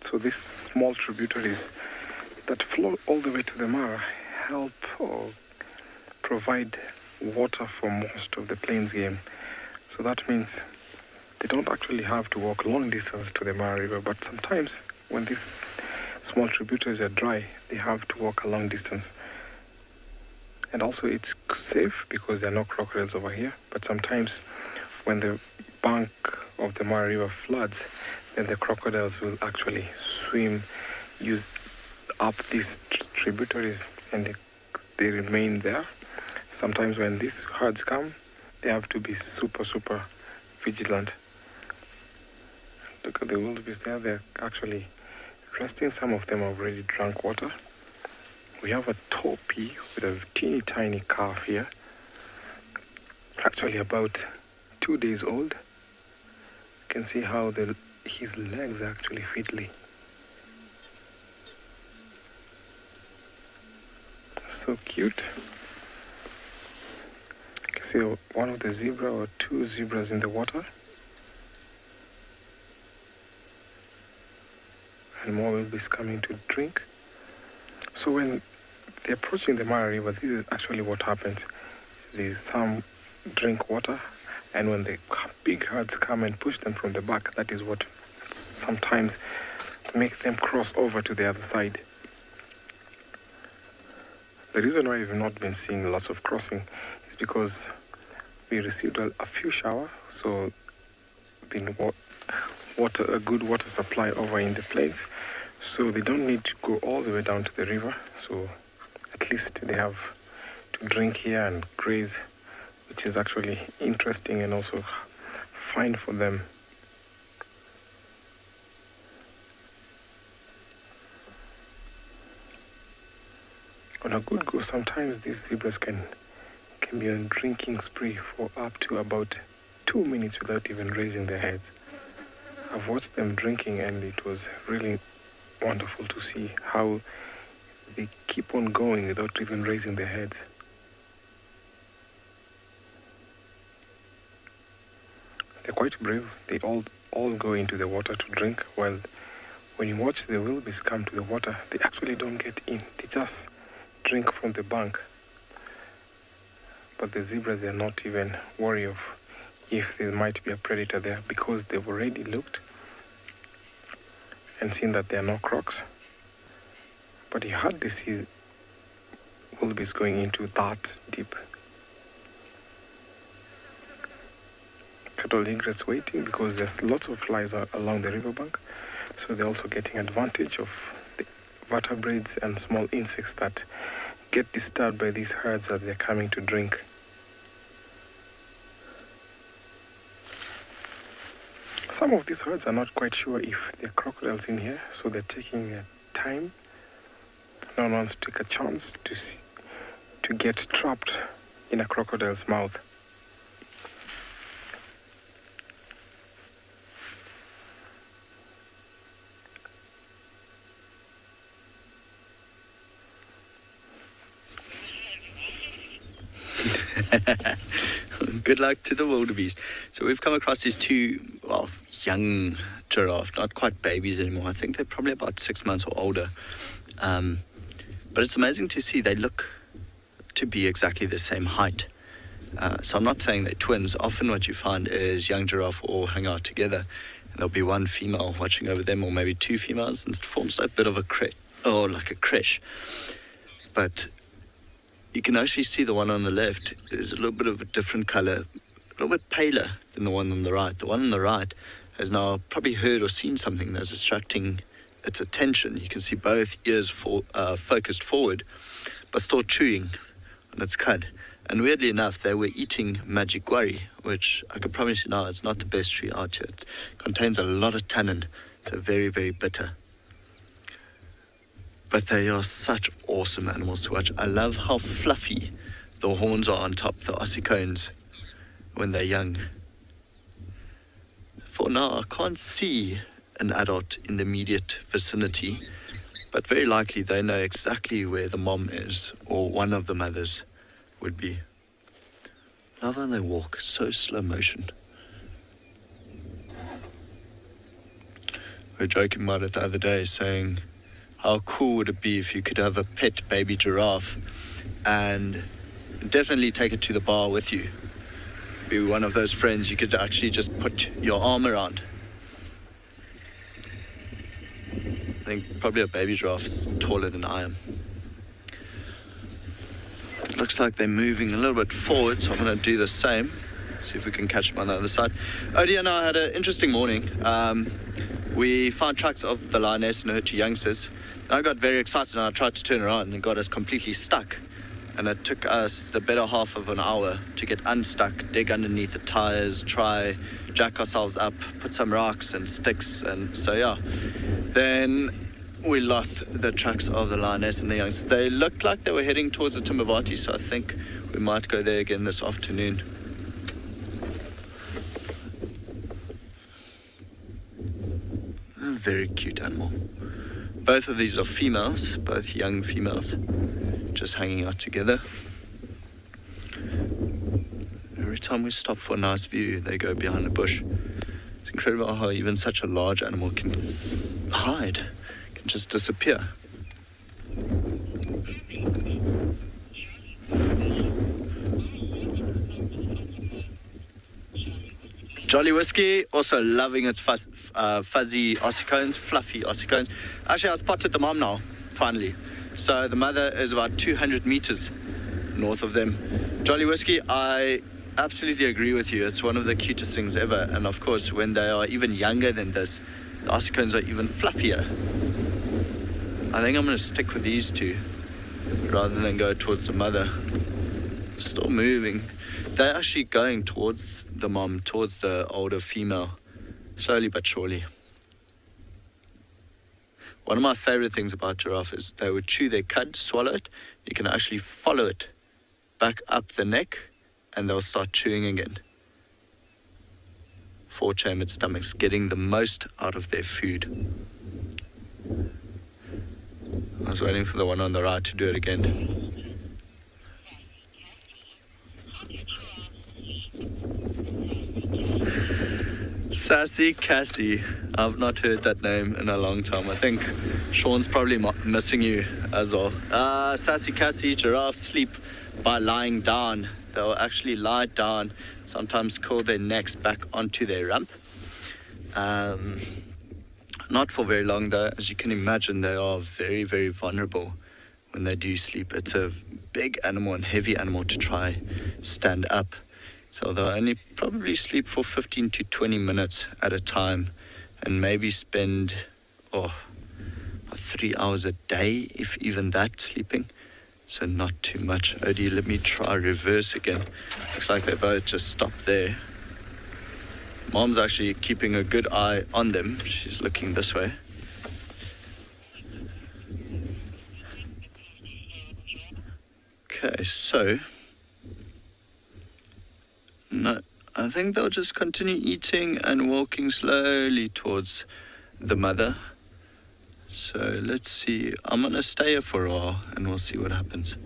Speaker 6: So these small tributaries that flow all the way to the Mara help or provide water for most of the plains game. So that means they don't actually have to walk long distance to the Mara River, but sometimes when these small tributaries are dry, they have to walk a long distance. And also it's safe because there are no crocodiles over here, but sometimes when the bank of the Mara River floods, then the crocodiles will actually swim, use up these tributaries, and they remain there. Sometimes when these herds come, they have to be super vigilant. Look at the wildebeest there, they're actually resting. Some of them have already drunk water. We have a topi with a teeny tiny calf here, actually about 2 days old. You can see how his legs are actually fiddly. So cute. You can see one of the zebra or two zebras in the water. And more wildebeest coming to drink. So when they're approaching the Mara River, this is actually what happens. There's some drink water, and when the big herds come and push them from the back, that is what sometimes make them cross over to the other side. The reason why we've not been seeing lots of crossing is because we received a few showers, so been a good water supply over in the plains, so they don't need to go all the way down to the river. So at least they have to drink here and graze, which is actually interesting and also fine for them. On a good go, sometimes these zebras can be on drinking spree for up to about 2 minutes without even raising their heads. I've watched them drinking, and it was really wonderful to see how they keep on going without even raising their heads. They're quite brave. They all go into the water to drink, while when you watch the wildebeest come to the water, they actually don't get in. They just drink from the bank. But the zebras are not even worried of if there might be a predator there, because they've already looked and seen that there are no crocs. But you hardly see wildebeest going into that deep. Cattle egrets waiting because there's lots of flies along the riverbank, so they're also getting advantage of the vertebrates and small insects that get disturbed by these herds that they're coming to drink. Some of these herds are not quite sure if there are crocodiles in here, so they're taking their time. No one wants to take a chance to get trapped in a crocodile's mouth.
Speaker 5: Good luck to the wildebeest. So we've come across these two, young giraffe, not quite babies anymore. I think they're probably about 6 months or older. But it's amazing to see they look to be exactly the same height. So I'm not saying they're twins. Often what you find is young giraffe all hang out together, and there'll be one female watching over them, or maybe two females, and it forms a bit of a creche. But you can actually see the one on the left is a little bit of a different color, a little bit paler than the one on the right. The one on the right has now probably heard or seen something that's distracting its attention. You can see both ears focused forward, but still chewing on its cud. And weirdly enough, they were eating magic guarri, which I can promise you now, it's not the best tree out here. It contains a lot of tannin, so very, very bitter. But they are such awesome animals to watch. I love how fluffy the horns are on top, the ossicones, when they're young. For now, I can't see an adult in the immediate vicinity, but very likely they know exactly where the mom is, or one of the mothers would be. Love how they walk, so slow motion. We were joking about it the other day, saying, how cool would it be if you could have a pet baby giraffe and definitely take it to the bar with you? Be one of those friends you could actually just put your arm around. I think probably a baby giraffe is taller than I am. It looks like they're moving a little bit forward, so I'm going to do the same. See if we can catch them on the other side. Odie and I had an interesting morning. We found tracks of the lioness and her two youngsters. And I got very excited and I tried to turn around and got us completely stuck. And it took us the better half of an hour to get unstuck, dig underneath the tires, try jack ourselves up, put some rocks and sticks, and so yeah. Then we lost the tracks of the lioness and the youngsters. They looked like they were heading towards the Timbavati, so I think we might go there again this afternoon. A very cute animal. Both of these are females, both young females, just hanging out together. Every time we stop for a nice view, they go behind a bush. It's incredible how even such a large animal can hide, can just disappear. Jolly Whiskey, also loving its fuzzy ossicones, fluffy ossicones. Actually, I spotted the mom now, finally. So the mother is about 200 meters north of them. Jolly Whiskey, I absolutely agree with you. It's one of the cutest things ever. And of course, when they are even younger than this, the ossicones are even fluffier. I think I'm going to stick with these two rather than go towards the mother. Still moving. They're actually going towards the mom, towards the older female, slowly but surely. One of my favorite things about giraffe is they would chew their cud, swallow it. You can actually follow it back up the neck and they'll start chewing again. Four-chambered stomachs, getting the most out of their food. I was waiting for the one on the right to do it again. Sassy Cassie. I've not heard that name in a long time. I think Sean's probably missing you as well. Sassy Cassie, giraffes sleep by lying down. They'll actually lie down, sometimes curl their necks back onto their rump. Not for very long though. As you can imagine, they are very, very vulnerable when they do sleep. It's a big animal and heavy animal to try stand up. So they'll only probably sleep for 15 to 20 minutes at a time and maybe spend 3 hours a day, if even that, sleeping. So not too much. Odie, let me try reverse again. Looks like they both just stopped there. Mom's actually keeping a good eye on them. She's looking this way. Okay, so... No, I think they'll just continue eating and walking slowly towards the mother. So let's see. I'm going to stay here for a while and we'll see what happens.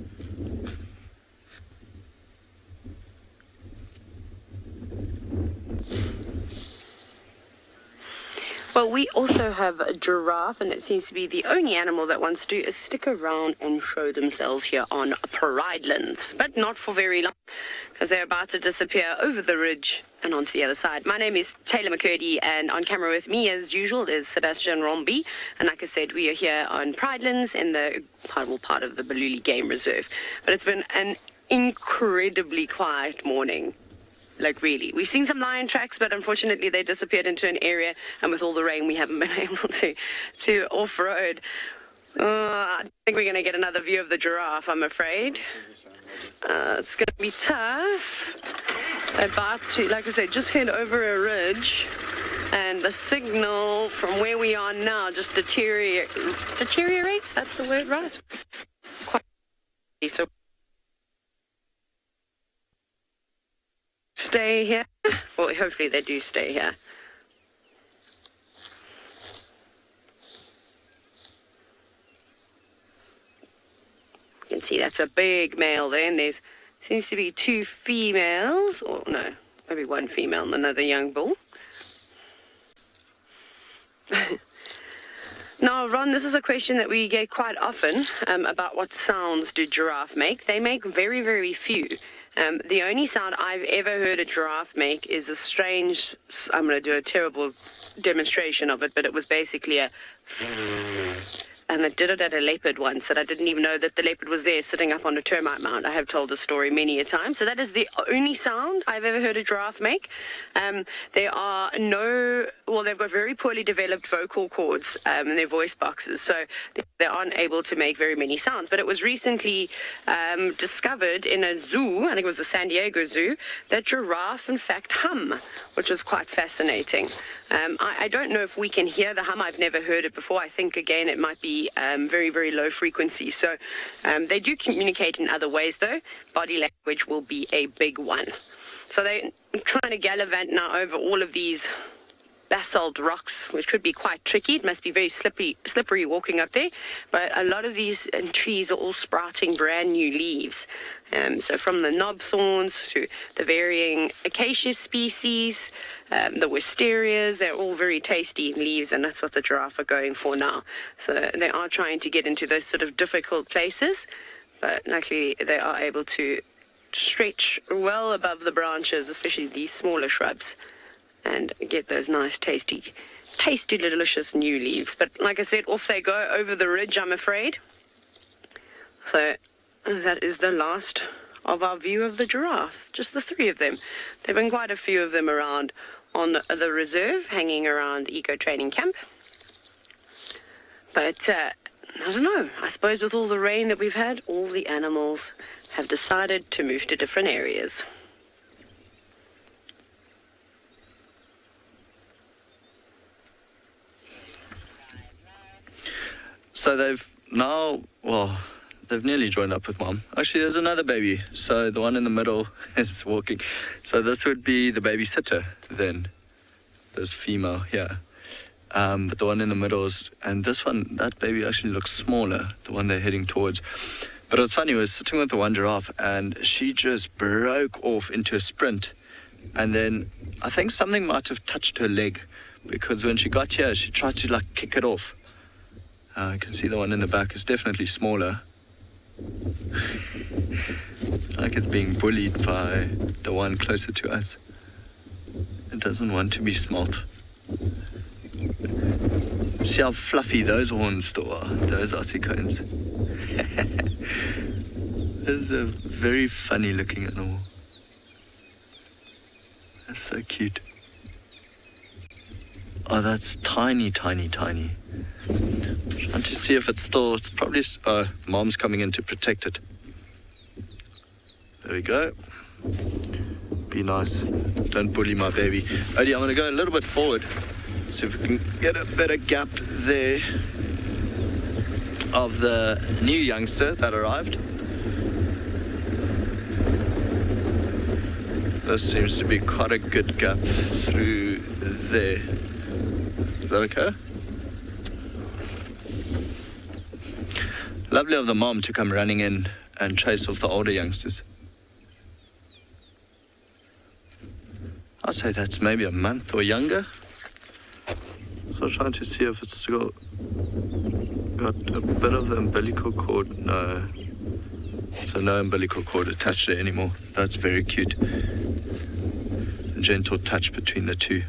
Speaker 9: Well, we also have a giraffe, and it seems to be the only animal that wants to stick around and show themselves here on Pridelands, but not for very long, because they're about to disappear over the ridge and onto the other side. My name is Taylor McCurdy, and on camera with me, as usual, is Sebastian Rombi. And like I said, we are here on Pridelands in the part of the Baluli Game Reserve. But it's been an incredibly quiet morning. Like, really. We've seen some lion tracks, but unfortunately they disappeared into an area, and with all the rain, we haven't been able to off-road. I think we're going to get another view of the giraffe, I'm afraid. It's going to be tough. They're about to, like I said, just head over a ridge, and the signal from where we are now just deteriorates. That's the word, right? Quite so. Stay here. Well, hopefully they do stay here. You can see that's a big male there, and there's seems to be two females, or no, maybe one female and another young bull. Now, Ron, this is a question that we get quite often about what sounds do giraffe make. They make very, very few. The only sound I've ever heard a giraffe make is a strange, I'm going to do a terrible demonstration of it, but it was basically a... And I did it at a leopard once, and I didn't even know that the leopard was there sitting up on a termite mound. I have told the story many a time. So that is the only sound I've ever heard a giraffe make. There are no... Well, they've got very poorly developed vocal cords in their voice boxes, so they aren't able to make very many sounds. But it was recently discovered in a zoo, I think it was the San Diego Zoo, that giraffe, in fact, hum, which is quite fascinating. I don't know if we can hear the hum. I've never heard it before. I think, again, it might be very, very low frequency. So they do communicate in other ways, though. Body language will be a big one. So they're trying to gallivant now over all of these basalt rocks, which could be quite tricky. It must be very slippery walking up there. But a lot of these trees are all sprouting brand new leaves. So from the knob thorns to the varying acacia species, the wisterias, they're all very tasty leaves, and that's what the giraffe are going for now. So they are trying to get into those sort of difficult places, but luckily they are able to stretch well above the branches, especially these smaller shrubs, and get those nice, tasty, delicious new leaves. But like I said, off they go over the ridge, I'm afraid. So that is the last of our view of the giraffe, just the three of them. There have been quite a few of them around on the reserve, hanging around Eco Training Camp. But I don't know, I suppose with all the rain that we've had, all the animals have decided to move to different areas.
Speaker 5: So they've now, well, they've nearly joined up with Mom. Actually, there's another baby. So the one in the middle is walking. So this would be the babysitter then. This female here. But the one in the middle is, and this one, that baby actually looks smaller, the one they're heading towards. But it was funny, I was sitting with the one giraffe, and she just broke off into a sprint. And then I think something might have touched her leg, because when she got here, she tried to like kick it off. I can see the one in the back is definitely smaller. Like it's being bullied by the one closer to us. It doesn't want to be smelt. See how fluffy those horns still are, those ossicones. This is a very funny looking animal. That's so cute. Oh, that's tiny, tiny, tiny. Trying to see if it's probably, Mom's coming in to protect it. There we go. Be nice. Don't bully my baby. Odie, I'm going to go a little bit forward. See if we can get a better gap there of the new youngster that arrived. This seems to be quite a good gap through there. Is that okay? Lovely of the mom to come running in and chase off the older youngsters. I'd say that's maybe a month or younger. So I'm trying to see if it's still got a bit of the umbilical cord. No. So no umbilical cord attached there anymore. That's very cute. A gentle touch between the two.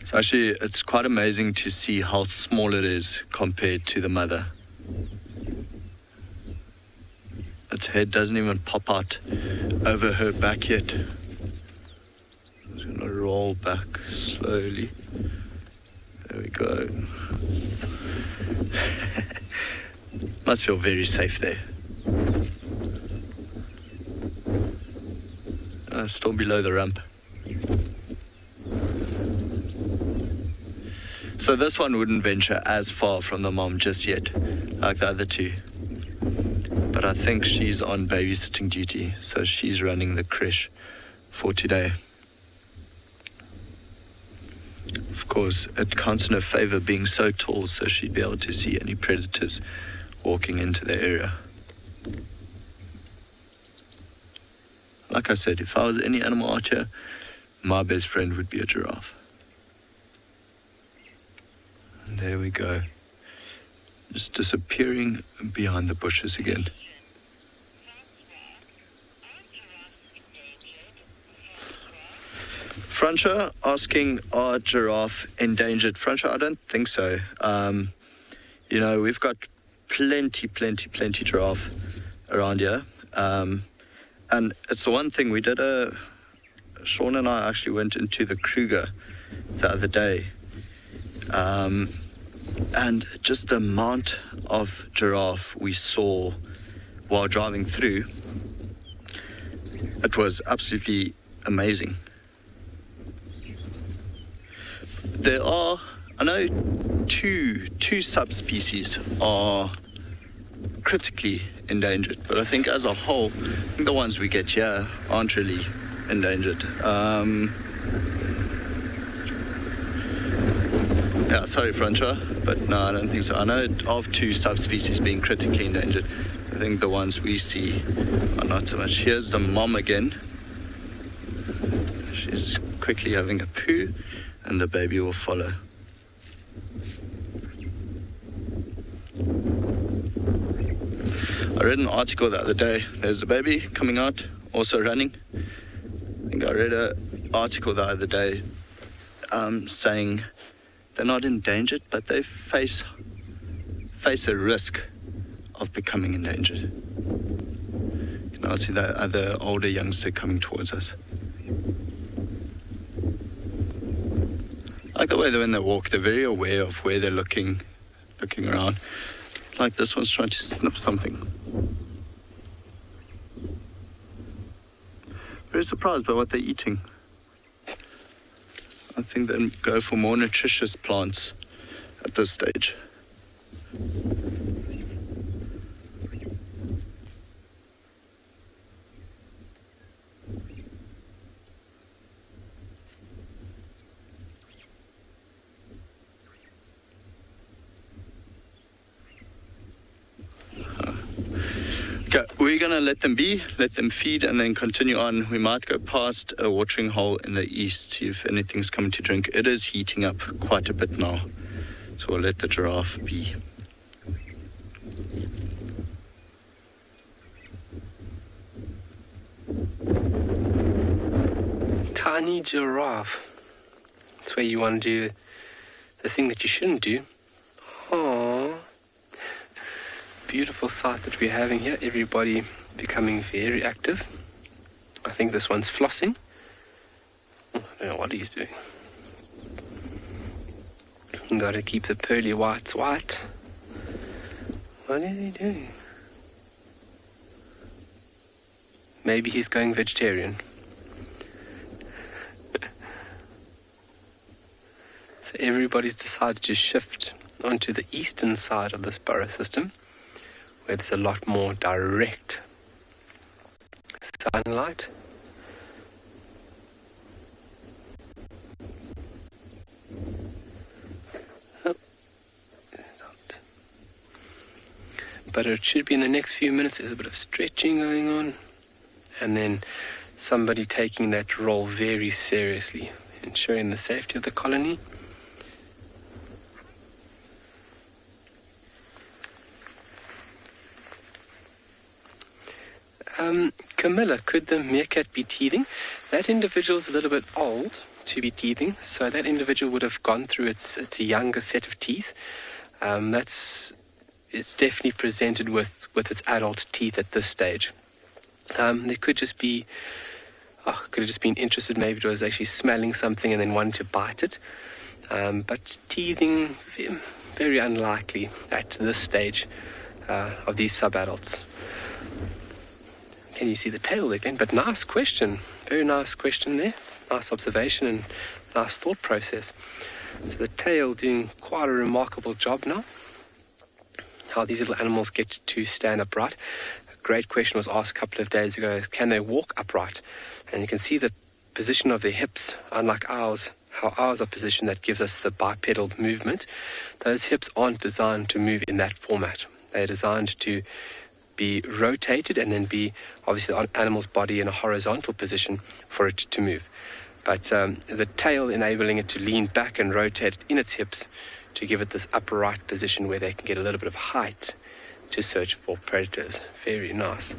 Speaker 5: So actually, it's quite amazing to see how small it is compared to the mother. Its head doesn't even pop out over her back yet. It's going to roll back slowly. There we go. Must feel very safe there. Still below the ramp. So this one wouldn't venture as far from the mom just yet, like the other two. But I think she's on babysitting duty, so she's running the creche for today. Of course, it counts in her favor being so tall, so she'd be able to see any predators walking into the area. Like I said, if I was any animal out here, my best friend would be a giraffe. And there we go. Just disappearing behind the bushes again. Francia asking, are giraffe endangered? Francia, I don't think so. You know, we've got plenty giraffe around here. And it's the one thing we did Sean and I actually went into the Kruger the other day. And just the amount of giraffe we saw while driving through, it was absolutely amazing. There are, I know, two subspecies are critically endangered, but I think as a whole, the ones we get here aren't really endangered. Yeah, sorry, Francia, but no, I don't think so. I know of two subspecies being critically endangered. I think the ones we see are not so much. Here's the mom again. She's quickly having a poo, and the baby will follow. I read an article the other day. There's a baby coming out, also running. I think I read an article the other day saying they're not endangered, but they face a risk of becoming endangered. You know, I see that other older youngster coming towards us. I like the way that when they walk, they're very aware of where they're looking around. Like this one's trying to sniff something. Very surprised by what they're eating. I think they go for more nutritious plants at this stage. Okay, we're going to let them be, let them feed, and then continue on. We might go past a watering hole in the east, see if anything's coming to drink. It is heating up quite a bit now, so we'll let the giraffe be.
Speaker 8: Tiny giraffe. That's where you want to do the thing that you shouldn't do. Aww. Beautiful sight that we're having here. Everybody becoming very active. I think this one's flossing. I don't know what he's doing. Got to keep the pearly whites white. What is he doing? Maybe he's going vegetarian. So everybody's decided to shift onto the eastern side of this burrow system, where there's a lot more direct sunlight. But it should be in the next few minutes. There's a bit of stretching going on, and then somebody taking that role very seriously, ensuring the safety of the colony. Camilla, could the meerkat be teething? That individual is a little bit old to be teething, so that individual would have gone through its younger set of teeth. It's definitely presented with its adult teeth at this stage. There could just be, could have just been interested, maybe it was actually smelling something and then wanting to bite it. But teething, very unlikely at this stage of these subadults. Can you see the tail again? But nice question. Very nice question there. Nice observation and nice thought process. So the tail doing quite a remarkable job now. How these little animals get to stand upright. A great question was asked a couple of days ago. Can they walk upright? And you can see the position of their hips, unlike ours, how ours are positioned, that gives us the bipedal movement. Those hips aren't designed to move in that format. They're designed to be rotated and then be obviously the animal's body in a horizontal position for it to move. But the tail enabling it to lean back and rotate in its hips to give it this upright position where they can get a little bit of height to search for predators. Very nice.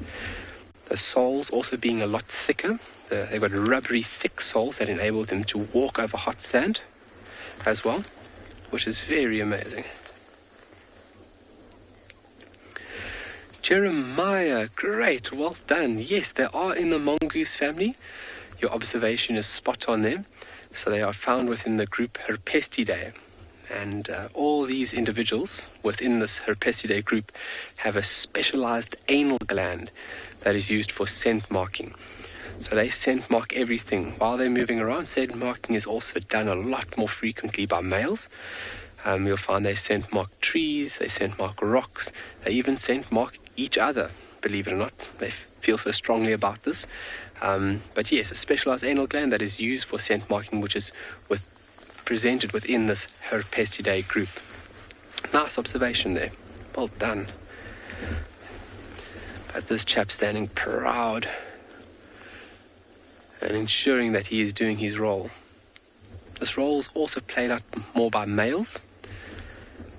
Speaker 8: The soles also being a lot thicker. They've got rubbery thick soles that enable them to walk over hot sand as well, which is very amazing. Jeremiah, great, well done. Yes, they are in the mongoose family. Your observation is spot on there. So they are found within the group Herpestidae. And all these individuals within this Herpestidae group have a specialized anal gland that is used for scent marking. So they scent mark everything. While they're moving around, scent marking is also done a lot more frequently by males. You'll find they scent mark trees, they scent mark rocks, they even scent mark each other, believe it or not. They feel so strongly about this. But yes, a specialized anal gland that is used for scent marking, which is presented within this Herpestidae group. Nice observation there. Well done. But this chap standing proud and ensuring that he is doing his role. This role is also played out more by males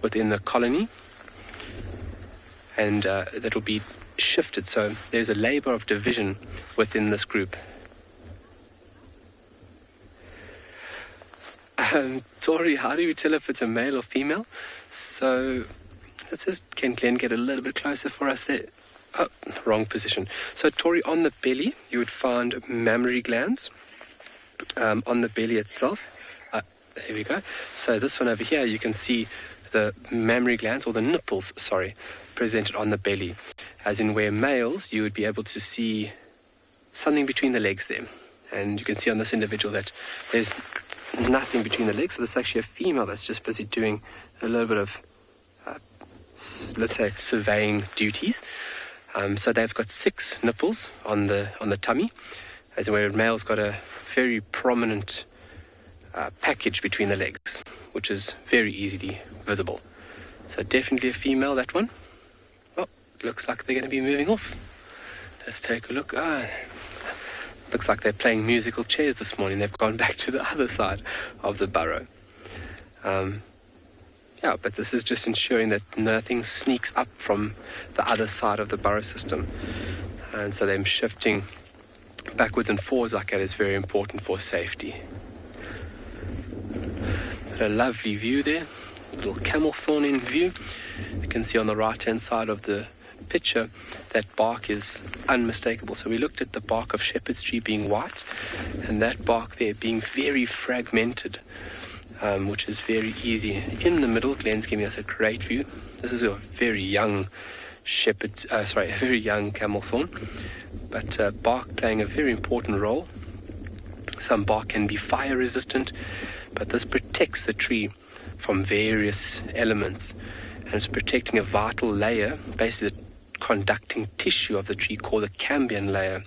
Speaker 8: within the colony, and that will be shifted. So there's a labor of division within this group. Sorry, how do you tell if it's a male or female? So let's just, can Glenn get a little bit closer for us there? Oh, wrong position. So Tori, on the belly, you would find mammary glands on the belly itself. There we go. So this one over here, you can see the mammary glands, or the nipples, sorry, presented on the belly. As in where males, you would be able to see something between the legs there. And you can see on this individual that there's nothing between the legs. So this is actually a female that's just busy doing a little bit of, let's say, surveying duties. So they've got 6 nipples on the tummy, as in where a male's got a very prominent package between the legs, which is very easily visible. So definitely a female, that one. Oh, looks like they're going to be moving off. Let's take a look. Looks like they're playing musical chairs this morning. They've gone back to the other side of the burrow. Yeah, but this is just ensuring that nothing sneaks up from the other side of the burrow system. And so them shifting backwards and forwards like that is very important for safety. But a lovely view there. Little camel thorn in view. You can see on the right-hand side of the picture that bark is unmistakable. So we looked at the bark of shepherd's tree being white, and that bark there being very fragmented, which is very easy. In the middle, Glenn's giving us a great view. This is a very young a very young camel thorn, but bark playing a very important role. Some bark can be fire resistant, but this protects the tree from various elements, and it's protecting a vital layer, basically the conducting tissue of the tree called the cambium layer,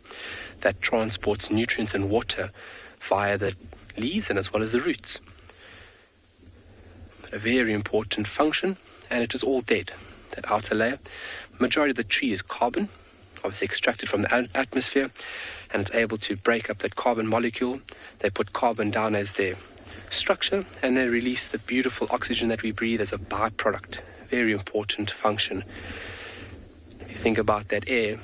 Speaker 8: that transports nutrients and water via the leaves and as well as the roots. A very important function, and it is all dead, that outer layer. Majority of the tree is carbon, obviously extracted from the atmosphere, and it's able to break up that carbon molecule. They put carbon down as their structure, and they release the beautiful oxygen that we breathe as a byproduct. Very important function. If you think about that air,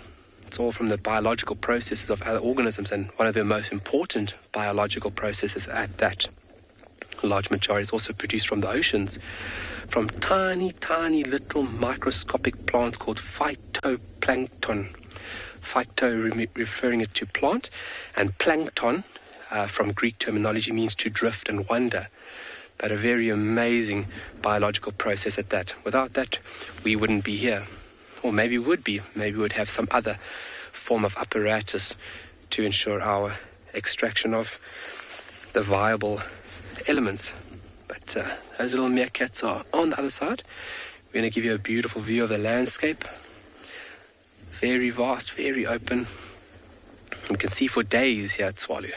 Speaker 8: it's all from the biological processes of other organisms, and one of the most important biological processes at that. A large majority is also produced from the oceans, from tiny, tiny little microscopic plants called phytoplankton. Phyto referring it to plant, and plankton, from Greek terminology, means to drift and wander. But a very amazing biological process at that. Without that, we wouldn't be here. Or maybe would be. Maybe would have some other form of apparatus to ensure our extraction of the viable elements. But those little meerkats are on the other side. We're going to give you a beautiful view of the landscape. Very vast, very open. You can see for days here at Tswalu.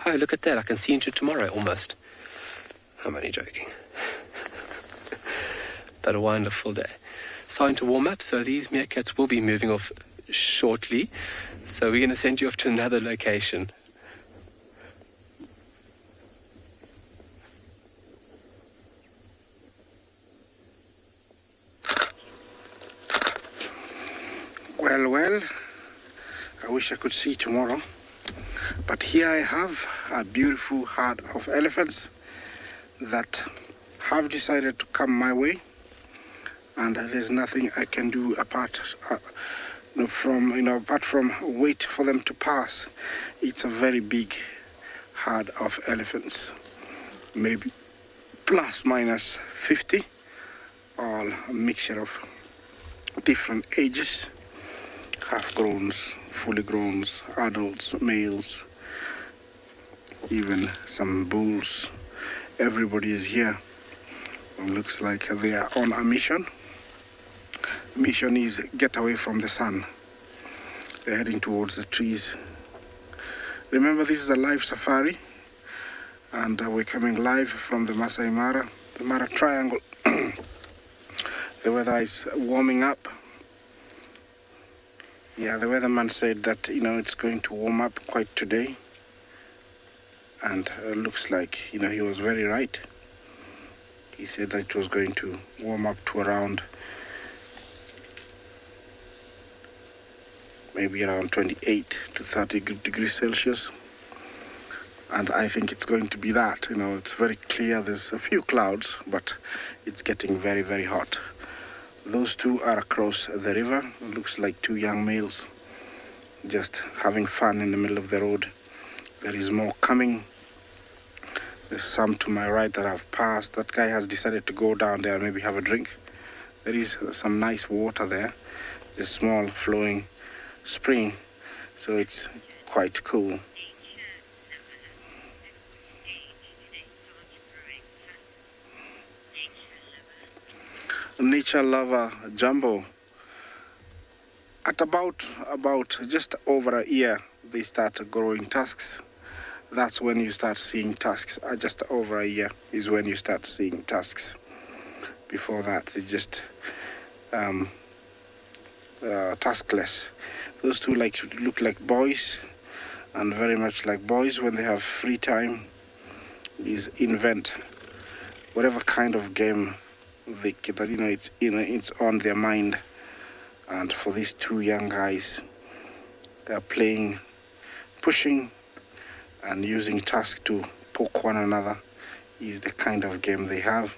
Speaker 8: Oh, look at that. I can see into tomorrow almost. I'm only joking. But a wonderful day. Starting to warm up, so these meerkats will be moving off shortly. So we're going to send you off to another location.
Speaker 4: Well, I wish I could see tomorrow. But here I have a beautiful herd of elephants that have decided to come my way. And there's nothing I can do apart from wait for them to pass. It's a very big herd of elephants, maybe plus minus 50, all a mixture of different ages, half-growns, fully growns, adults, males, even some bulls. Everybody is here. It looks like they are on a mission. Mission is get away from the sun. They're heading towards the trees. Remember, this is a live safari, and we're coming live from the Masai Mara, the Mara Triangle. The weather is warming up. Yeah, the weatherman said that, it's going to warm up quite today. And looks like, he was very right. He said that it was going to warm up to around, maybe around 28 to 30 degrees Celsius. And I think it's going to be that. It's very clear. There's a few clouds, but it's getting very, very hot. Those two are across the river. It looks like two young males just having fun in the middle of the road. There is more coming. There's some to my right that I've passed. That guy has decided to go down there and maybe have a drink. There is some nice water there. It's a small flowing spring, so it's quite cool. Nature lover Jumbo. At about just over a year, they start growing tusks. That's when you start seeing tusks. Just over a year is when you start seeing tusks. Before that, they just tuskless. Those two look like boys, and very much like boys when they have free time is invent whatever kind of game it's on their mind. And for these two young guys, they are playing, pushing and using tusk to poke one another is the kind of game they have.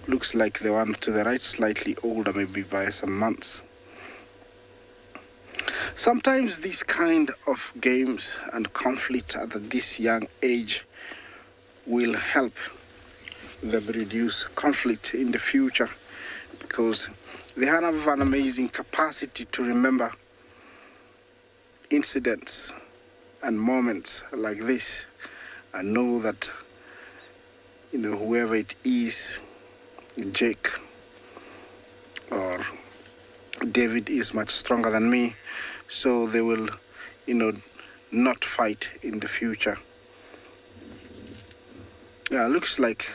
Speaker 4: Looks like the one to the right slightly older, maybe by some months. Sometimes these kind of games and conflicts at this young age will help them reduce conflict in the future, because they have an amazing capacity to remember incidents and moments like this and know that whoever it is, Jake or David, is much stronger than me, so they will not fight in the future. Yeah, looks like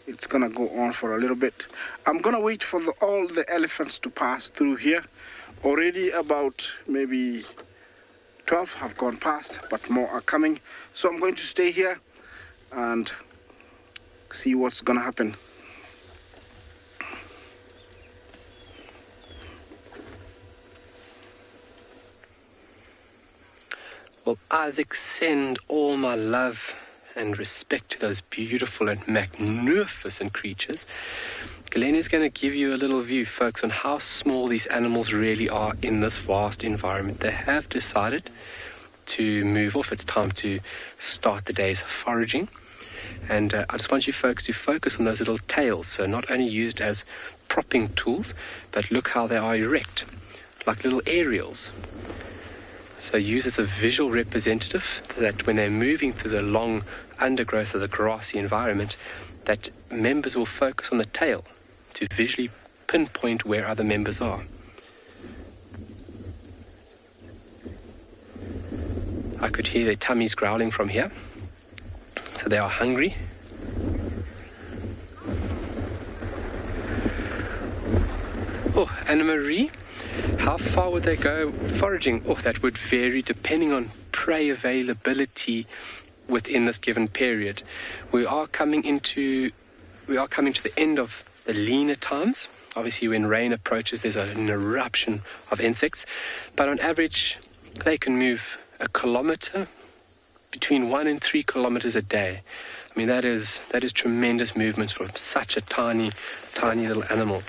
Speaker 4: it's gonna go on for a little bit. I'm gonna wait for all the elephants to pass through here Already about maybe 12 have gone past, but more are coming. So I'm going to stay here and see what's going to happen.
Speaker 8: Well, Isaac, send all my love and respect to those beautiful and magnificent creatures. Glenn is going to give you a little view, folks, on how small these animals really are in this vast environment. They have decided to move off. It's time to start the day's foraging. And I just want you folks to focus on those little tails. So not only used as propping tools, but look how they are erect, like little aerials. So use as a visual representative that when they're moving through the long undergrowth of the grassy environment, that members will focus on the tail to visually pinpoint where other members are. I could hear their tummies growling from here. So they are hungry. Oh, Anna Marie, how far would they go foraging? Oh, that would vary depending on prey availability within this given period. We are coming to the end of the leaner times. Obviously, when rain approaches, there's an eruption of insects. But on average, they can move a kilometer, between 1 and 3 kilometers a day. I mean, that is tremendous movements for such a tiny little animal.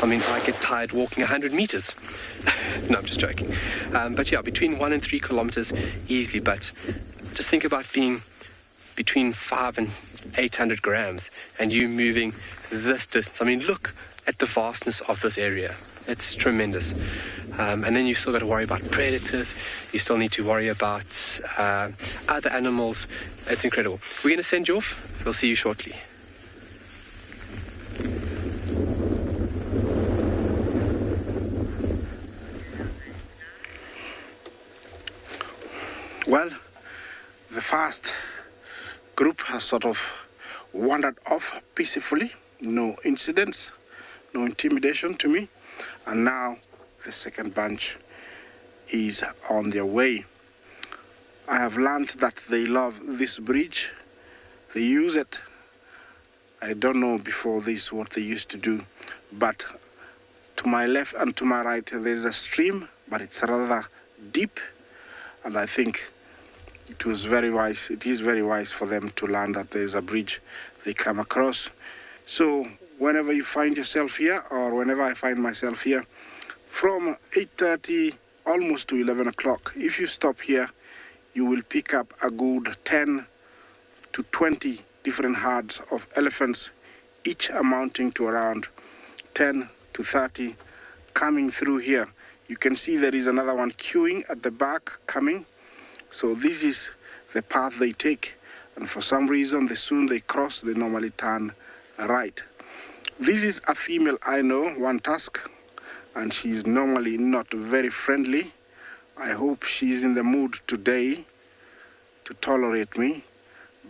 Speaker 8: I mean, I get tired walking 100 meters. No, I'm just joking. But yeah, between 1 and 3 kilometers easily. But just think about being between 5 and 800 grams and you moving this distance. I mean, look at the vastness of this area. It's tremendous. And then you've still got to worry about predators. You still need to worry about other animals. It's incredible. We're going to send you off. We'll see you shortly.
Speaker 4: Well, the first group has sort of wandered off peacefully. No incidents, no intimidation to me. And now the second bunch is on their way. I have learned that they love this bridge. They use it. I don't know before this what they used to do, but to my left and to my right there's a stream, but it's rather deep, and I think it is very wise for them to learn that there's a bridge they come across. So whenever you find yourself here, or whenever I find myself here, from 8:30 almost to 11 o'clock, if you stop here, you will pick up a good 10 to 20 different herds of elephants, each amounting to around 10 to 30 coming through here. You can see there is another one queuing at the back coming. So this is the path they take. And for some reason, the soon they cross, they normally turn right. This is a female I know, one tusk, and she's normally not very friendly. I hope she's in the mood today to tolerate me,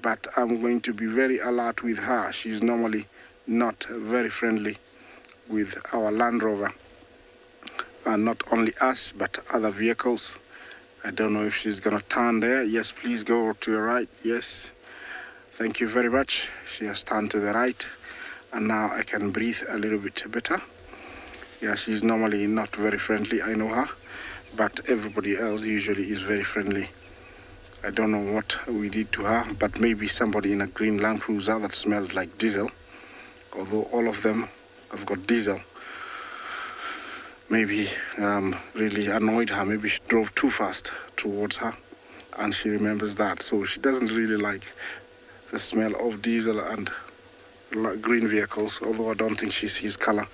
Speaker 4: but I'm going to be very alert with her. She's normally not very friendly with our Land Rover. And not only us, but other vehicles. I don't know if she's gonna turn there. Yes, please go to your right. Yes, thank you very much. She has turned to the right, and now I can breathe a little bit better. Yeah, she's normally not very friendly, I know her, but everybody else usually is very friendly. I don't know what we did to her, but maybe somebody in a green Land Cruiser that smells like diesel, although all of them have got diesel. Maybe really annoyed her. Maybe she drove too fast towards her, and she remembers that. So she doesn't really like the smell of diesel and green vehicles, although I don't think she sees color.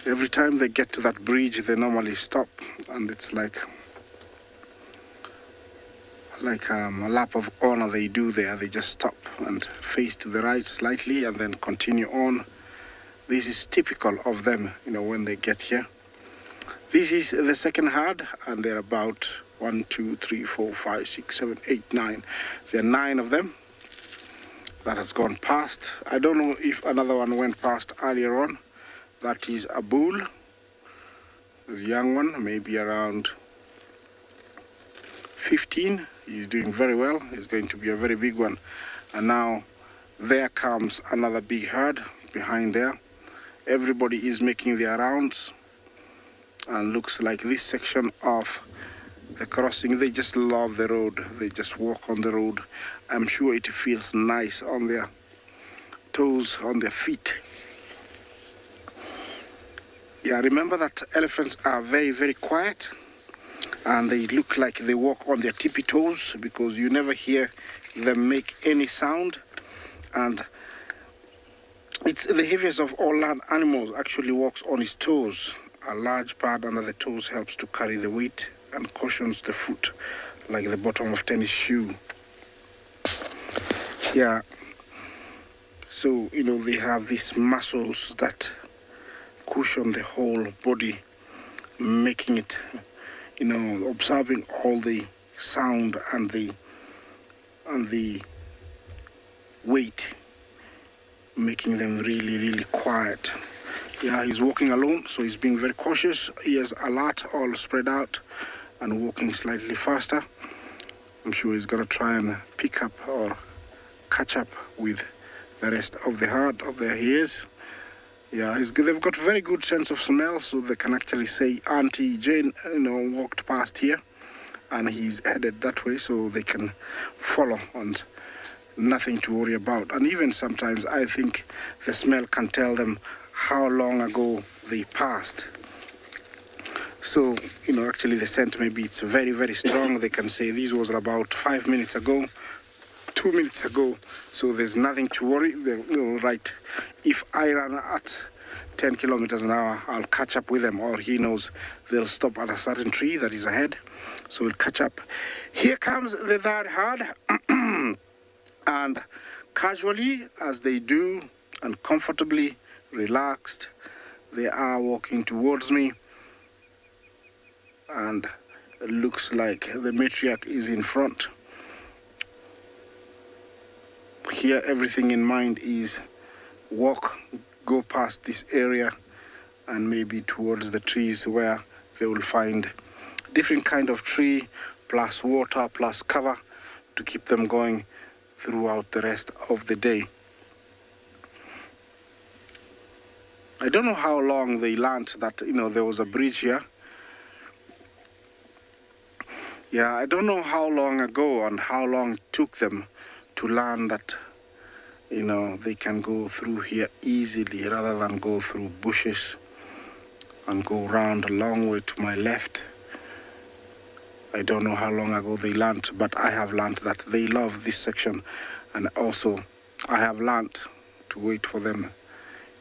Speaker 4: Every time they get to that bridge, they normally stop, and it's like a lap of honor they do there. They just stop and face to the right slightly and then continue on. This is typical of them, when they get here. This is the second herd, and they're about 1, 2, 3, 4, 5, 6, 7, 8, 9. There are 9 of them that has gone past. I don't know if another one went past earlier on. That is a bull. There's a young one, maybe around 15. He's doing very well. He's going to be a very big one. And now there comes another big herd behind there. Everybody is making their rounds, and looks like this section of the crossing, they just love the road. They just walk on the road. I'm sure it feels nice on their toes, on their feet. Yeah, remember that elephants are very, very quiet, and they look like they walk on their tippy toes because you never hear them make any sound. And it's the heaviest of all land animals actually walks on its toes. A large part under the toes helps to carry the weight and cushions the foot like the bottom of tennis shoe. Yeah, so they have these muscles that cushion the whole body, making it absorbing all the sound and the weight, making them really, really quiet. Yeah, he's walking alone, so he's being very cautious. Ears alert, all spread out, and walking slightly faster. I'm sure he's gonna try and pick up or catch up with the rest of the herd. There he is. Yeah, they've got very good sense of smell, so they can actually say Auntie Jane, walked past here, and he's headed that way, so they can follow, and nothing to worry about. And even sometimes I think the smell can tell them how long ago they passed. So, actually the scent, maybe it's very, very strong. They can say this was about 5 minutes ago, 2 minutes ago. So there's nothing to worry. They'll right, if I run at 10 kilometers an hour, I'll catch up with them, or he knows they'll stop at a certain tree that is ahead. So we'll catch up. Here comes the third herd. And casually, as they do, and comfortably relaxed, they are walking towards me, and it looks like the matriarch is in front. Here, everything in mind is go past this area, and maybe towards the trees where they will find different kind of tree, plus water, plus cover to keep them going throughout the rest of the day. I don't know how long they learned that, there was a bridge here. Yeah, I don't know how long ago and how long it took them to learn that, they can go through here easily rather than go through bushes and go around a long way to my left. I don't know how long ago they learned, but I have learned that they love this section, and also I have learned to wait for them,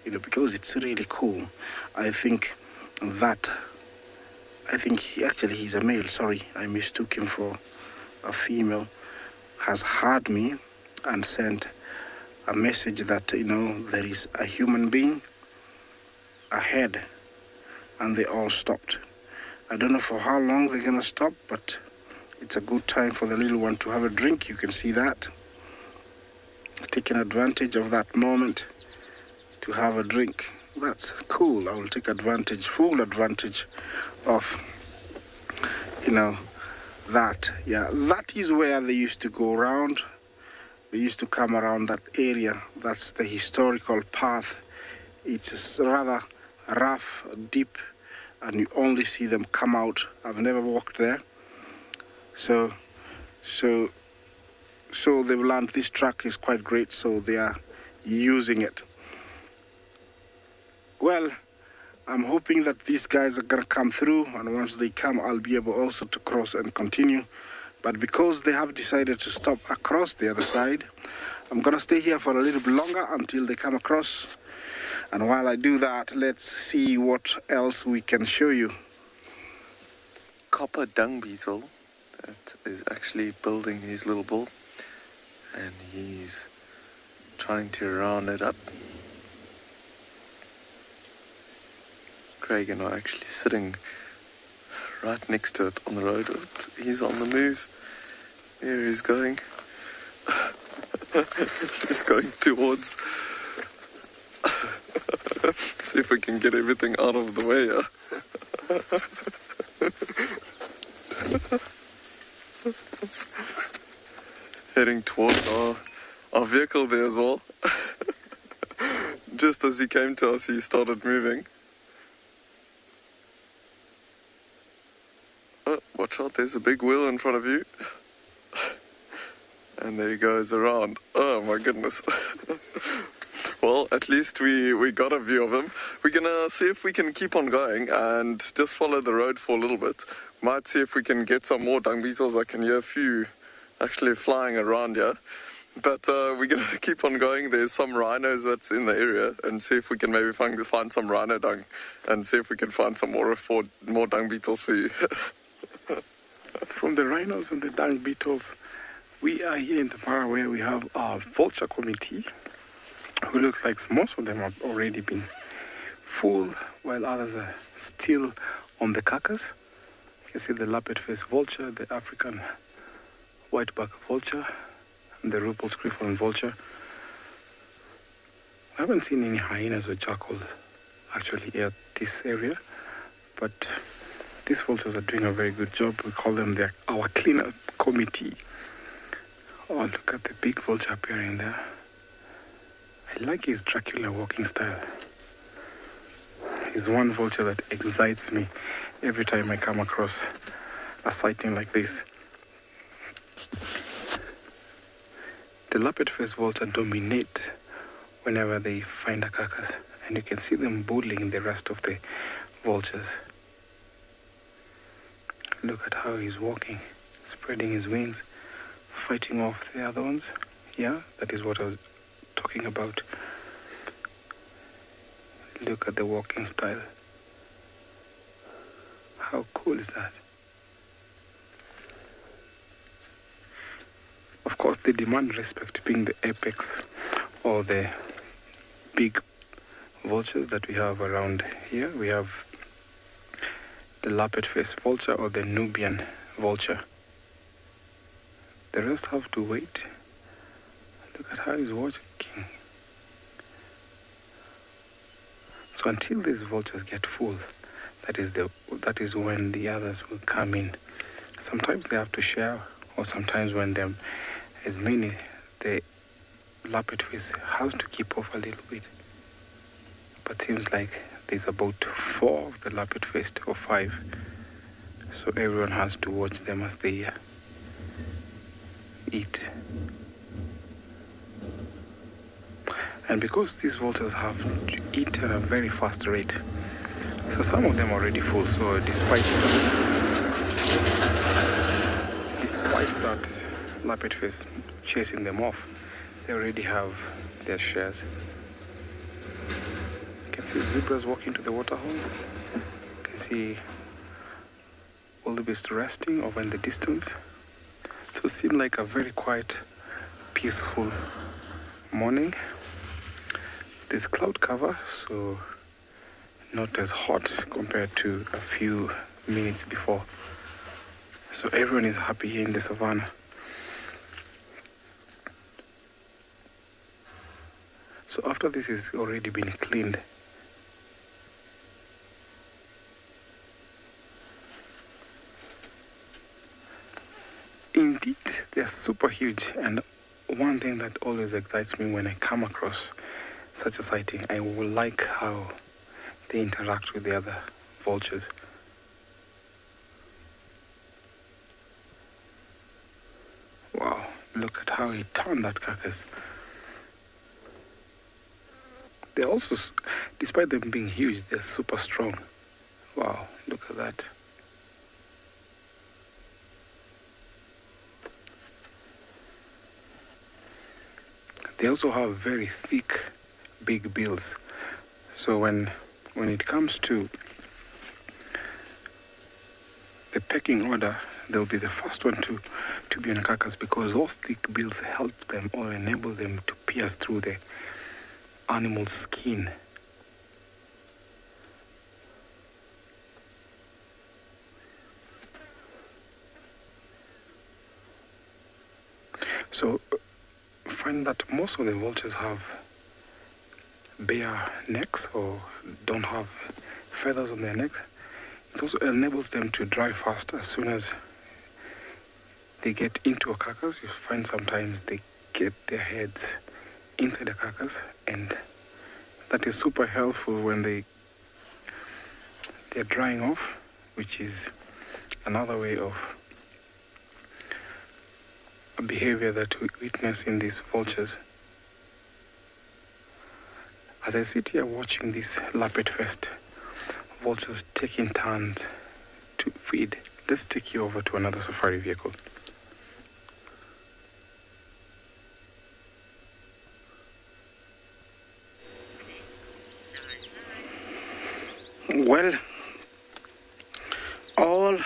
Speaker 4: because it's really cool. I think he's a male, sorry, I mistook him for a female, has heard me and sent a message that, there is a human being ahead, and they all stopped. I don't know for how long they're gonna stop, but it's a good time for the little one to have a drink. You can see that. Taking advantage of that moment to have a drink. That's cool. I will take full advantage of, that. Yeah, that is where they used to go around. They used to come around that area. That's the historical path. It's rather rough, deep, and you only see them come out. I've never walked there. So they've learned this track is quite great, so they are using it. Well, I'm hoping that these guys are gonna come through, and once they come, I'll be able also to cross and continue. But because they have decided to stop across the other side, I'm gonna stay here for a little bit longer until they come across. And while I do that, let's see what else we can show you.
Speaker 3: Copper dung beetle that is actually building his little ball, and he's trying to round it up. Craig and I are actually sitting right next to it on the road. He's on the move. There he's going. He's going towards. See if we can get everything out of the way. Heading towards our vehicle there as well. Just as he came to us, he started moving. Oh, watch out, there's a big wheel in front of you. And there he goes around. Oh my goodness. Well, at least we got a view of him. We're gonna see if we can keep on going and just follow the road for a little bit. Might see if we can get some more dung beetles. I can hear a few actually flying around here. But we're going to keep on going. There's some rhinos that's in the area and see if we can maybe find some rhino dung and see if we can find some more dung beetles for you.
Speaker 6: From the rhinos and the dung beetles, we are here in the Mara where we have our vulture committee, who looks like most of them have already been full, while others are still on the carcass. You can see the lappet-faced vulture, the African white-back vulture, and the Ruppel's griffon vulture. I haven't seen any hyenas or jackal actually at this area, but these vultures are doing a very good job. We call them our cleanup committee. Oh, look at the big vulture appearing there. I like his Dracula walking style. He's one vulture that excites me every time I come across a sighting like this. The lappet-faced vulture dominate whenever they find a carcass, and you can see them bullying the rest of the vultures. Look at how he's walking, spreading his wings, fighting off the other ones. Yeah, that is what I was talking about. Look at the walking style. How cool is that? Of course, they demand respect, being the apex or the big vultures that we have around here. We have the lappet-faced vulture or the Nubian vulture. The rest have to wait. Look at how he's walking. So until these vultures get full, that is when the others will come in. Sometimes they have to share, or sometimes when they're as many, the lappet-faced has to keep off a little bit. But seems like there's about 4 of the lappet-faced, or 5. So everyone has to watch them as they eat. And because these vultures have to eat at a very fast rate, so some of them are already full. So despite that lappet-faced chasing them off, they already have their shares. You can see zebras walking to the waterhole. You can see wildebeest resting over in the distance. So it seemed like a very quiet, peaceful morning. There's cloud cover, so not as hot compared to a few minutes before. So everyone is happy here in the savannah. So after this has already been cleaned, indeed they're super huge. And one thing that always excites me when I come across such a sighting, I will like how they interact with the other vultures. Wow, look at how he turned that carcass. They're also, despite them being huge, they're super strong. Wow, look at that. They also have very thick, big bills. So when it comes to the pecking order, they'll be the first one to be on a carcass, because those thick bills help them or enable them to pierce through the animal's skin. So find that most of the vultures have bare necks or don't have feathers on their necks. It also enables them to dry fast as soon as they get into a carcass. You find sometimes they get their heads inside the carcass, and that is super helpful when they're drying off, which is another way of a behavior that we witness in these vultures. As I sit here watching these Lapet-Fest vultures taking turns to feed, let's take you over to another safari vehicle.
Speaker 4: Well, all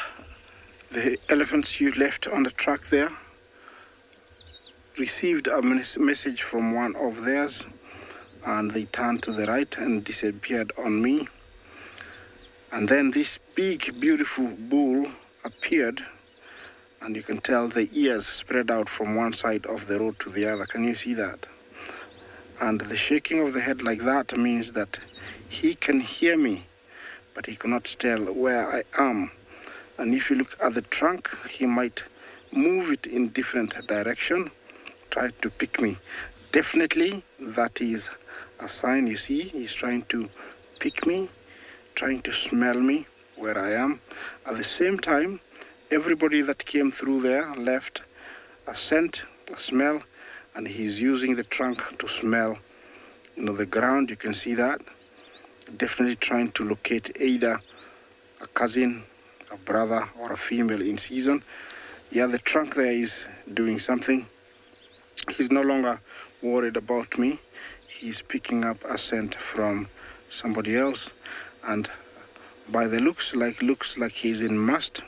Speaker 4: the elephants you left on the track there received a message from one of theirs, and they turned to the right and disappeared on me. And then this big, beautiful bull appeared, and you can tell the ears spread out from one side of the road to the other. Can you see that? And the shaking of the head like that means that he can hear me, but he cannot tell where I am. And if you look at the trunk, he might move it in different direction, try to pick me. Definitely, that is a sign. You see, he's trying to pick me, trying to smell me where I am. At the same time, everybody that came through there left a scent, a smell, and he's using the trunk to smell, the ground. You can see that. Definitely trying to locate either a cousin, a brother, or a female in season. Yeah, the trunk there is doing something. He's no longer worried about me. He's picking up a scent from somebody else, and by the looks like he's in must.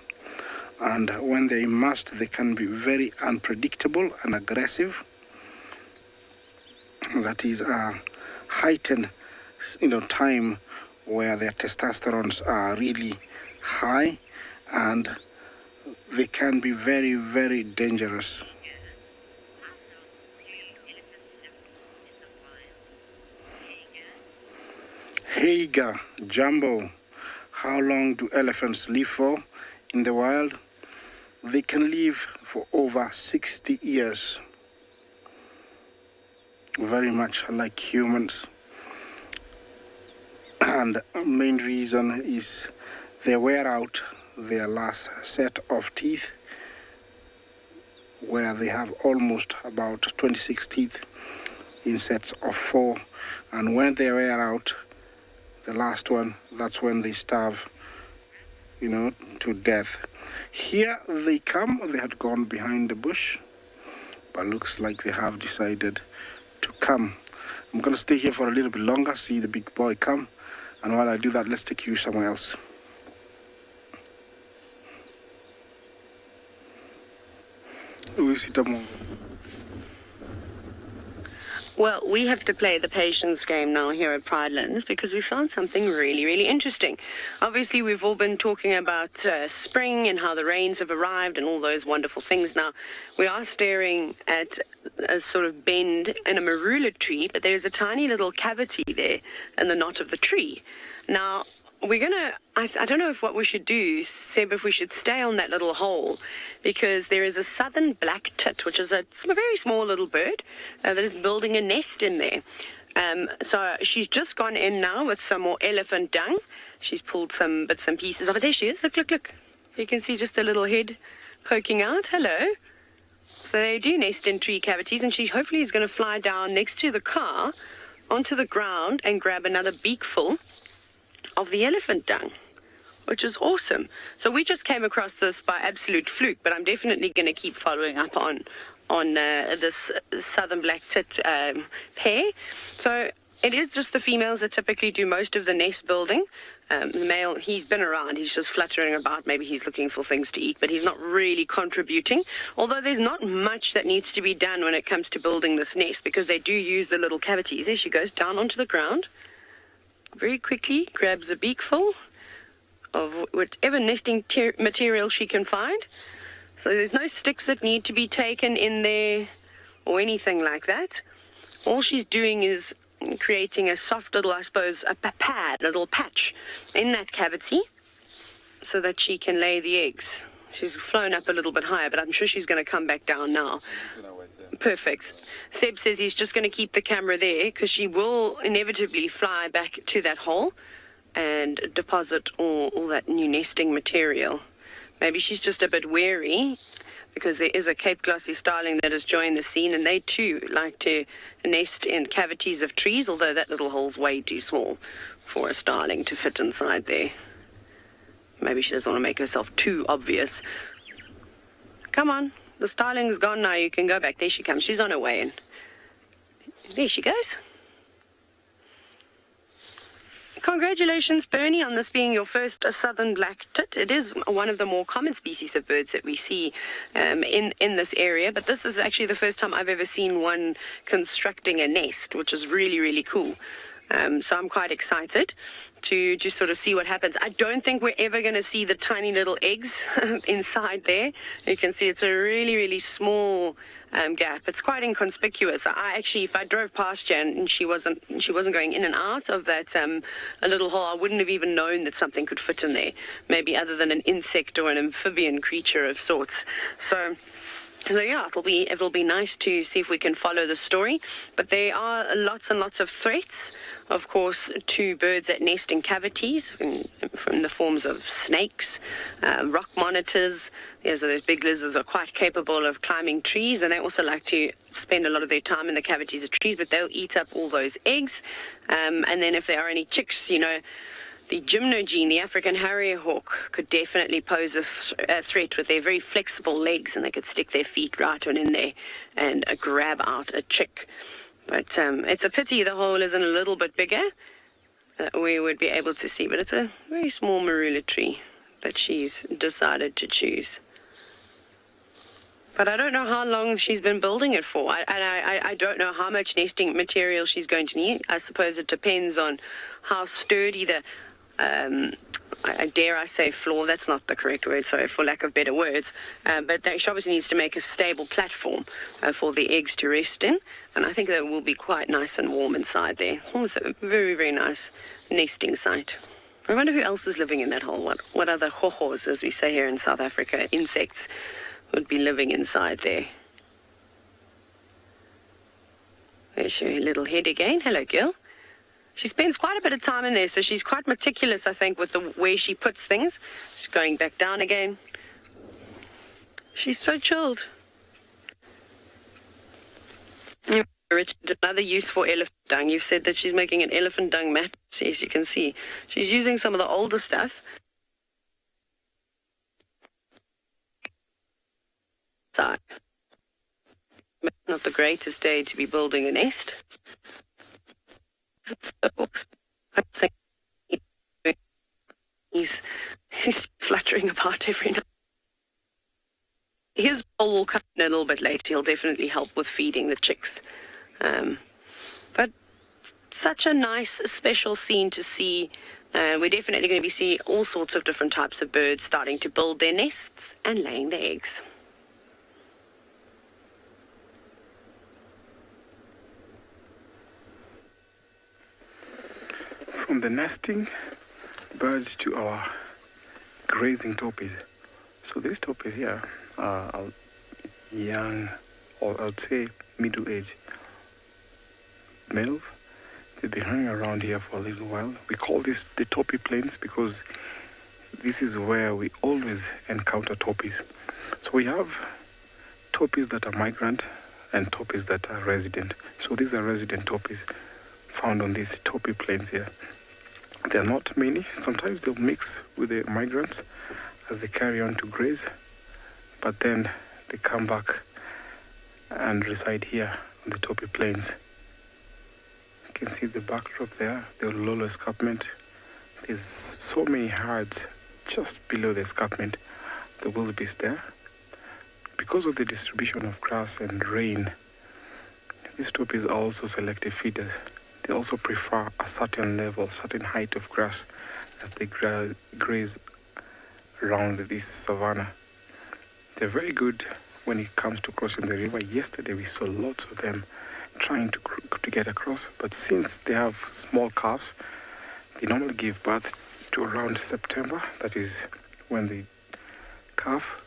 Speaker 4: And when they're in must, they can be very unpredictable and aggressive. That is a heightened time where their testosterons are really high, and they can be very, very dangerous. Heiga, Jumbo, how long do elephants live for in the wild? They can live for over 60 years. Very much like humans. And the main reason is they wear out their last set of teeth, where they have almost about 26 teeth in sets of 4. And when they wear out the last one, that's when they starve, to death. Here they come. They had gone behind the bush, but looks like they have decided to come. I'm going to stay here for a little bit longer, see the big boy come. And while I do that, let's take you somewhere else.
Speaker 9: Well, we have to play the patience game now here at Pridelands because we found something really, really interesting. Obviously, we've all been talking about spring and how the rains have arrived and all those wonderful things. Now, we are staring at a sort of bend in a marula tree, but there's a tiny little cavity there in the knot of the tree. Now, we're going to, I don't know if what we should do, Seb, if we should stay on that little hole, because there is a southern black tit, which is a very small little bird that is building a nest in there. So she's just gone in now with some more elephant dung. She's pulled some bits and pieces of it. There she is. Look, look, look. You can see just a little head poking out. Hello. So they do nest in tree cavities, and she hopefully is going to fly down next to the car onto the ground and grab another beakful of the elephant dung, which is awesome. So we just came across this by absolute fluke, but I'm definitely going to keep following up on this southern black tit pair. So it is just the females that typically do most of the nest building. The male, he's been around, he's just fluttering about, maybe he's looking for things to eat, but he's not really contributing, although there's not much that needs to be done when it comes to building this nest, because they do use the little cavities. There she goes, down onto the ground, very quickly grabs a beakful of whatever nesting material she can find. So there's no sticks that need to be taken in there or anything like that. All she's doing is creating a soft little, I suppose, a pad, a little patch in that cavity. so that she can lay the eggs. She's flown up a little bit higher, but I'm sure she's going to come back down now. Perfect. Seb says he's just going to keep the camera there because she will inevitably fly back to that hole and deposit all that new nesting material. Maybe she's just a bit wary because there is a Cape Glossy starling that has joined the scene, and they too like to nest in cavities of trees, although that little hole's way too small for a starling to fit inside there. Maybe she doesn't want to make herself too obvious. Come on, the starling's gone now. You can go back. There she comes. She's on her way in. There she goes. Congratulations, Bernie, on this being your first southern black tit. It is one of the more common species of birds that we see in this area, but this is actually the first time I've ever seen one constructing a nest, which is really, really cool. So I'm quite excited to just sort of see what happens. I don't think we're ever going to see the tiny little eggs inside there. You can see it's a really, really small gap. It's quite inconspicuous. I actually, if I drove past you and she wasn't going in and out of that a little hole, I wouldn't have even known that something could fit in there, maybe other than an insect or an amphibian creature of sorts. So yeah, it'll be nice to see if we can follow the story. But there are lots and lots of threats, of course, to birds that nest in cavities, from the forms of snakes, rock monitors. So those big lizards are quite capable of climbing trees, and they also like to spend a lot of their time in the cavities of trees, but they'll eat up all those eggs. And then if there are any chicks, the gymnogene, the African harrier hawk, could definitely pose a threat with their very flexible legs, and they could stick their feet right on in there and grab out a chick. But it's a pity the hole isn't a little bit bigger that we would be able to see. But it's a very small marula tree that she's decided to choose. But I don't know how long she's been building it for. I don't know how much nesting material she's going to need. I suppose it depends on how sturdy the dare I say floor, that's not the correct word, sorry, for lack of better words, but she obviously needs to make a stable platform for the eggs to rest in, and I think that will be quite nice and warm inside there. It's a very, very nice nesting site. I wonder who else is living in that hole. What other hohos, as we say here in South Africa, insects, would be living inside there. There's your little head again. Hello, girl. She spends quite a bit of time in there, so she's quite meticulous, I think, with the way she puts things. She's going back down again. She's so chilled. Richard, another use for elephant dung. You've said that she's making an elephant dung mat, as you can see. She's using some of the older stuff. So, not the greatest day to be building a nest. He's fluttering apart every night. His bowl will come in a little bit later. He'll definitely help with feeding the chicks. But such a nice, special scene to see. We're definitely going to be seeing all sorts of different types of birds starting to build their nests and laying their eggs.
Speaker 6: From the nesting birds to our grazing toppies. So these toppies here are young, or I would say middle-aged males. They've been hanging around here for a little while. We call this the toppy plains because this is where we always encounter toppies. So we have toppies that are migrant and toppies that are resident. So these are resident toppies found on these toppy plains here. There are not many. Sometimes they'll mix with the migrants as they carry on to graze, but then they come back and reside here on the toppy plains. You can see the backdrop there, the Lolo escarpment. There's so many herds just below the escarpment, the wildebeest there. Because of the distribution of grass and rain, these toppies are also selective feeders. They also prefer a certain level, certain height of grass as they graze around this savanna. They're very good when it comes to crossing the river. Yesterday we saw lots of them trying to get across, but since they have small calves, they normally give birth to around September, that is when they calf.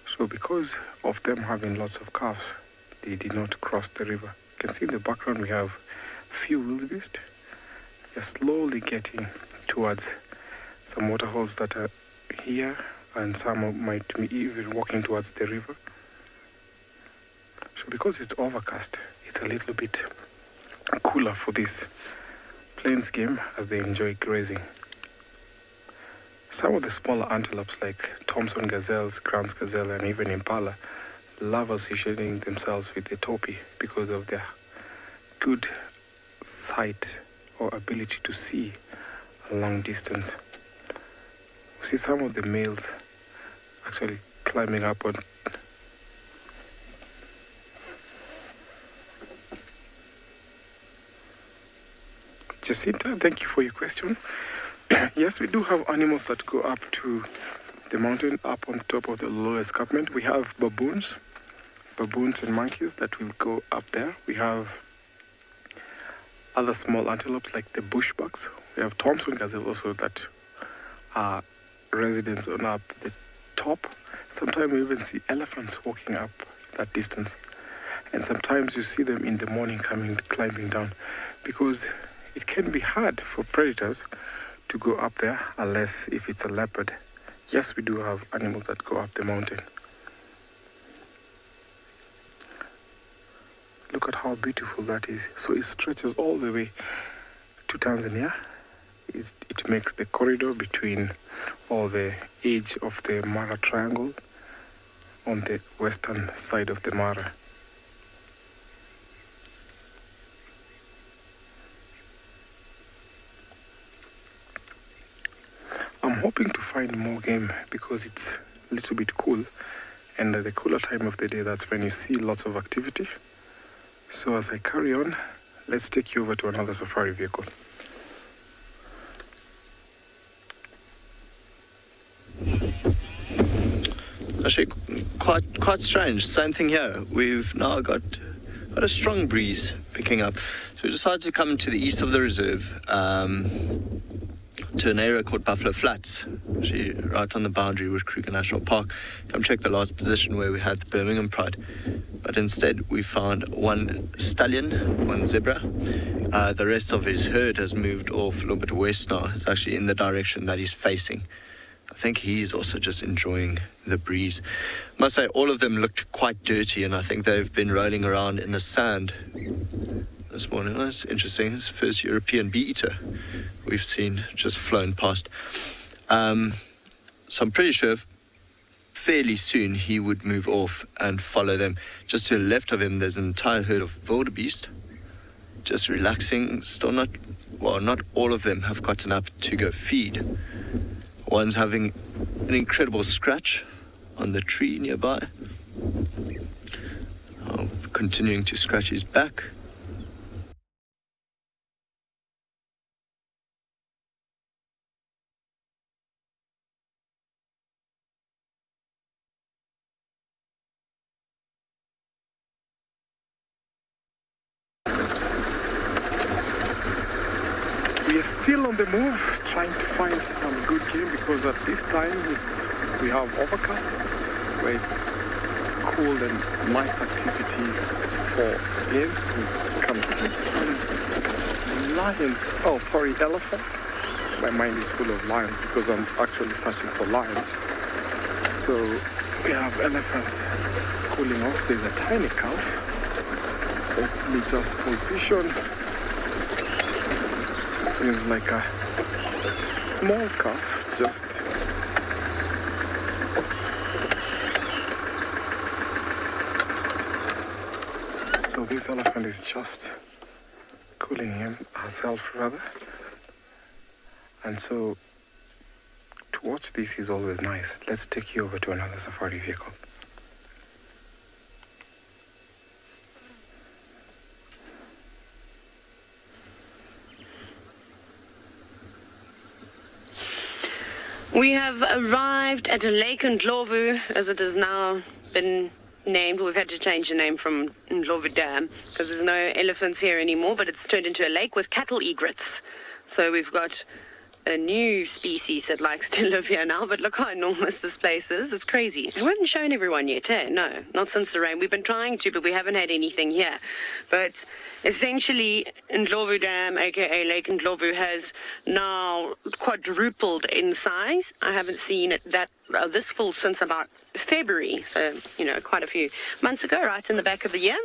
Speaker 6: So because of them having lots of calves, they did not cross the river. You can see in the background we have a few wildebeest. They're slowly getting towards some waterholes that are here, and some might be even walking towards the river. So because it's overcast, it's a little bit cooler for this plains game as they enjoy grazing. Some of the smaller antelopes like Thompson gazelles, Grant's gazelle, and even impala love associating themselves with the topi because of their good sight or ability to see a long distance. We see some of the males actually climbing up on Jacinta, thank you for your question. Yes, we do have animals that go up to the mountain, up on top of the lower escarpment. We have baboons and monkeys that will go up there. We have other small antelopes like the bushbucks. We have Thompson gazelle also that are residents on up the top. Sometimes we even see elephants walking up that distance. And sometimes you see them in the morning climbing down, because it can be hard for predators to go up there unless if it's a leopard. Yes, we do have animals that go up the mountain. Look at how beautiful that is. So it stretches all the way to Tanzania. It makes the corridor between or the edge of the Mara Triangle on the western side of the Mara. I'm hoping to find more game because it's a little bit cool, and at the cooler time of the day, that's when you see lots of activity. So as I carry on, let's take you over to another safari vehicle.
Speaker 5: Actually, quite strange. Same thing here. We've now got a strong breeze picking up. So we decided to come to the east of the reserve, to an area called Buffalo Flats, actually right on the boundary with Kruger National Park. Come check the last position where we had the Birmingham Pride. But instead we found one stallion, one zebra. The rest of his herd has moved off a little bit west now. It's actually in the direction that he's facing. I think he's also just enjoying the breeze. I must say, all of them looked quite dirty, and I think they've been rolling around in the sand this morning. Oh, that's interesting. It's the first European bee-eater we've seen just flown past. So I'm pretty sure fairly soon he would move off and follow them. Just to the left of him, there's an entire herd of wildebeest just relaxing. Still not all of them have gotten up to go feed. One's having an incredible scratch on the tree nearby. Continuing to scratch his back.
Speaker 6: We are still on the move, trying to find some good game, because at this time we have overcast, where it's cold and nice activity for game. We can see some elephants. My mind is full of lions because I'm actually searching for lions. So we have elephants cooling off. There's a tiny calf. Let me just position. Seems like a small calf, just so this elephant is just cooling herself rather, and so to watch this is always nice. Let's take you over to another safari vehicle.
Speaker 9: We have arrived at a lake in Ndlovu, as it has now been named. We've had to change the name from Ndlovu Dam because there's no elephants here anymore, but it's turned into a lake with cattle egrets. So we've got a new species that likes to live here now, but look how enormous this place is. It's crazy. We haven't shown everyone yet, eh? No, not since the rain. We've been trying to, but we haven't had anything here. But essentially, Ndlovu Dam, aka Lake Ndlovu, has now quadrupled in size. I haven't seen it this full since about February, so, quite a few months ago, right in the back of the year.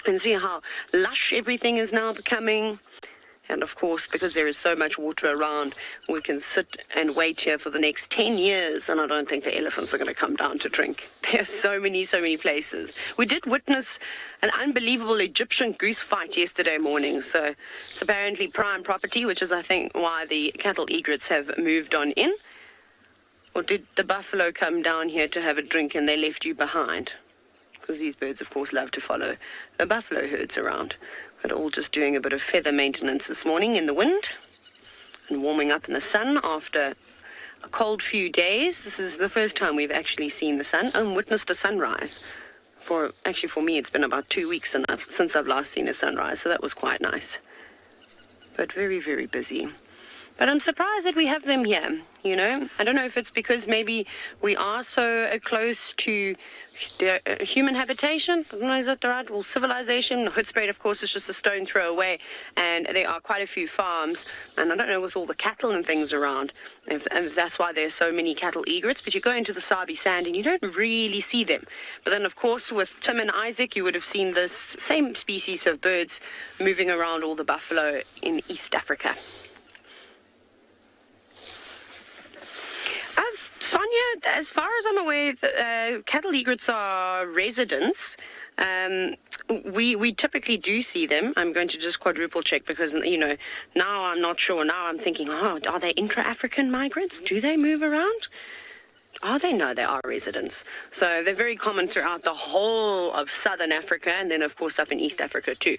Speaker 9: And see how lush everything is now becoming. And of course, because there is so much water around, we can sit and wait here for the next 10 years, and I don't think the elephants are going to come down to drink. There are so many places. We did witness an unbelievable Egyptian goose fight yesterday morning, so it's apparently prime property, which is, I think, why the cattle egrets have moved on in. Or did the buffalo come down here to have a drink and they left you behind? Because these birds, of course, love to follow the buffalo herds around. But all just doing a bit of feather maintenance this morning in the wind and warming up in the sun after a cold few days. This is the first time we've actually seen the sun and witnessed a sunrise. For me, it's been about 2 weeks since I've last seen a sunrise, so that was quite nice. But very, very busy. But I'm surprised that we have them here, I don't know if it's because maybe we are so close to human habitation. I don't know, is that the right? Well, civilization. Hoedspruit, of course, is just a stone throw away. And there are quite a few farms. And I don't know, with all the cattle and things around, and that's why there's so many cattle egrets. But you go into the Sabi Sand and you don't really see them. But then, of course, with Tim and Isaac, you would have seen this same species of birds moving around all the buffalo in East Africa. Sonia, as far as I'm aware, cattle egrets are residents. We typically do see them. I'm going to just quadruple check because, now I'm not sure. Now I'm thinking, are they intra-African migrants? Do they move around? Are they? No, they are residents. So they're very common throughout the whole of southern Africa, and then, of course, up in East Africa too.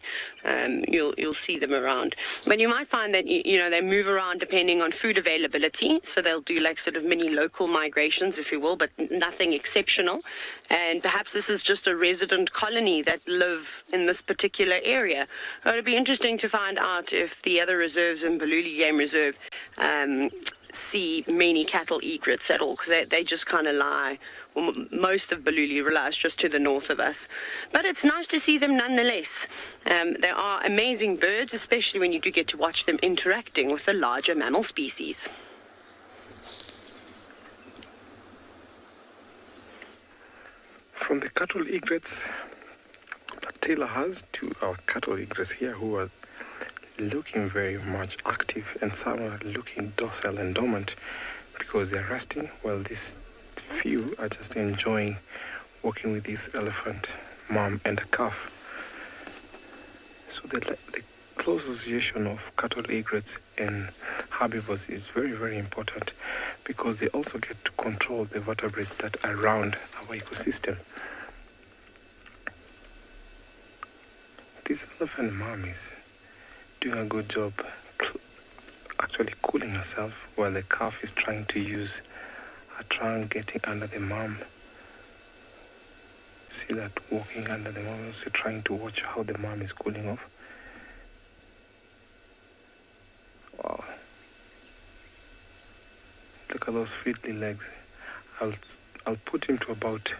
Speaker 9: You'll see them around. But you might find that, they move around depending on food availability. So they'll do like sort of mini local migrations, if you will, but nothing exceptional. And perhaps this is just a resident colony that live in this particular area. It would be interesting to find out if the other reserves in Baluli Game Reserve see many cattle egrets at all, because they just kind of lie. Well, most of Baluli relies just to the north of us. But it's nice to see them nonetheless. They are amazing birds, especially when you do get to watch them interacting with the larger mammal species.
Speaker 6: From the cattle egrets that Taylor has to our cattle egrets here who are looking very much active, and some are looking docile and dormant because they're resting, while these few are just enjoying walking with this elephant mom and a calf. So the close association of cattle egrets and herbivores is very, very important because they also get to control the vertebrates that are around our ecosystem. This elephant mom is doing a good job actually cooling herself while the calf is trying to use a trunk getting under the mom. See that walking under the mom, also trying to watch how the mom is cooling off. Wow. Look at those fiddly legs. I'll put him to about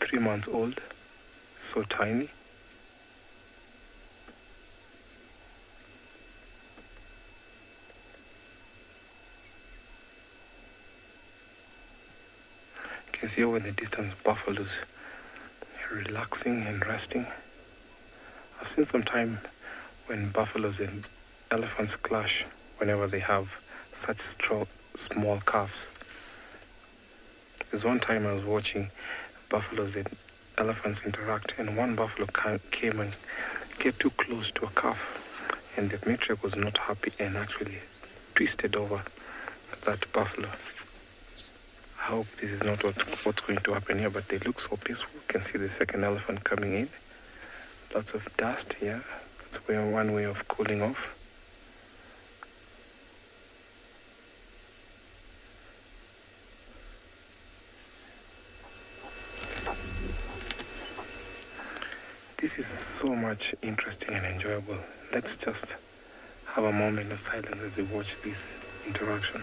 Speaker 6: 3 months old. So tiny. You can see over in the distance buffaloes relaxing and resting. I've seen some time when buffaloes and elephants clash whenever they have such small calves. There's one time I was watching buffaloes and elephants interact, and one buffalo came and get too close to a calf, and the matriarch was not happy and actually twisted over that buffalo. I hope this is not what's going to happen here, but they look so peaceful. You can see the second elephant coming in. Lots of dust here. That's one way of cooling off. This is so much interesting and enjoyable. Let's just have a moment of silence as we watch these interaction.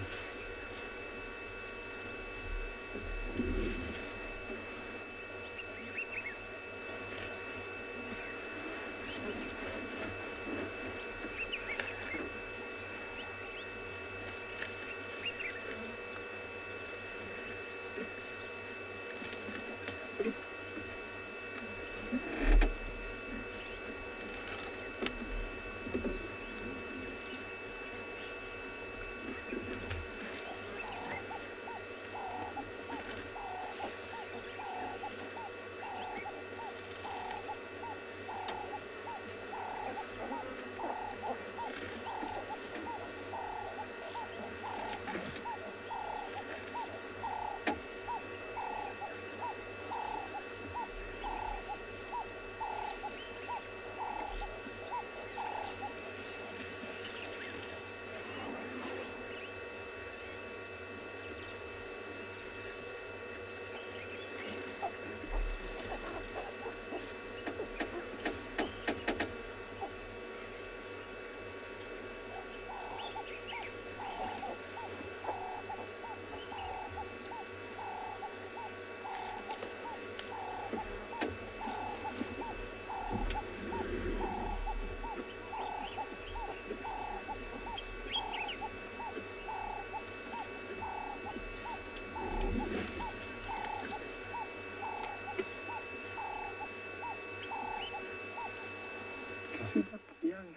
Speaker 6: See that young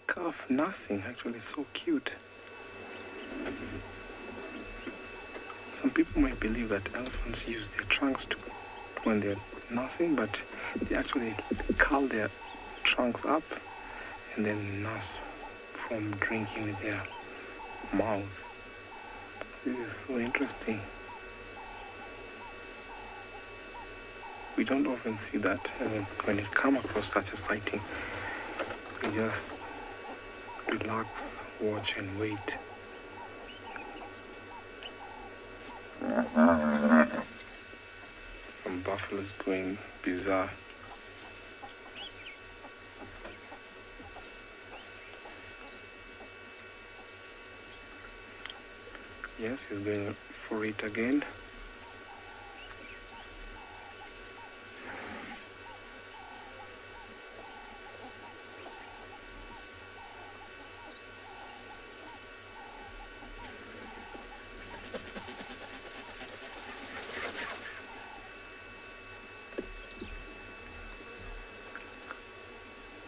Speaker 6: calf nursing, actually so cute. Some people might believe that elephants use their trunks to, when they're nursing, but they actually curl their trunks up and then nurse from drinking with their mouth. This is so interesting. We don't often see that, and when you come across such a sighting, we just relax, watch, and wait. Some buffaloes going bizarre. Yes, he's going for it again.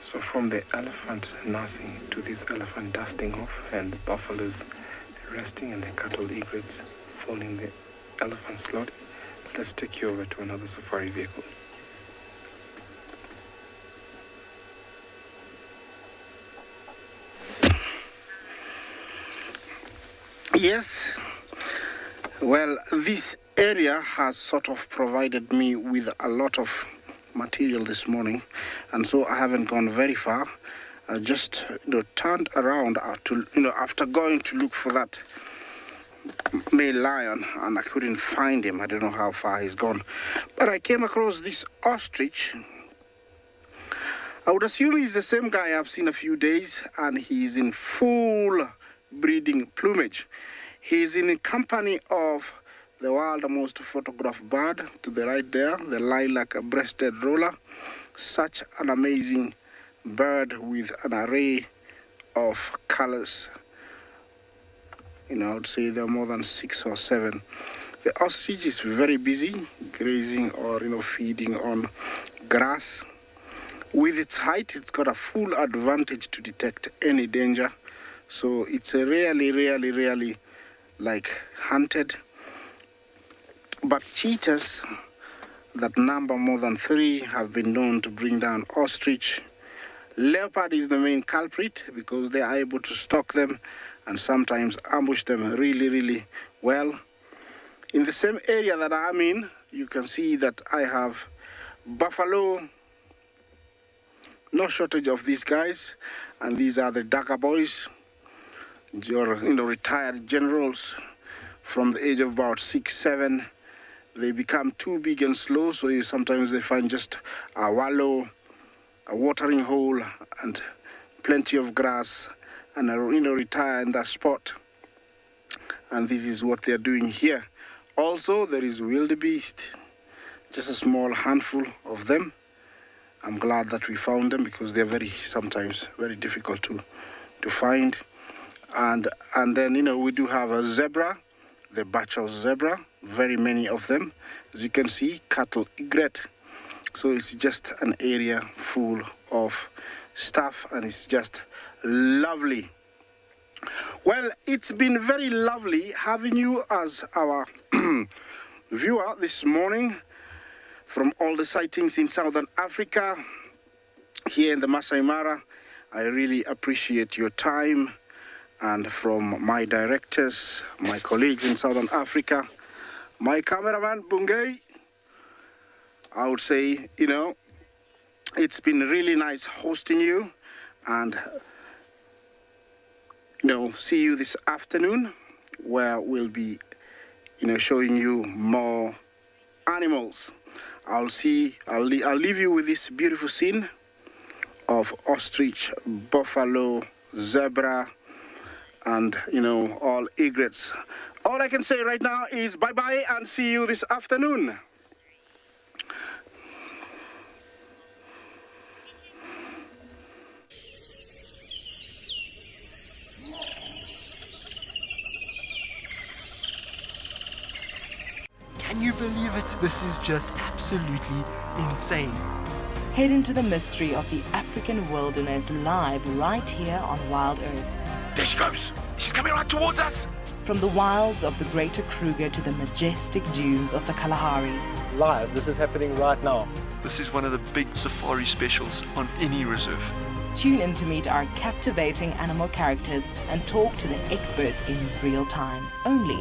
Speaker 6: So from the elephant nursing to this elephant dusting off and the buffaloes resting and the cattle egrets following the elephant's load, let's take you over to another safari vehicle.
Speaker 4: Yes, well, this area has sort of provided me with a lot of material this morning, and so I haven't gone very far. I just turned around to after going to look for that male lion, and I couldn't find him. I don't know how far he's gone, but I came across this ostrich. I would assume he's the same guy I've seen a few days, and he's in full breeding plumage. He's in company of the world's most photographed bird to the right there, the lilac-breasted roller. Such an amazing bird with an array of colors. I would say there are more than 6 or 7. The ostrich is very busy grazing or feeding on grass. With its height, it's got a full advantage to detect any danger. So it's a really hunted. But cheetahs that number more than 3 have been known to bring down ostrich. Leopard is the main culprit because they are able to stalk them and sometimes ambush them really well. In the same area that I'm in, you can see that I have buffalo. No shortage of these guys, and these are the Dagger boys, retired generals from the age of about 6, 7. They become too big and slow, so sometimes they find just a wallow, a watering hole, and plenty of grass, and retire in that spot. and this is what they're doing here. Also, there is wildebeest, just a small handful of them. I'm glad that we found them because they're sometimes very difficult to find. And then, we do have a zebra, the Bachel zebra, very many of them. As you can see, cattle egret. So it's just an area full of stuff, and it's just lovely. Well, it's been very lovely having you as our viewer this morning from all the sightings in Southern Africa, here in the Masai Mara. I really appreciate your time. And from my directors, my colleagues in Southern Africa, my cameraman, Bungay, I would say, it's been really nice hosting you. And, see you this afternoon, where we'll be, showing you more animals. I'll leave you with this beautiful scene of ostrich, buffalo, zebra, and, all egrets. All I can say right now is bye-bye and see you this afternoon.
Speaker 10: Can you believe it? This is just absolutely insane.
Speaker 2: Head into the mystery of the African wilderness live right here on Wild Earth.
Speaker 11: There she goes. She's coming right towards us.
Speaker 2: From the wilds of the Greater Kruger to the majestic dunes of the Kalahari.
Speaker 12: Live, this is happening right now.
Speaker 10: This is one of the big safari specials on any reserve.
Speaker 2: Tune in to meet our captivating animal characters and talk to the experts in real time, only